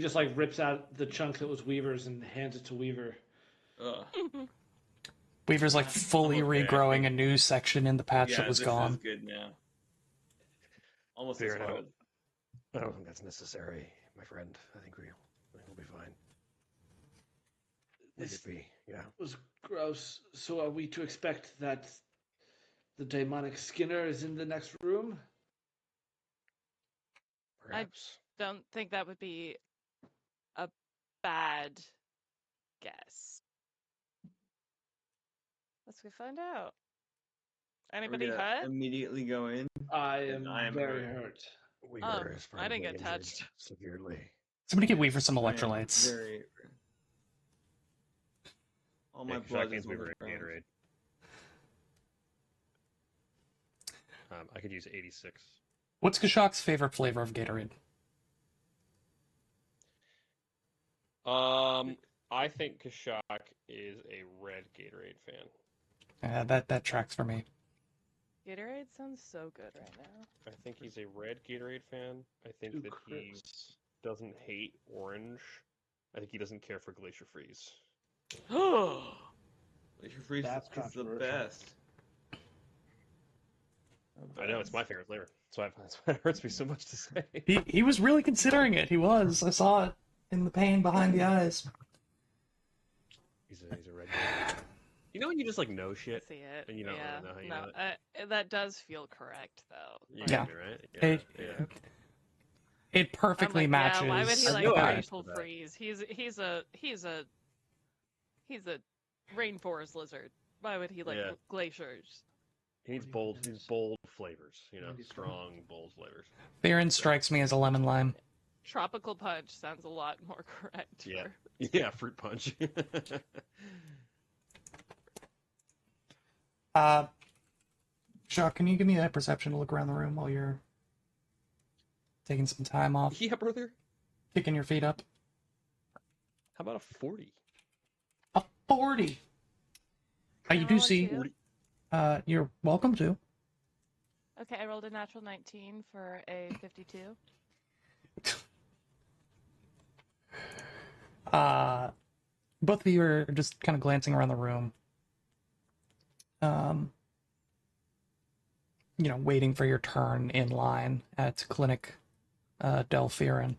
just like rips out the chunk that was Weaver's and hands it to Weaver. Ugh. Weaver's like fully I'm okay, I regrowing think. a new section in the patch Yeah, that was this gone. is good now. Almost Fear as it out. hard. I don't think that's necessary, my friend. I think we'll be fine. Let This it be. Yeah. was gross. So are we to expect that the demonic Skinner is in the next room? perhaps. Don't think that would be a bad guess. Let's go find out. We're Anybody gonna hurt? immediately go in. I And am I am very hurt. hurt. Weaver is I didn't probably get injured touched. severely. Somebody get Weaver some I am electrolytes. very. All Yeah, my Kashak blood needs is on Weaver the a ground. Gatorade. I could use 86. What's Kashak's favorite flavor of Gatorade? I think Kashak is a red Gatorade fan. That tracks for me. Gatorade sounds so good right now. I think he's a red Gatorade fan. I think Too that he crisp. doesn't hate orange. I think he doesn't care for Glacier Freeze. Glacier Freeze That's is the controversial. best. I know it's my favorite flavor. That's why it hurts me so much to say. He was really considering it. He was. I saw it in the pain behind the eyes. He's a red Gatorade fan. You know when you just like know I shit see it. and you don't yeah. really know how you no, know it? that does feel correct though. You Yeah. get me, right? It- yeah. It perfectly I'm like, matches. Yeah, why would he I like knew I that. asked glacial for that. freeze? He's a rainforest lizard. Why would he like Yeah. glaciers? He needs bold flavors, you know, strong, bold flavors. Theron strikes me as a lemon lime. Tropical punch sounds a lot more correct. Yeah. for- Yeah, fruit punch. Shock, can you give me that perception to look around the room while you're taking some time off, Yeah, brother. kicking your feet up? How about a 40? A 40. You Can I do roll a see. two? You're welcome to. Okay, I rolled a natural 19 for a 52. Both of you are just kind of glancing around the room. Waiting for your turn in line at Clinic Delphiran.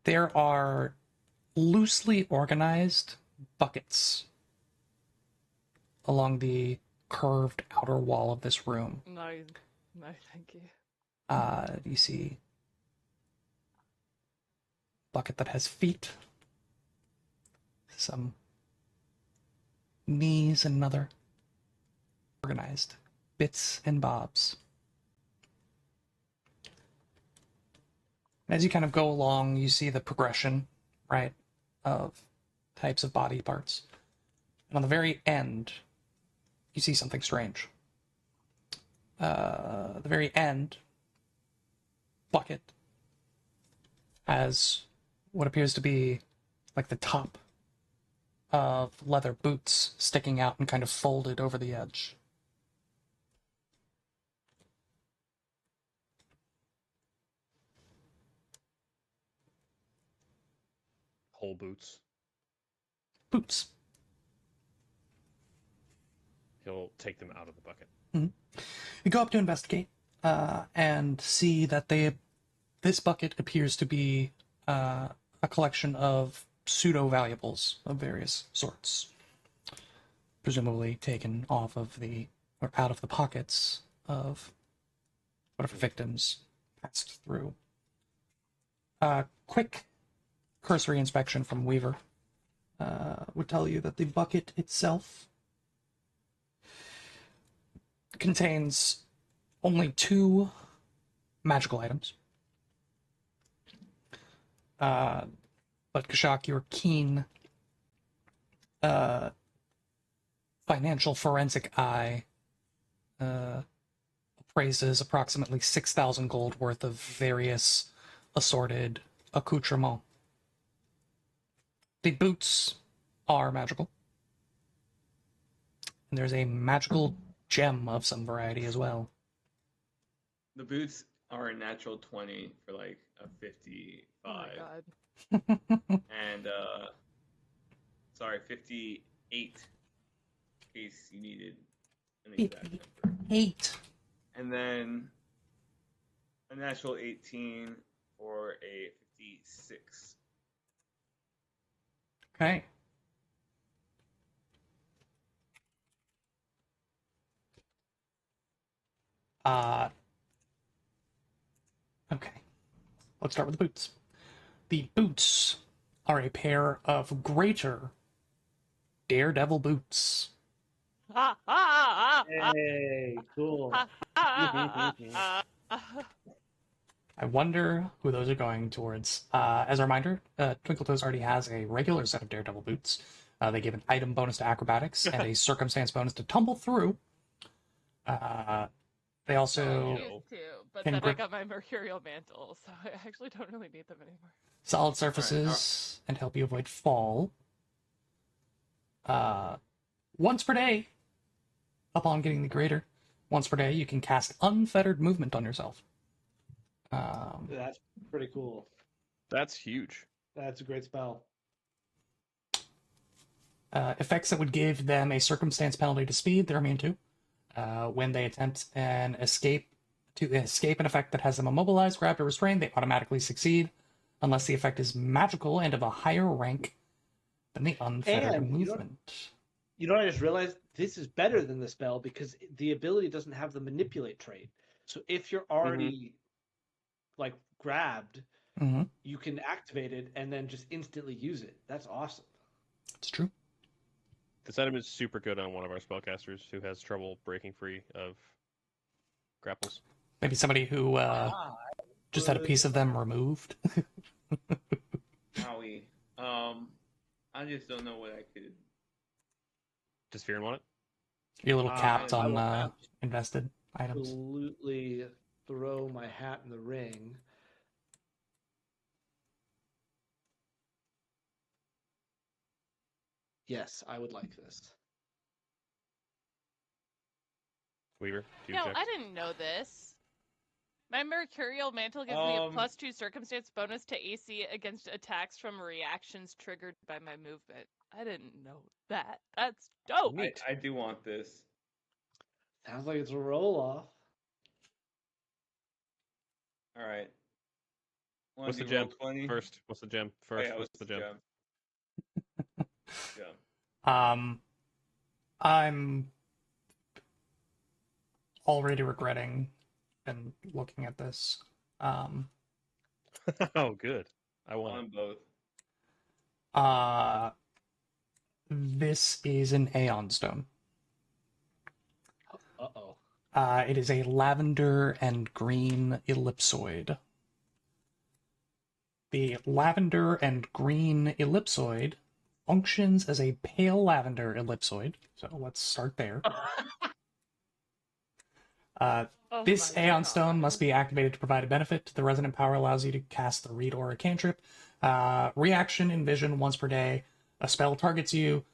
There are loosely organized buckets along the curved outer wall of this room. No, thank you. You see a bucket that has feet, some knees, and another. Organized bits and bobs. As you kind of go along, you see the progression, right, of types of body parts. And on the very end, you see something strange. The very end bucket has what appears to be like the top of leather boots sticking out and kind of folded over the edge. Whole boots. Boots. He'll take them out of the bucket. You go up to investigate and see that this bucket appears to be a collection of pseudo-valuables of various sorts, presumably taken off of or out of the pockets of whatever victims passed through. Quick cursory inspection from Weaver would tell you that the bucket itself contains only 2 magical items. But Kashak, your keen financial forensic eye appraises approximately 6,000 gold worth of various assorted accoutrements. The boots are magical. And there's a magical gem of some variety as well. The boots are a natural 20 for like a 55. Oh my god. And 58 in case you needed an exact number. 8. And then a natural 18 for a 56. Okay. Okay. Let's start with the boots. The boots are a pair of greater daredevil boots. Ha, ha, ha, Hey, cool. ha, ha, ha, ha. I wonder who those are going towards. As a reminder, Twinkle Toes already has a regular set of daredevil boots. They give an item bonus to acrobatics and a circumstance bonus to tumble through. They also I used to, but can then I grip got my mercurial mantle, so I actually don't really need them anymore. solid surfaces and help you avoid fall. Once per day, upon getting the greater, once per day, you can cast unfettered movement on yourself. That's pretty cool. That's huge. That's a great spell. Effects that would give them a circumstance penalty to speed, they're immune to. When they attempt an escape an effect that has them immobilized, grabbed, or restrained, they automatically succeed, unless the effect is magical and of a higher rank than the unfettered And movement. You know what I just realized? This is better than the spell because the ability doesn't have the manipulate trait. So if you're already like grabbed, Mm-hmm. you can activate it and then just instantly use it. That's awesome. It's true. This item is super good on one of our spellcasters who has trouble breaking free of grapples. Maybe somebody who just had a piece of them removed. Howie. I just don't know what I could. Does Fearon want it? You're a little capped I on will invested items. absolutely throw my hat in the ring. Yes, I would like this. Weaver, do you No, object? I didn't know this. My mercurial mantle gives me a +2 circumstance bonus to AC against attacks from reactions triggered by my movement. I didn't know that. That's dope. I do want this. Sounds like it's a roll off. All right. What's the gem first? What's the gem first? Oh, yeah, What's the gem? Gem. I'm already regretting and looking at this. Oh, good. I want On it. both. This is an Aeon Stone. Uh-oh. It is a lavender and green ellipsoid. The lavender and green ellipsoid functions as a pale lavender ellipsoid. So let's start there. This Aeon Stone must be activated to provide a benefit. The resonant power allows you to cast the Read Aura cantrip. Reaction Envision once per day. A spell targets you.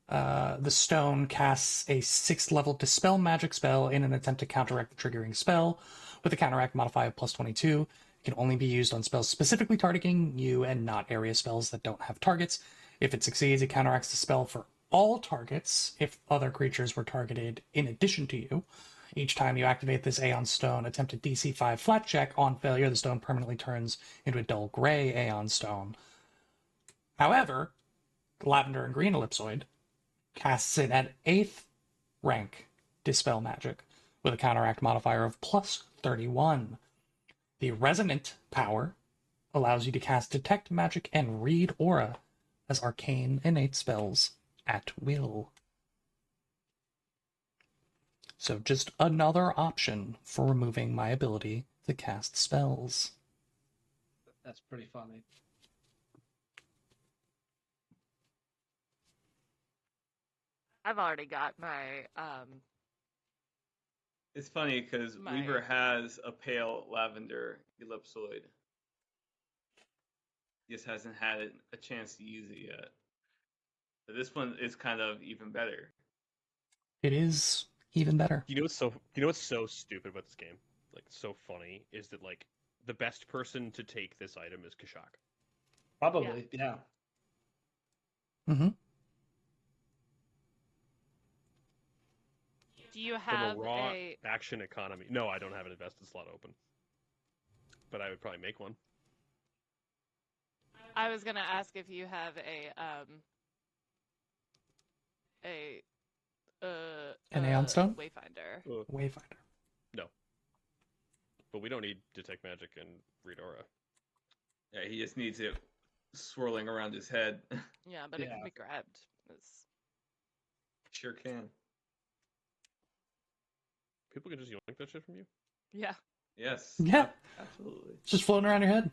The stone casts a 6th level Dispel magic spell in an attempt to counteract the triggering spell with a counteract modifier of +22. It can only be used on spells specifically targeting you and not area spells that don't have targets. If it succeeds, it counteracts the spell for all targets if other creatures were targeted in addition to you. Each time you activate this Aeon Stone, attempt a DC 5 flat check. On failure, the stone permanently turns into a dull gray Aeon Stone. However, the lavender and green ellipsoid casts it at 8th rank Dispel Magic with a counteract modifier of +31. The resonant power allows you to cast Detect Magic and Read Aura as arcane innate spells at will. So just another option for removing my ability to cast spells. That's pretty funny. I've already got my It's funny because Weaver has a pale lavender ellipsoid. He just hasn't had a chance to use it yet. But this one is kind of even better. It is even better. You know what's so stupid about this game? Like so funny is that like the best person to take this item is Kashak. Probably, yeah. Mm-hmm. Do you have From a raw action economy? No, I don't have an invested slot open. But I would probably make one. I was gonna ask if you have an Aeon Stone? Wayfinder. Wayfinder. No. But we don't need Detect Magic and Read Aura. Yeah, he just needs it swirling around his head. Yeah, but it Yeah. can be grabbed. It's... Sure can. People can just yoink that shit from you? Yeah. Yes. Yeah. Absolutely. It's just floating around your head.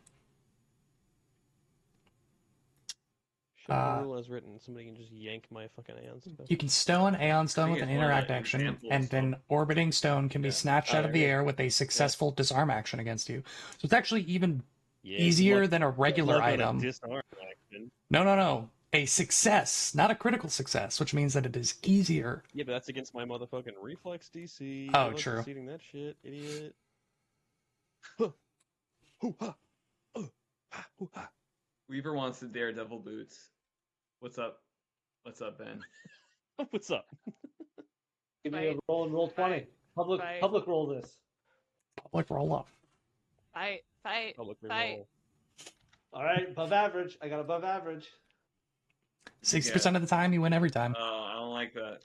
Show the rule as written. Somebody can just yank my fucking Aeon spell. You can stone Aeon Stone I with think an it's one of interact the action, examples and then of- orbiting stone can be Yeah. snatched Oh, out of there the it is. air with a successful disarm action against you. So it's actually even Yeah, easier look- than a regular look at a item. disarm action. No. A success, not a critical success, which means that it is easier. Yeah, but that's against my motherfucking reflex DC. Oh, I'm not true. conceding that shit, idiot. Huh. Hoo-ha. Ha. Hoo-ha. Weaver wants the Daredevil boots. What's up? What's up, Ben? What's up? Give me a Fight. roll and roll 20. Fight. Public Fight. public roll this. Public roll up. Fight. Public Fight. reroll. All right, above average. I got above average. 60% of the time, you win every time. Oh, I don't like that.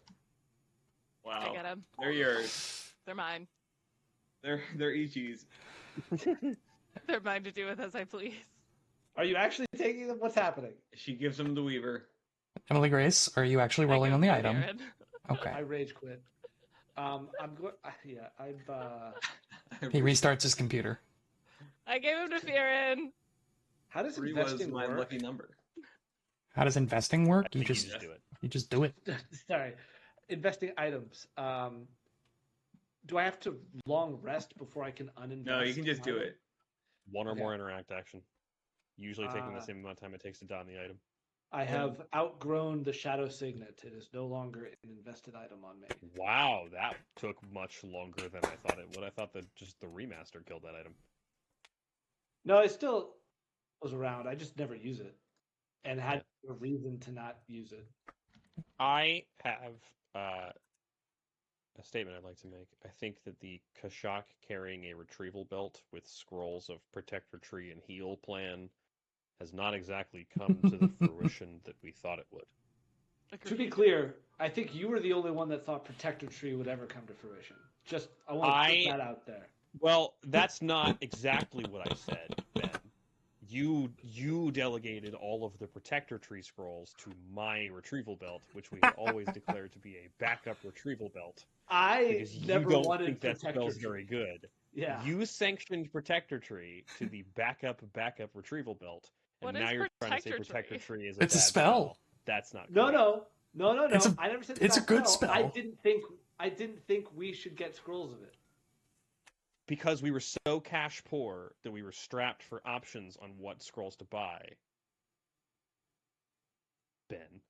Wow. I get them. They're yours. They're mine. They're Ichi's. They're mine to do with as I please. Are you actually taking them? What's happening? She gives them to Weaver. Emily Grace, are you actually I rolling give on the them to item? Aaron. Okay. I rage quit. I'm going. Yeah, He restarts his computer. I gave him to Fearin. How does 3 was investing my work? lucky number. How does investing work? I You think just do it. do it. Sorry, investing items. Do I have to long rest before I can uninvest? No, you can just do item? it. One or Okay. more interact action. Usually taking the Ah. same amount of time it takes to don the item. I have outgrown the shadow signet. It is no longer an invested item on me. Wow, that took much longer than I thought it would. I thought that just the remaster killed that item. No, it still was around. I just never use it, and had a reason to not use it. I have a statement I'd like to make. I think that the Kashak carrying a retrieval belt with scrolls of Protector Tree and Heal plan has not exactly come to the fruition that we thought it would. To be clear, I think you were the only one that thought Protector Tree would ever come to fruition. Just I want to put that out there. Well, that's not exactly what I said, Ben. You delegated all of the Protector Tree scrolls to my retrieval belt, which we had always declared to be a backup retrieval belt. I Because you never don't wanted think that Protector spell's Tree. very good. Yeah. You sanctioned Protector Tree to the backup retrieval belt, and What now is you're trying to say Protector Protector Tree? Tree is It's a bad spell. That's not No, correct. no. It's a- I never said it's a bad good spell. I spell. didn't think we should get scrolls of it. Because we were so cash poor that we were strapped for options on what scrolls to buy. Ben.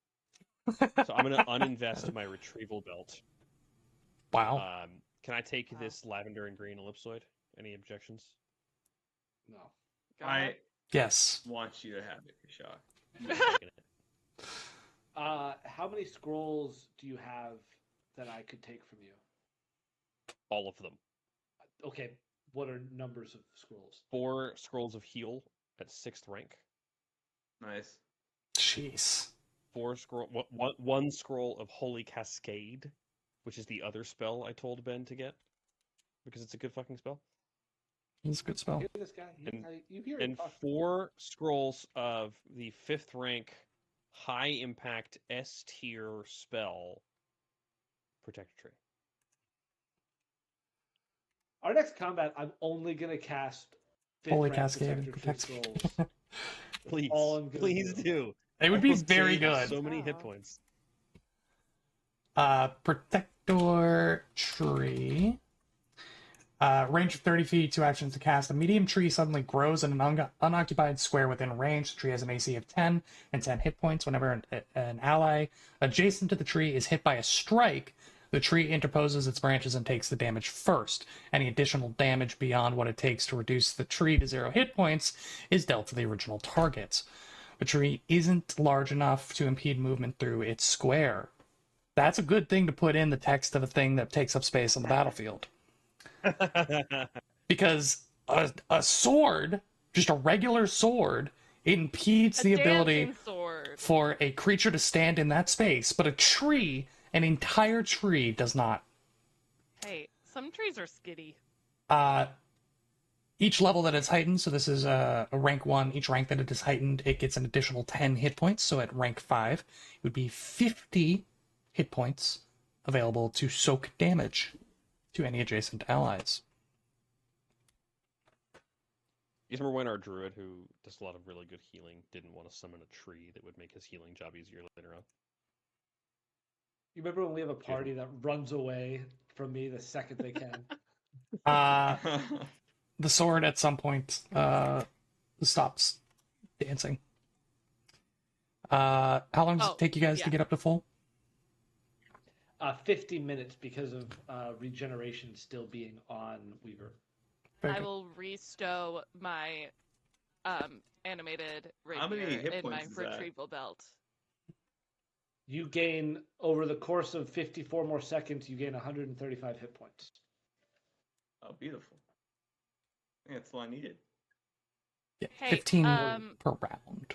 So I'm going to uninvest my retrieval belt. Wow. Can I take this lavender and green ellipsoid? Any objections? No. Go I ahead. Yes. want you to have it, Kashak. I'm taking it. How many scrolls do you have that I could take from you? All of them. Okay, what are numbers of scrolls? 4 scrolls of heal at 6th rank. Nice. Jeez. 1 scroll of Holy Cascade, which is the other spell I told Ben to get, because it's a good fucking spell. It's a good spell. Hear this guy? You hear And him talk. 4 scrolls of the 5th rank high impact S tier spell, Protector Tree. Our next combat, I'm only gonna cast Holy fifth rank Cascade and Protector Tree Protect. scrolls. Please, all I'm gonna please do. do. It would be I'll very save good. So many hit Aw. points. Protector Tree. Range of 30 feet, 2 actions to cast. A medium tree suddenly grows in an unoccupied square within range. The tree has an AC of 10 and 10 hit points. Whenever an ally adjacent to the tree is hit by a strike, the tree interposes its branches and takes the damage first. Any additional damage beyond what it takes to reduce the tree to 0 hit points is dealt to the original target. The tree isn't large enough to impede movement through its square. That's a good thing to put in the text of a thing that takes up space on the battlefield. Because a sword, just a regular sword, it impedes A the ability dancing sword. for a creature to stand in that space, but a tree, an entire tree, does not. Hey, some trees are skitty. each level that it's heightened, so this is a rank 1, each rank that it is heightened, it gets an additional 10 hit points. So at rank 5, it would be 50 hit points available to soak damage to any adjacent allies. You remember when our druid, who does a lot of really good healing, didn't want to summon a tree that would make his healing job easier later on? You remember when we have a party that runs away from me the second they can? The sword at some point stops dancing. How long does it take you guys to get up to full? 50 minutes because of regeneration still being on Weaver. Very I good. will restow my animated How many rapier hit in my points is that? retrieval belt. You gain, over the course of 54 more seconds, you gain 135 hit points. Oh, beautiful. I think that's all I needed. Yeah, Hey, 15 per round.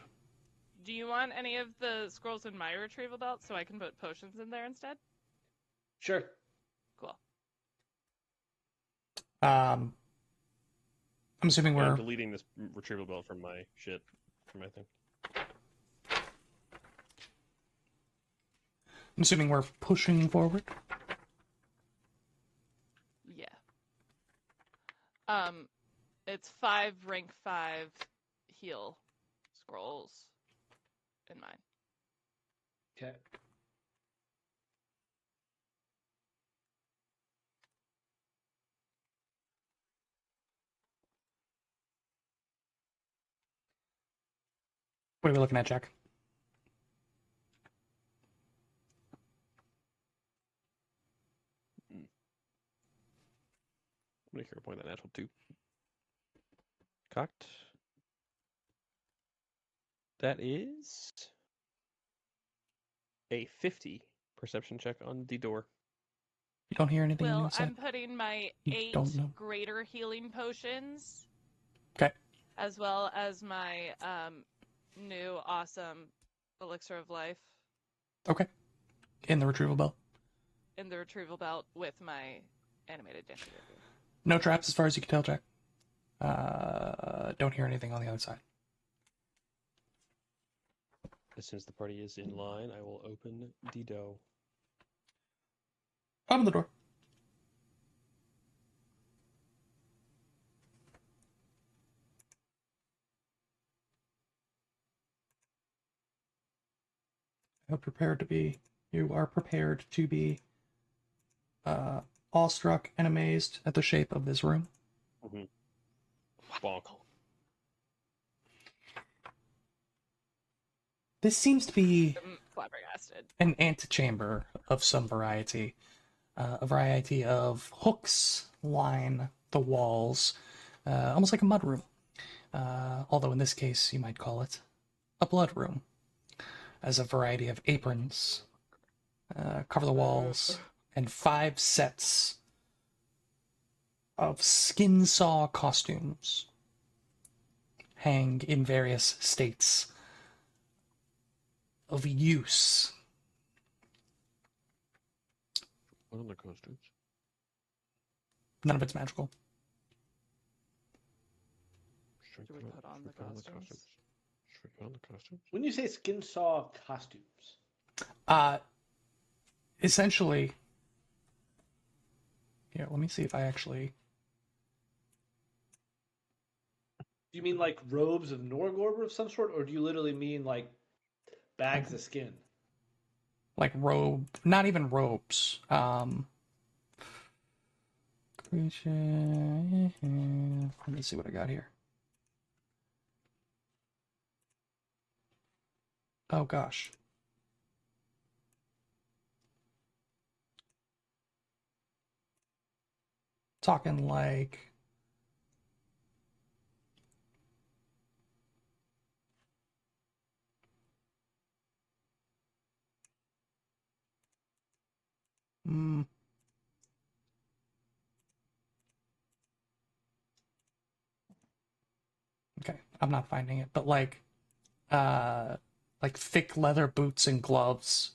Do you want any of the scrolls in my retrieval belt so I can put potions in there instead? Sure. Cool. I'm assuming Yeah, I'm we're deleting this retrieval belt from my shit, from my thing. pushing forward. Yeah. It's 5 rank 5 heal scrolls in mine. Okay. What are we looking at, Jack? I'm gonna hero point that natural 2. Cocked. That is a 50 perception check on the door. You don't hear anything on the Well, inside? I'm putting my You 8 don't know. greater healing potions. Okay. As well as my new awesome elixir of life Okay. In the retrieval belt. in the retrieval belt with my animated dancing rapier. No traps as far as you can tell, Jack. Don't hear anything on the other side. As soon as the party is in line, I will open the door. Open the door. You are prepared to be awestruck and amazed at the shape of this room. Bonk. This seems to be I'm flabbergasted. an antechamber of some variety. A variety of hooks line the walls, almost like a mudroom. Although in this case, you might call it a blood room, as a variety of aprons cover the walls, and 5 sets of skin saw costumes hang in various states of use. What are the costumes? None of it's magical. Do we put on the costumes? Should we put on the costumes? When you say skin saw costumes, Essentially, here, let me see if I actually. do you mean like robes of Norgorber of some sort, or do you literally mean like bags of skin? Like not even robes. Creature. Let me see what I got here. Oh gosh. Talking like okay, I'm not finding it, but like thick leather boots and gloves,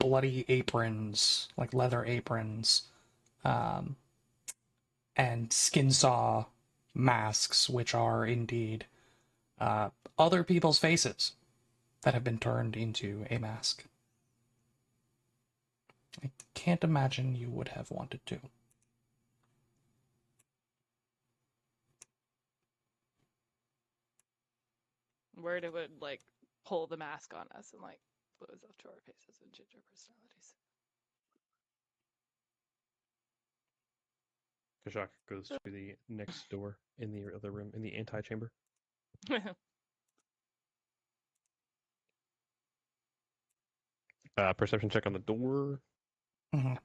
bloody aprons, like leather aprons, and skin saw masks, which are indeed other people's faces that have been turned into a mask. I can't imagine you would have wanted to. Word, it would like pull the mask on us and like close up to our faces and change our personalities. Kashak goes to the next door in the other room, in the antechamber. Perception check on the door. Mhm.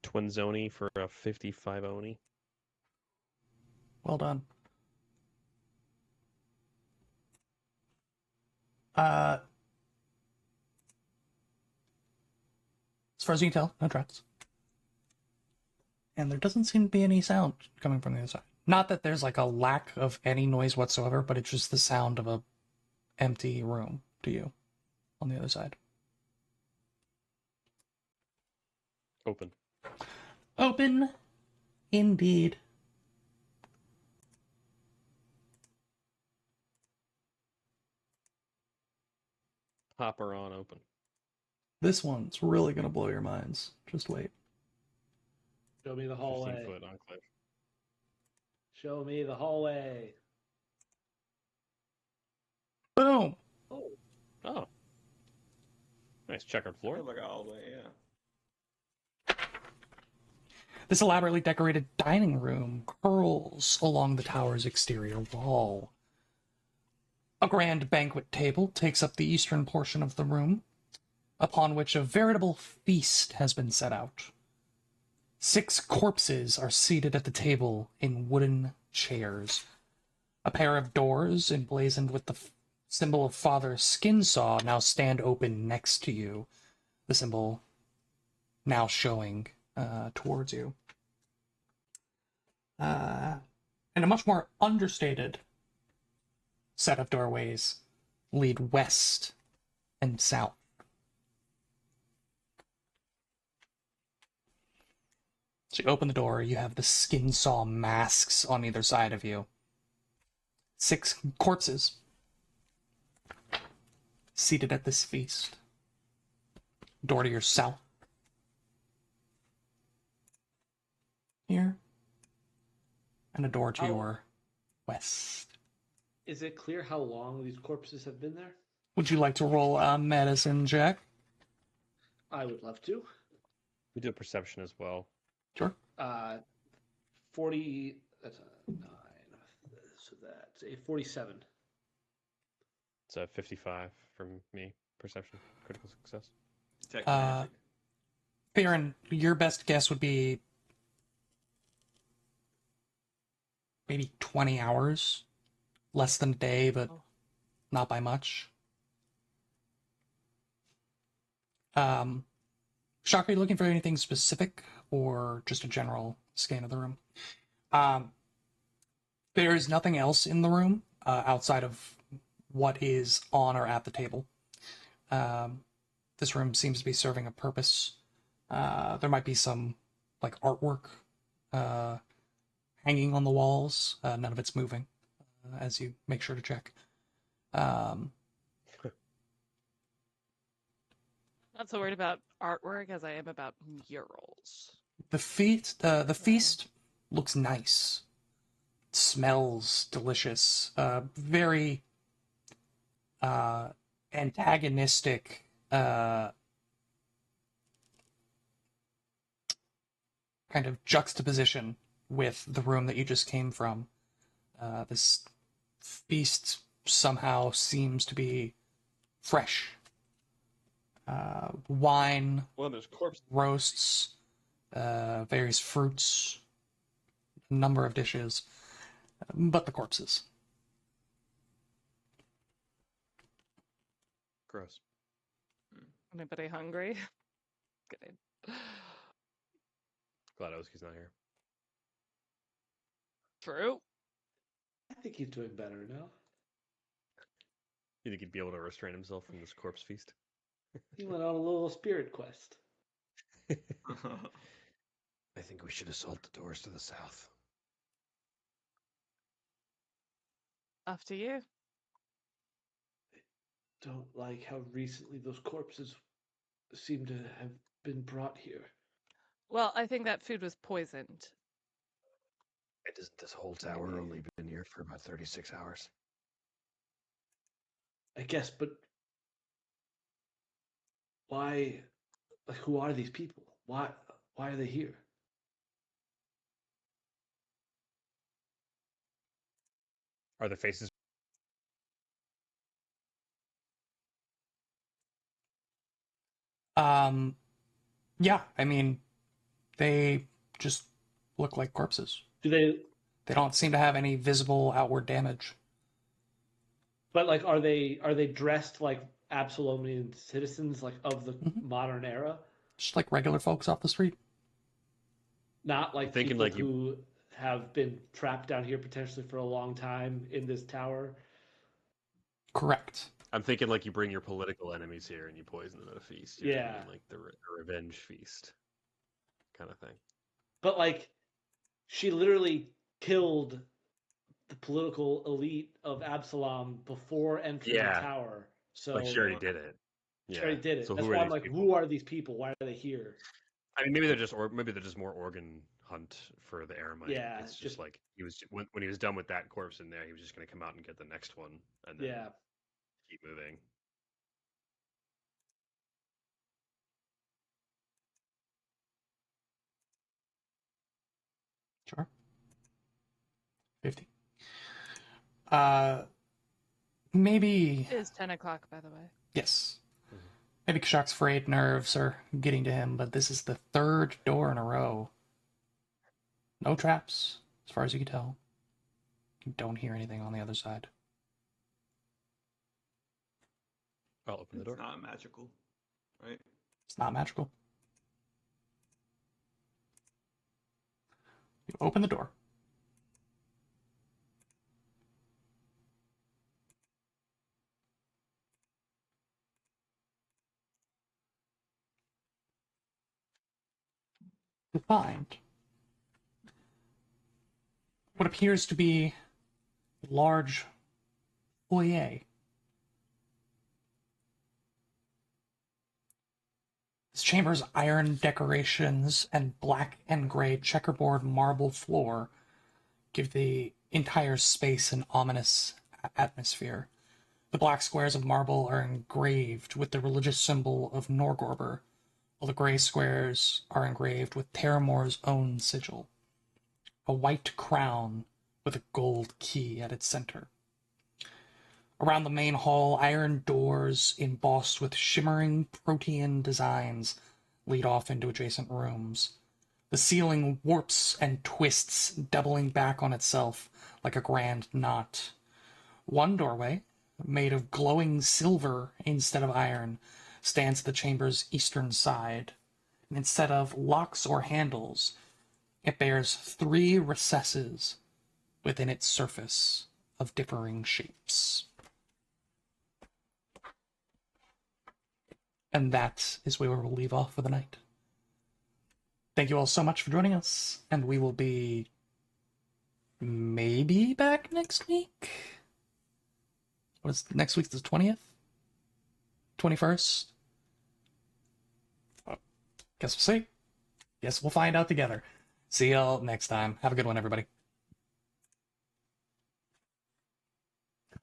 Twin Zoni for a 55 Oni. Well done. As far as you can tell, no tracks. And there doesn't seem to be any sound coming from the other side. Not that there's like a lack of any noise whatsoever, but it's just the sound of a empty room to you on the other side. Open. Open, indeed. Hopper on open. This one's really gonna blow your minds. Just wait. Show me the 15 hallway. foot enclave. Show me the hallway. Boom! Oh, Oh. Nice checkered floor. Like a hallway, yeah. This elaborately decorated dining room curls along the tower's exterior wall. A grand banquet table takes up the eastern portion of the room, upon which a veritable feast has been set out. 6 corpses are seated at the table in wooden chairs. A pair of doors emblazoned with the symbol of Father Skinsaw now stand open next to you, the symbol now showing towards you. And a much more understated set of doorways lead west and south. So you open the door, you have the Skinsaw masks on either side of you. 6 corpses seated at this feast. Door to your south. Here. And a door to Oh. your west. is it clear how long these corpses have been there? Would you like to roll a medicine check? I would love to. We do a perception as well. Sure. 40. That's a 9. So that's a 47. It's a 55 from me. Perception. Critical success. Detect Uh, magic. Farron, your best guess would be maybe 20 hours. Less than a day, but not by much. Shock, are you looking for anything specific or just a general scan of the room? There is nothing else in the room outside of what is on or at the table. This room seems to be serving a purpose. There might be some like artwork hanging on the walls. None of it's moving, as you make sure to check. Not so worried about artwork as I am about murals. The feast looks nice. It smells delicious. Very antagonistic. Kind of juxtaposition with the room that you just came from. This feast somehow seems to be fresh. Wine, Well, there's corpse. roasts, various fruits, a number of dishes, but the corpses. Gross. Anybody hungry? Good. Glad Oski's not here. True. I think he's doing better now. You think he'd be able to restrain himself from this corpse feast? He went on a little spirit quest. I think we should assault the doors to the south. Up to you. Don't like how recently those corpses seem to have been brought here. Well, I think that food was poisoned. Isn't this whole tower only been here for about 36 hours? I guess, but why? Like, who are these people? Why are they here? Are the faces? Yeah, I mean, they just look like corpses. Do they? They don't seem to have any visible outward damage. But like, are they dressed like Absalomian citizens, like of the Mhm. modern era? Just like regular folks off the street. Not like Thinking people like you- who have been trapped down here potentially for a long time in this tower. Correct. I'm thinking like you bring your political enemies here and you poison them at a feast. You know what I Yeah. mean? Like the revenge feast kind of thing. But like, she literally killed the political elite of Absalom before entering Yeah. the tower. So Like she already did it. she Yeah. already did it. So That's who why are I'm these like, people? who are these people? Why are they here? I mean, maybe they're just more organ hunt for the Aramite. Yeah, it's just just- like he was when he was done with that corpse in there, he was just going to come out and get the next one and then Yeah. keep moving. Sure. 50. Maybe. It is 10 o'clock, by the way. Yes. Maybe Kashak's frayed nerves are getting to him, but this is the third door in a row. No traps, as far as you can tell. You don't hear anything on the other side. I'll open the It's door. not magical, right? It's not magical. You open the door. You find what appears to be a large foyer. This chamber's iron decorations and black and gray checkerboard marble floor give the entire space an ominous atmosphere. The black squares of marble are engraved with the religious symbol of Norgorber, while the gray squares are engraved with Terramor's own sigil, a white crown with a gold key at its center. Around the main hall, iron doors embossed with shimmering protean designs lead off into adjacent rooms. The ceiling warps and twists, doubling back on itself like a grand knot. One doorway, made of glowing silver instead of iron, stands at the chamber's eastern side. And instead of locks or handles, it bears 3 recesses within its surface of differing shapes. And that is where we'll leave off for the night. Thank you all so much for joining us, and we will be maybe back next week? What is next week? The 20th? 21st? Well, guess we'll see. Guess we'll find out together. See y'all next time. Have a good one, everybody.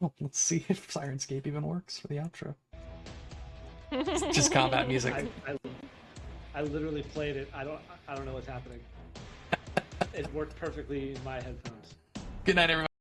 Oh, let's see if Sirenscape even works for the outro. It's just combat music. I literally played it. I don't know what's happening. It worked perfectly in my headphones. Good night, everybody.